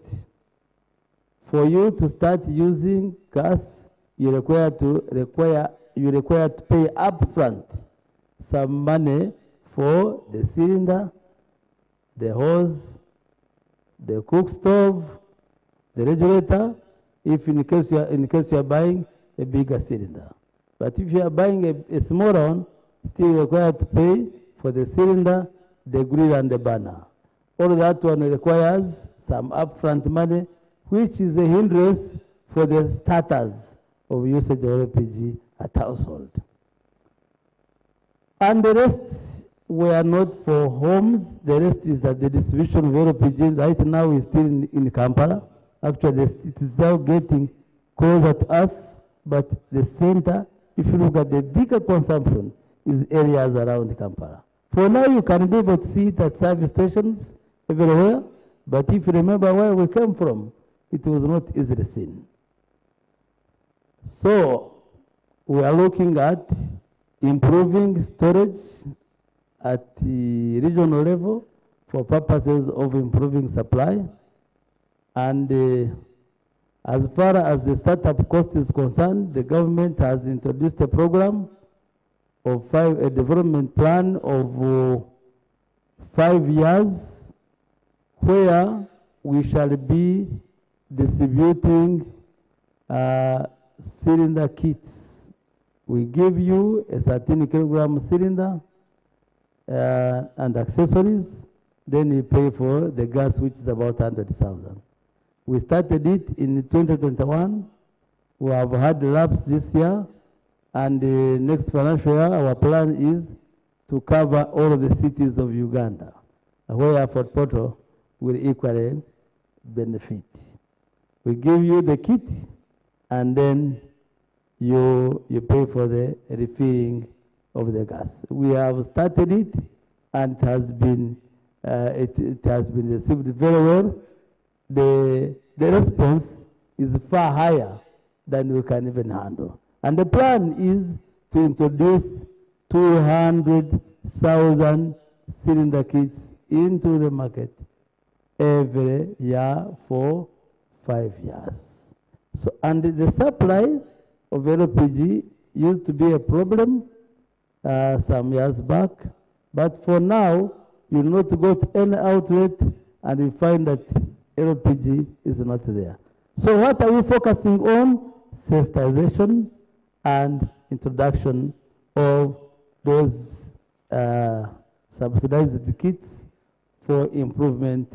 For you to start using gas, you require to pay upfront some money for the cylinder, the hose, the cook stove, the regulator, if in case you are buying a bigger cylinder. But if you are buying a smaller one, still required to pay for the cylinder, the grill and the burner. All that one requires some upfront money, which is a hindrance for the starters of usage of LPG at household. And the rest were not for homes. The rest is that the distribution of LPG right now is still in Kampala. Actually, it is now getting closer to us, but the center, if you look at the bigger consumption, is areas around Kampala. For now, you can be able to see it at service stations everywhere, but if you remember where we came from, it was not easily seen. So, we are looking at improving storage at the regional level for purposes of improving supply. And as far as the startup cost is concerned, the government has introduced a program of a development plan of 5 years, where we shall be distributing cylinder kits. We give you a 13 kilogram cylinder and accessories, then you pay for the gas, which is about 100,000. We started it in 2021. We have had labs this year, and the next financial year, our plan is to cover all of the cities of Uganda, where Fortportal will equally benefit. We give you the kit, and then you pay for the refilling of the gas. We have started it, and it has been received very well. The response is far higher than we can even handle. And the plan is to introduce 200,000 cylinder kits into the market every year for 5 years. So, and the supply of LPG used to be a problem some years back, but for now, you not go to any outlet and you find that LPG is not there. So what are we focusing on? Sensitization and introduction of those subsidized kits for improvement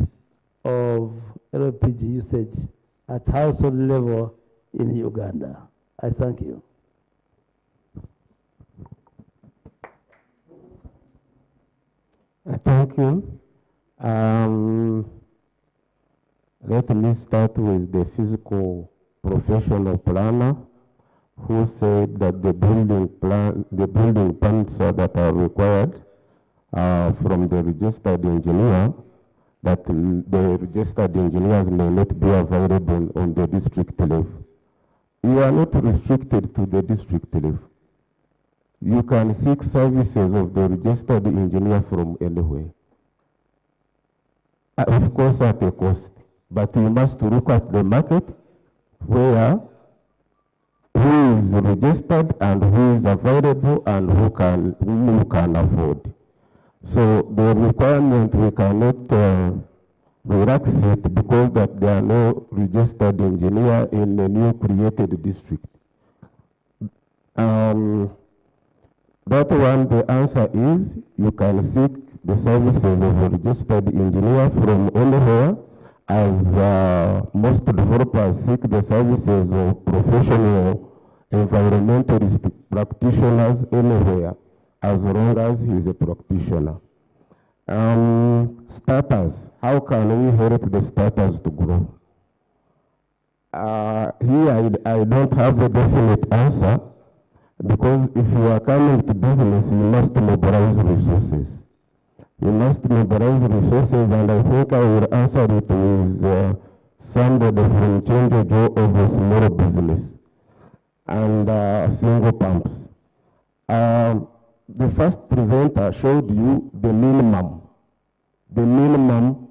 of LPG usage at household level in Uganda. I thank you. Thank you. Let me start with the physical professional planner, who said that the building permits that are required from the registered engineer, that the registered engineers may not be available on the district level. You are not restricted to the district level. You can seek services of the registered engineer from anywhere. Of course, at a cost, but you must look at the market who is registered and who is available and who can afford. So the requirement, we cannot relax it because that there are no registered engineer in a new created district. That one, the answer is you can seek the services of a registered engineer from anywhere, as most developers seek the services of professional environmentalist practitioners anywhere, as long as he is a practitioner. Starters, how can we help the starters to grow? Here I don't have a definite answer, because if you are coming to business, you must mobilize resources. You must mobilize resources, and I think I will answer it with somebody from Change of a small business and single pumps. The first presenter showed you the minimum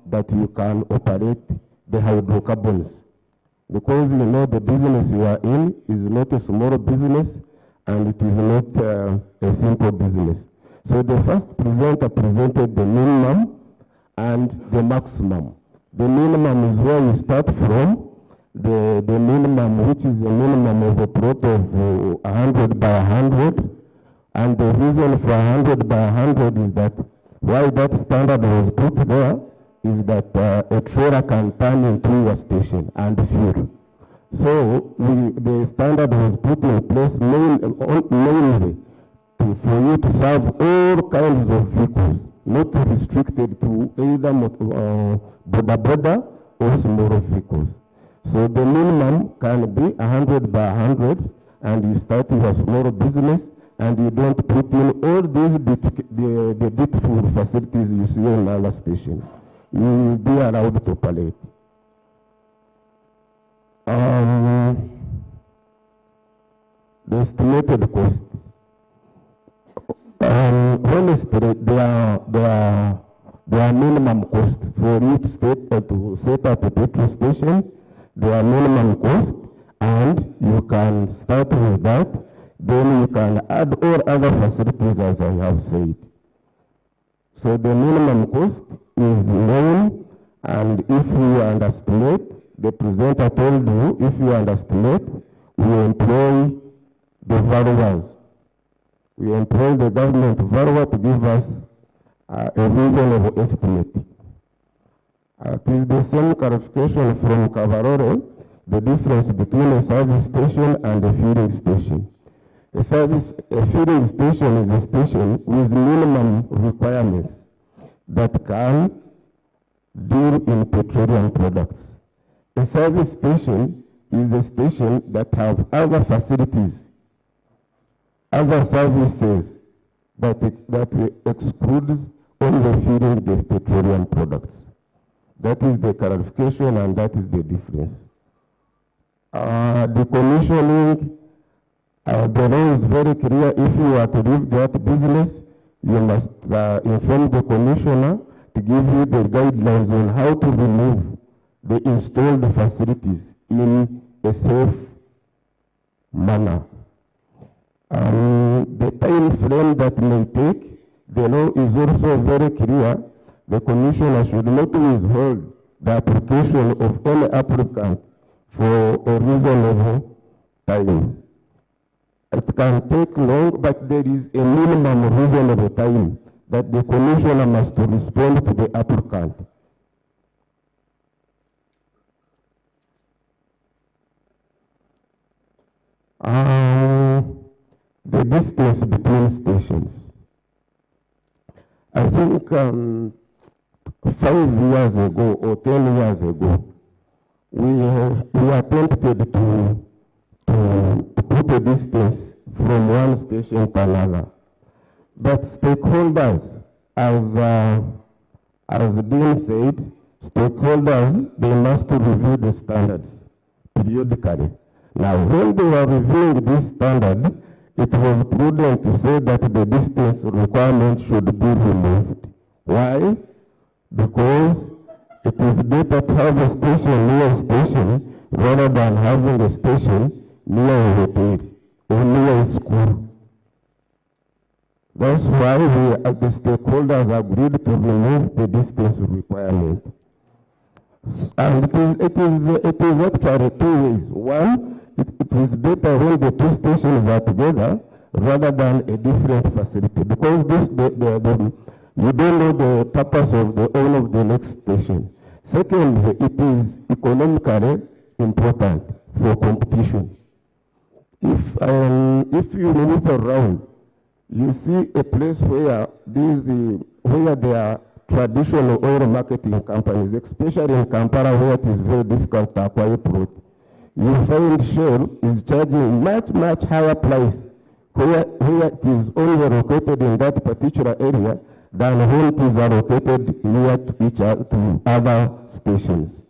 that you can operate the hydrocarbons. Because you know the business you are in is not a small business, and it is not a simple business. So the first presenter presented the minimum and the maximum. The minimum is where you start from, the minimum, which is a minimum of a plot of 100 by 100. And the reason for 100 by 100 is that why that standard was put there is that a trailer can turn into a station and fuel. So the standard was put in place mainly for you to serve all kinds of vehicles, not restricted to either border or smaller vehicles. So the minimum can be 100 by 100, and you start with a small business, and you don't put in all these the beautiful facilities you see in other stations. You will be allowed to operate. The estimated cost. Honestly, there are minimum cost for you to set up a petrol station. There are minimum cost, and you can start with that. Then you can add all other facilities, as I have said. So the minimum cost is known, and if you underestimate, the presenter told you, if you underestimate, we employ the valuers. We employ the government valuer to give us a reasonable estimate. It is the same clarification from Cavarore, the difference between a service station and a filling station. A filling station is a station with minimum requirements that can deal in petroleum products. A service station is a station that have other facilities, other services that excludes only filling the petroleum products. That is the clarification, and that is the difference. The commissioning, the law is very clear. If you are to leave that business, you must inform the commissioner to give you the guidelines on how to remove the installed facilities in a safe manner. The time frame that may take, the law is also very clear. The commissioner should not withhold the application of any applicant for a reasonable time. It can take long, but there is a minimum reasonable time that the commissioner must respond to the applicant. The distance between stations. I think 5 years ago or 10 years ago, we attempted to put a distance from one station to another. But stakeholders, as Dean said, stakeholders, they must review the standards periodically. Now, when they were reviewing this standard, it was prudent to say that the distance requirement should be removed. Why? Because it is better to have a station near a station rather than having a station near a hotel. or near a school. That's why we, as the stakeholders, agreed to remove the distance requirement. And it is actually two ways. One, it is better when the two stations are together rather than a different facility, because you don't know the purpose of the owner of the next station. Secondly, it is economically important for competition. If you move around, you see a place where where there are traditional oil marketing companies, especially in Kampala, where it is very difficult to acquire product. You find Shell is charging much higher price where it is only located in that particular area than when it is allocated near to other stations.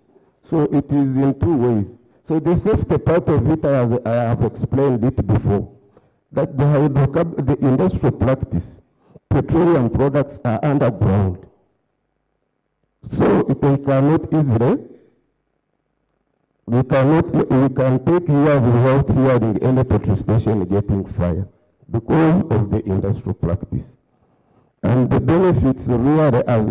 So it is in two ways. So the safety part of it, as I have explained it before, that the industrial practice, petroleum products are underground. So they cannot easily, we can take years without hearing any petrol station getting fire because of the industrial practice. And the benefits really, as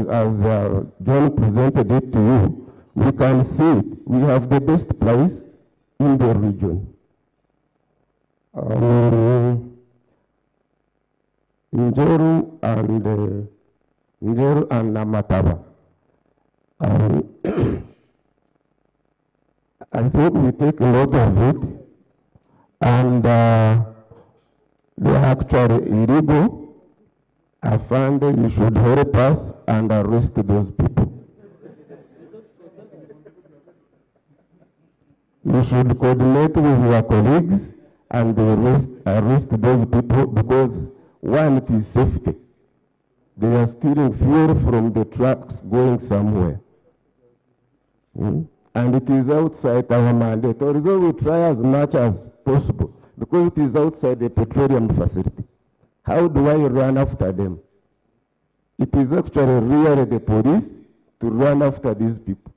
John presented it to you, we can see it. We have the best place in the region. Njeru and Namataba. I think we take a lot of it, and they are actually illegal. I find that you should help us and arrest those people. You should coordinate with your colleagues and arrest those people, because one, it is safety. They are stealing fuel from the trucks going somewhere. And it is outside our mandate, although we try as much as possible, because it is outside the petroleum facility. How do I run after them? It is actually really the police to run after these people.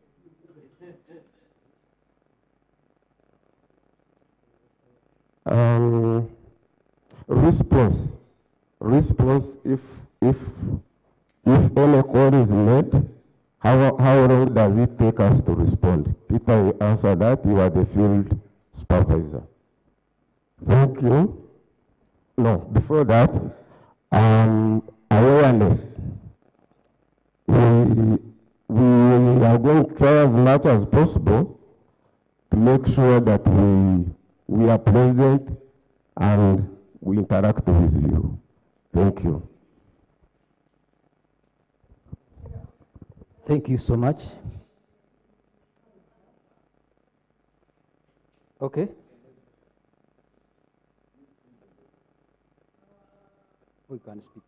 Response, if any call is made, how long does it take us to respond? Peter will answer that. You are the field supervisor. Thank you. No, before that, awareness. We are going to try as much as possible to make sure that we are present and we interact with you. Thank you. Thank you so much. Okay. We can speak.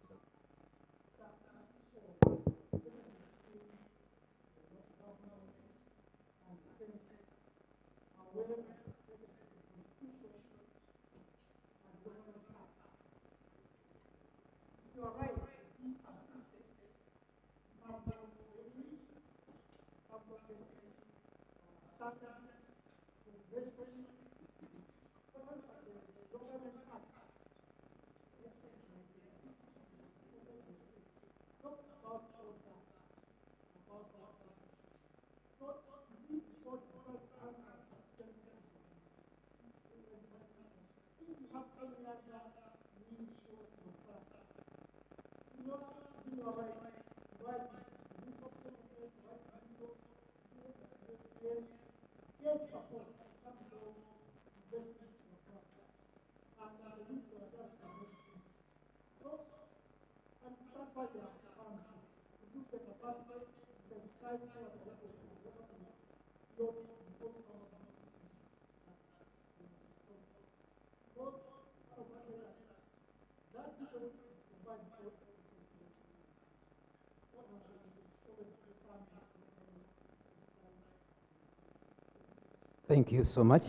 Thank you so much.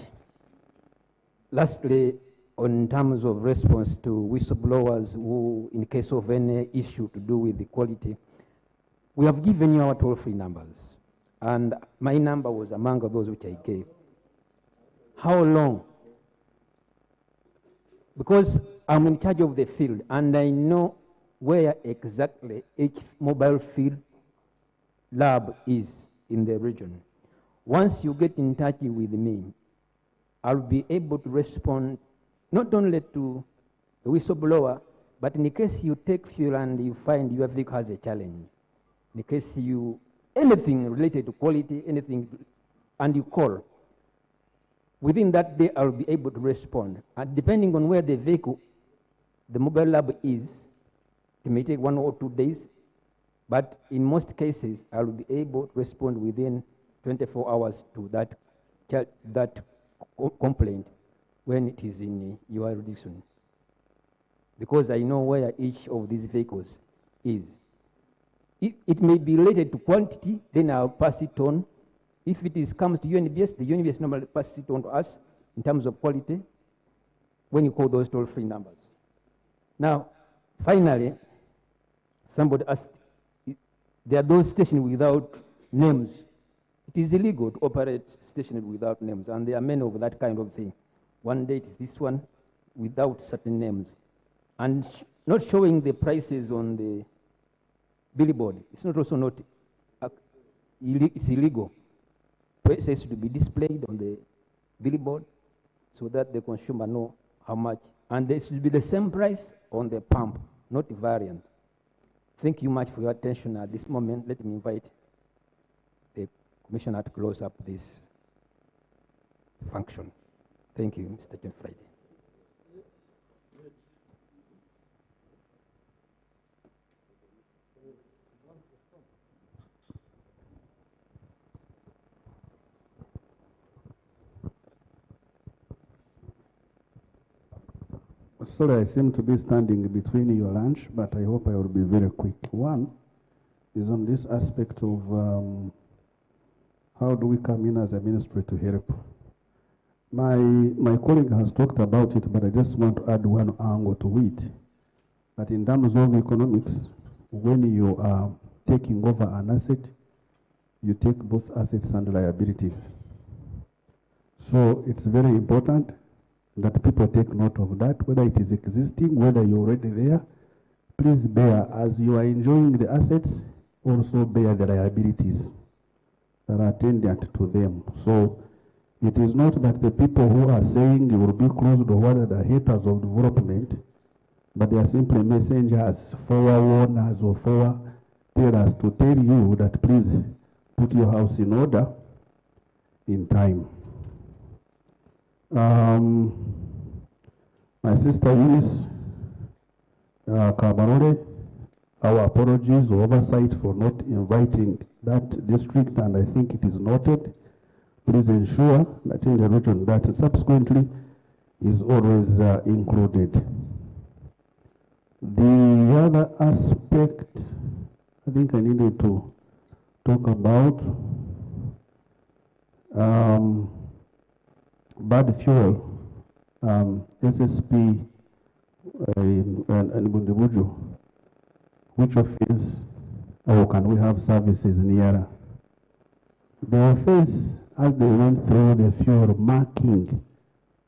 Lastly, in terms of response to whistleblowers who, in case of any issue to do with the quality, we have given you our toll-free numbers, and my number was among those which I gave. How long because I'm in charge of the field and I know where exactly each mobile field lab is in the region. Once you get in touch with me, I'll be able to respond not only to the whistleblower, but in case you take fuel and you find your vehicle has a challenge, in case anything related to quality, anything, and you call, within that day I'll be able to respond. And depending on where the vehicle, the mobile lab is, it may take 1 or 2 days, but in most cases I'll be able to respond within 24 hours to that complaint when it is in your jurisdiction, because I know where each of these vehicles is. It may be related to quantity, then I'll pass it on. If it comes to UNBS, the UNBS normally passes it on to us in terms of quality when you call those toll-free numbers. Now, finally, somebody asked, there are those stations without names. It is illegal to operate stations without names, and there are many of that kind of thing. One day it is this one without certain names, and not showing the prices on the billboard. It's not also not, it's illegal. Prices to be displayed on the billboard so that the consumer know how much, and there should be the same price on the pump, not variant. Thank you much for your attention. At this moment, let me invite the Commissioner to close up this function. Thank you, Mr. John Friday. Sorry, I seem to be standing between your lunch, but I hope I will be very quick. One is on this aspect of how do we come in as a ministry to help. My colleague has talked about it, but I just want to add one angle to it. That in terms of economics, when you are taking over an asset, you take both assets and liabilities. So it's very important that people take note of that, whether it is existing, whether you're already there. Please bear, as you are enjoying the assets, also bear the liabilities that are attendant to them. So it is not that the people who are saying you will be closed or what are the haters of development, but they are simply messengers, forewarners or foretellers to tell you that please put your house in order in time. My sister Eunice Kabarole, our apologies or oversight for not inviting that district, and I think it is noted. Please ensure that in the region that subsequently is always included. The other aspect I think I needed to talk about bad fuel, SSP and Bundibuju, which offense or can we have services nearer? The offense, as they went through the fuel marking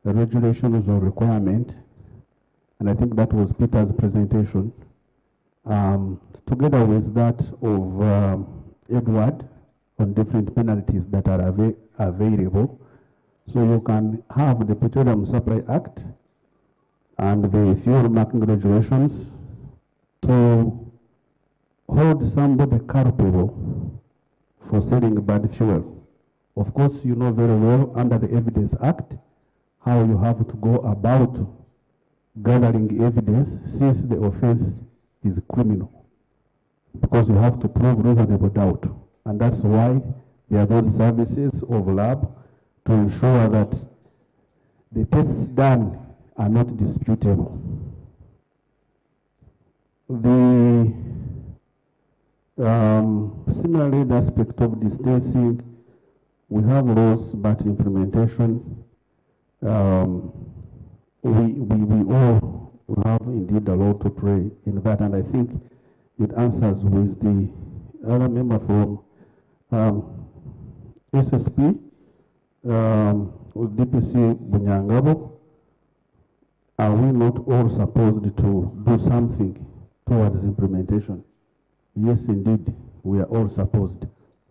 the regulations or requirement, and I think that was Peter's presentation, together with that of Edward on different penalties that are available. So you can have the Petroleum Supply Act and the fuel marking regulations to hold somebody culpable for selling bad fuel. Of course, you know very well under the Evidence Act how you have to go about gathering evidence since the offense is criminal, because you have to prove reasonable doubt. And that's why there are those services of lab to ensure that the tests done are not disputable. Similarly, the aspect of distancing, we have laws, but implementation, we all have indeed a role to play in that, and I think it answers with the other member from SSP, with DPC Bunyangabo, are we not all supposed to do something towards implementation? Yes, indeed, we are all supposed.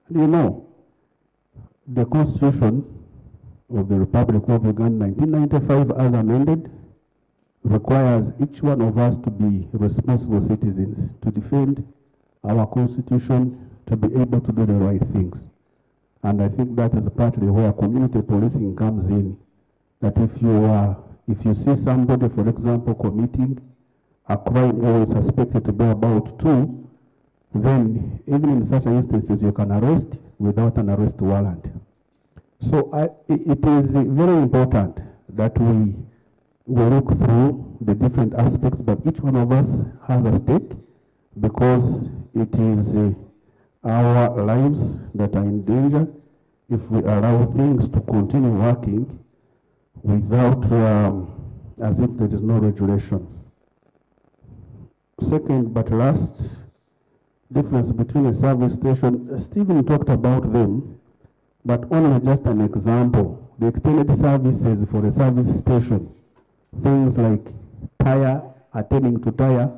And you know, the Constitution of the Republic of Uganda, 1995, as amended, requires each one of us to be responsible citizens, to defend our Constitution, to be able to do the right things. And I think that is partly where community policing comes in. That if you see somebody, for example, committing a crime or is suspected to be about to, then even in such instances you can arrest without an arrest warrant. So it is very important that we look through the different aspects, but each one of us has a stake, because it is our lives that are in danger if we allow things to continue working without, as if there is no regulation. Second but last, difference between a service station. Stephen talked about them, but only just an example. The extended services for a service station, things like tire, attending to tire,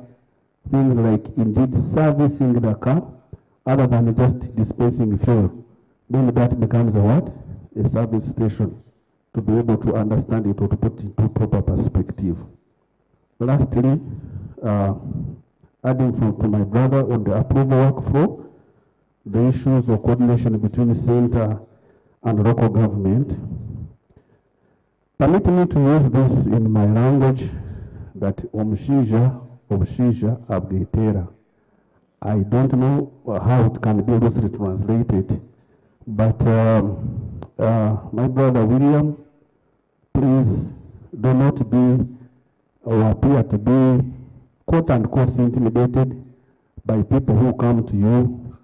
things like indeed servicing the car, other than just dispensing fuel, then that becomes a what? A service station, to be able to understand it or to put it into proper perspective. Lastly, adding to my brother on the approval workflow, the issues of coordination between center and local government. Permit me to use this in my language, that omushinja abgetera. I don't know how it can be loosely translated, but my brother William, please do not be or appear to be quote unquote intimidated by people who come to you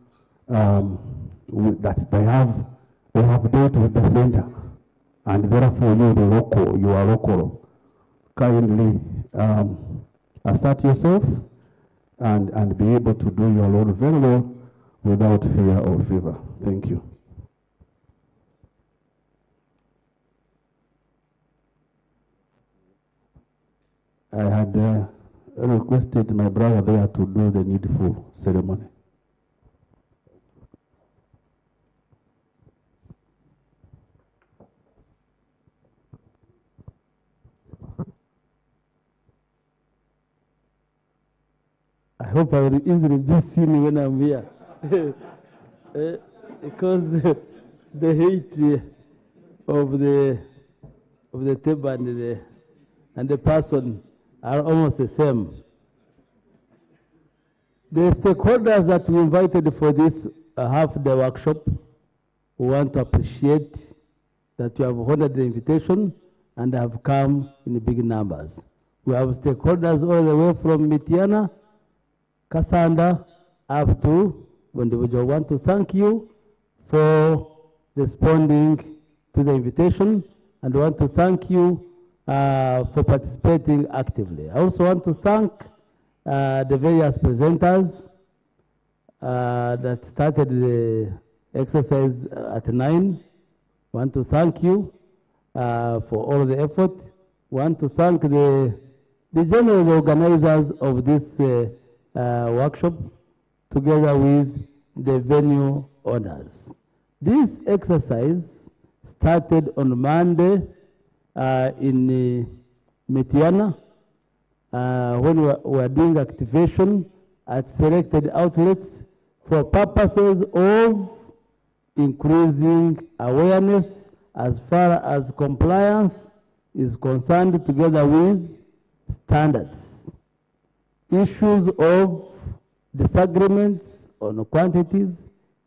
that they have dealt with the center, and therefore you are local. Kindly assert yourself and be able to do your role very well without fear or favor. Thank you. I had requested my brother there to do the needful ceremony. I hope I will easily be seen when I'm here. Because the height of the table and the person are almost the same. The stakeholders that we invited for this half-day workshop, we want to appreciate that you have honored the invitation and have come in big numbers. We have stakeholders all the way from Mitiana, Kasanda, up to Bondibujo. I want to thank you for responding to the invitation, and I want to thank you for participating actively. I also want to thank the various presenters that started the exercise at 9. I want to thank you for all the effort. I want to thank the general organizers of this workshop, together with the venue owners. This exercise started on Monday in Mitiana, when we were doing activation at selected outlets for purposes of increasing awareness as far as compliance is concerned, together with standards. Issues of disagreements on quantities,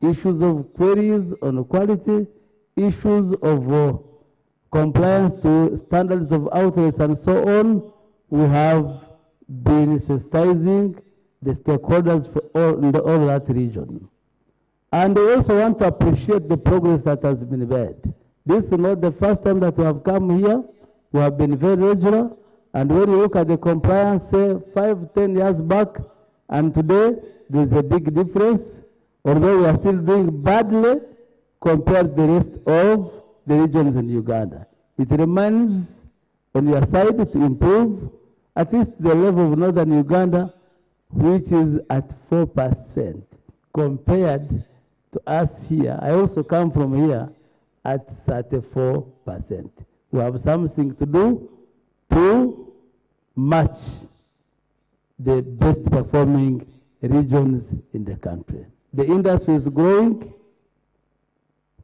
issues of queries on quality, issues of compliance to standards of outlets and so on. We have been sensitizing the stakeholders for all that region. And we also want to appreciate the progress that has been made. This is not the first time that we have come here. We have been very regular. And when you look at the compliance, say 5-10 years back, and today, there's a big difference. Although we are still doing badly compared to the rest of the regions in Uganda. It remains on your side to improve at least the level of northern Uganda, which is at 4% compared to us here. I also come from here at 34%. We have something to do to match the best performing regions in the country. The industry is growing.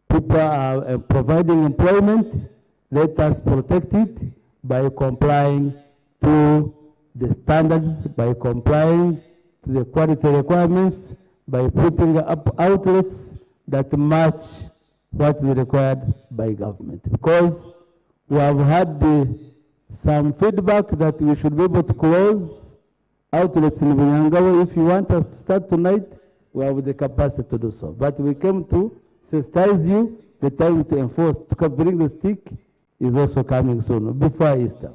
People are providing employment. Let us protect it by complying to the standards, by complying to the quality requirements, by putting up outlets that match what is required by government. Because we have had some feedback that we should be able to close outlets in Bunyangawa. If you want us to start tonight, we have the capacity to do so. But we came to sensitize you. The time to enforce, to bring the stick is also coming soon, before Easter.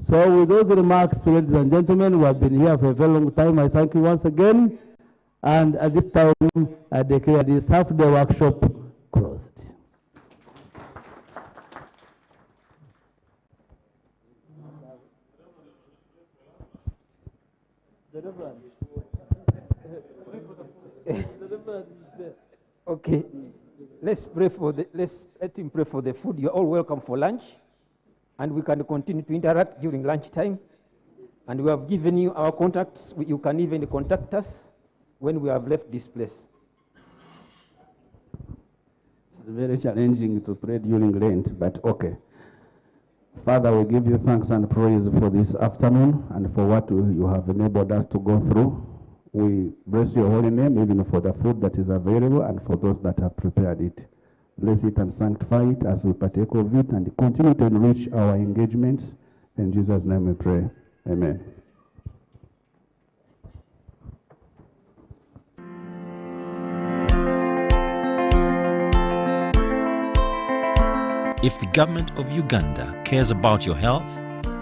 So with those remarks, ladies and gentlemen, we have been here for a very long time. I thank you once again. And at this time, I declare this half-day workshop closed. Okay, let's let him pray for the food. You're all welcome for lunch, and we can continue to interact during lunchtime. And we have given you our contacts. You can even contact us when we have left this place. It's very challenging to pray during Lent, but okay. Father, we give you thanks and praise for this afternoon and for what you have enabled us to go through. We bless your holy name, even for the food that is available and for those that have prepared it. Bless it and sanctify it as we partake of it and continue to enrich our engagements. In Jesus' name we pray. Amen. If the government of Uganda cares about your health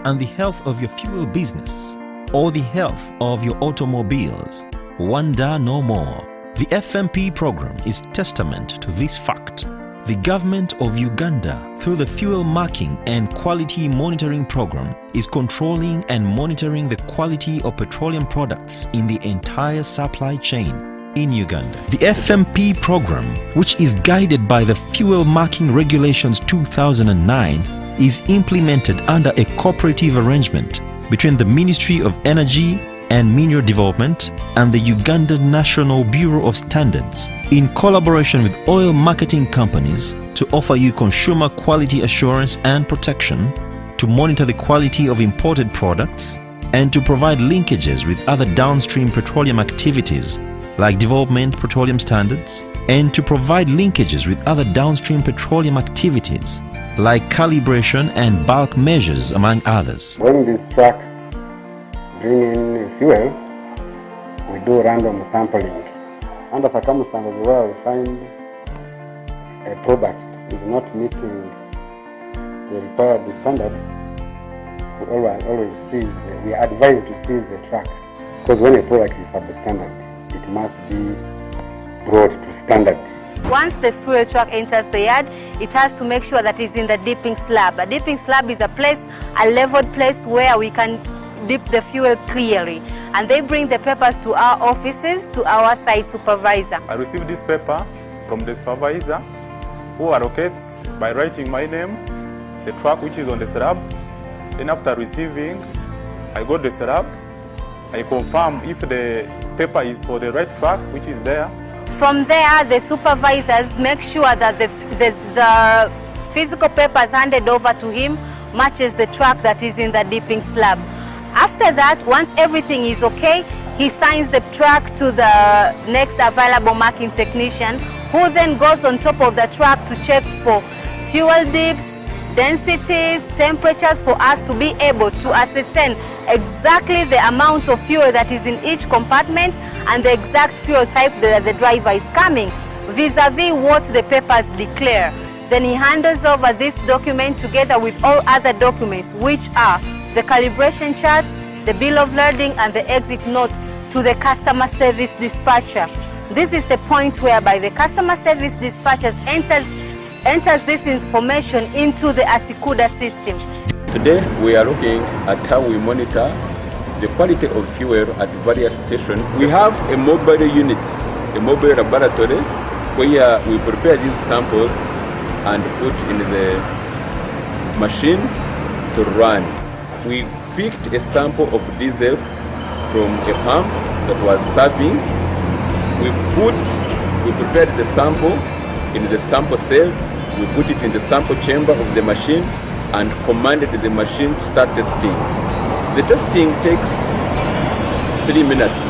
and the health of your fuel business or the health of your automobiles, wonder no more. The FMP program is testament to this fact. The government of Uganda, through the Fuel Marking and Quality Monitoring Program, is controlling and monitoring the quality of petroleum products in the entire supply chain in Uganda. The FMP program, which is guided by the Fuel Marking Regulations 2009, is implemented under a cooperative arrangement between the Ministry of Energy and Mineral Development and the Uganda National Bureau of Standards in collaboration with oil marketing companies to offer you consumer quality assurance and protection, to monitor the quality of imported products, and to provide linkages with other downstream petroleum activities like development petroleum standards, and to provide linkages with other downstream petroleum activities like calibration and bulk measures, among others. When these trucks bring in fuel, we do random sampling. Under circumstances where we find a product is not meeting the required standards, we always seize we are advised to seize the trucks. Because when a product is substandard, it must be brought to standard. Once the fuel truck enters the yard, it has to make sure that it's in the dipping slab. A dipping slab is a leveled place where we can dip the fuel clearly. And they bring the papers to our offices, to our site supervisor. I received this paper from the supervisor, who allocates by writing my name, the truck which is on the slab. Then after receiving, I got the slab. I confirm if the paper is for the right truck which is there. From there, the supervisors make sure that the physical papers handed over to him matches the truck that is in the dipping slab. After that, once everything is okay, he signs the truck to the next available marking technician, who then goes on top of the truck to check for fuel dips, densities, temperatures, for us to be able to ascertain exactly the amount of fuel that is in each compartment and the exact fuel type that the driver is coming, vis-a-vis what the papers declare. Then he hands over this document together with all other documents, which are the calibration chart, the bill of lading, and the exit note, to the customer service dispatcher. This is the point whereby the customer service dispatcher enters this information into the Asikuda system. Today we are looking at how we monitor the quality of fuel at various stations. We have a mobile unit, a mobile laboratory, where we prepare these samples and put in the machine to run. We picked a sample of diesel from a pump that was serving. We prepared the sample in the sample cell. We put it in the sample chamber of the machine and commanded the machine to start testing. The testing takes 3 minutes.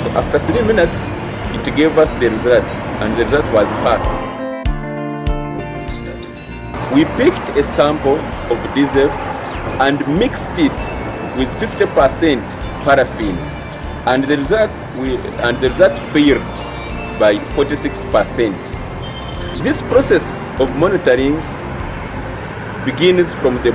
So after 3 minutes, it gave us the result, and the result was pass. We picked a sample of diesel and mixed it with 50% paraffin, and the result failed by 46%. This process of monitoring begins from the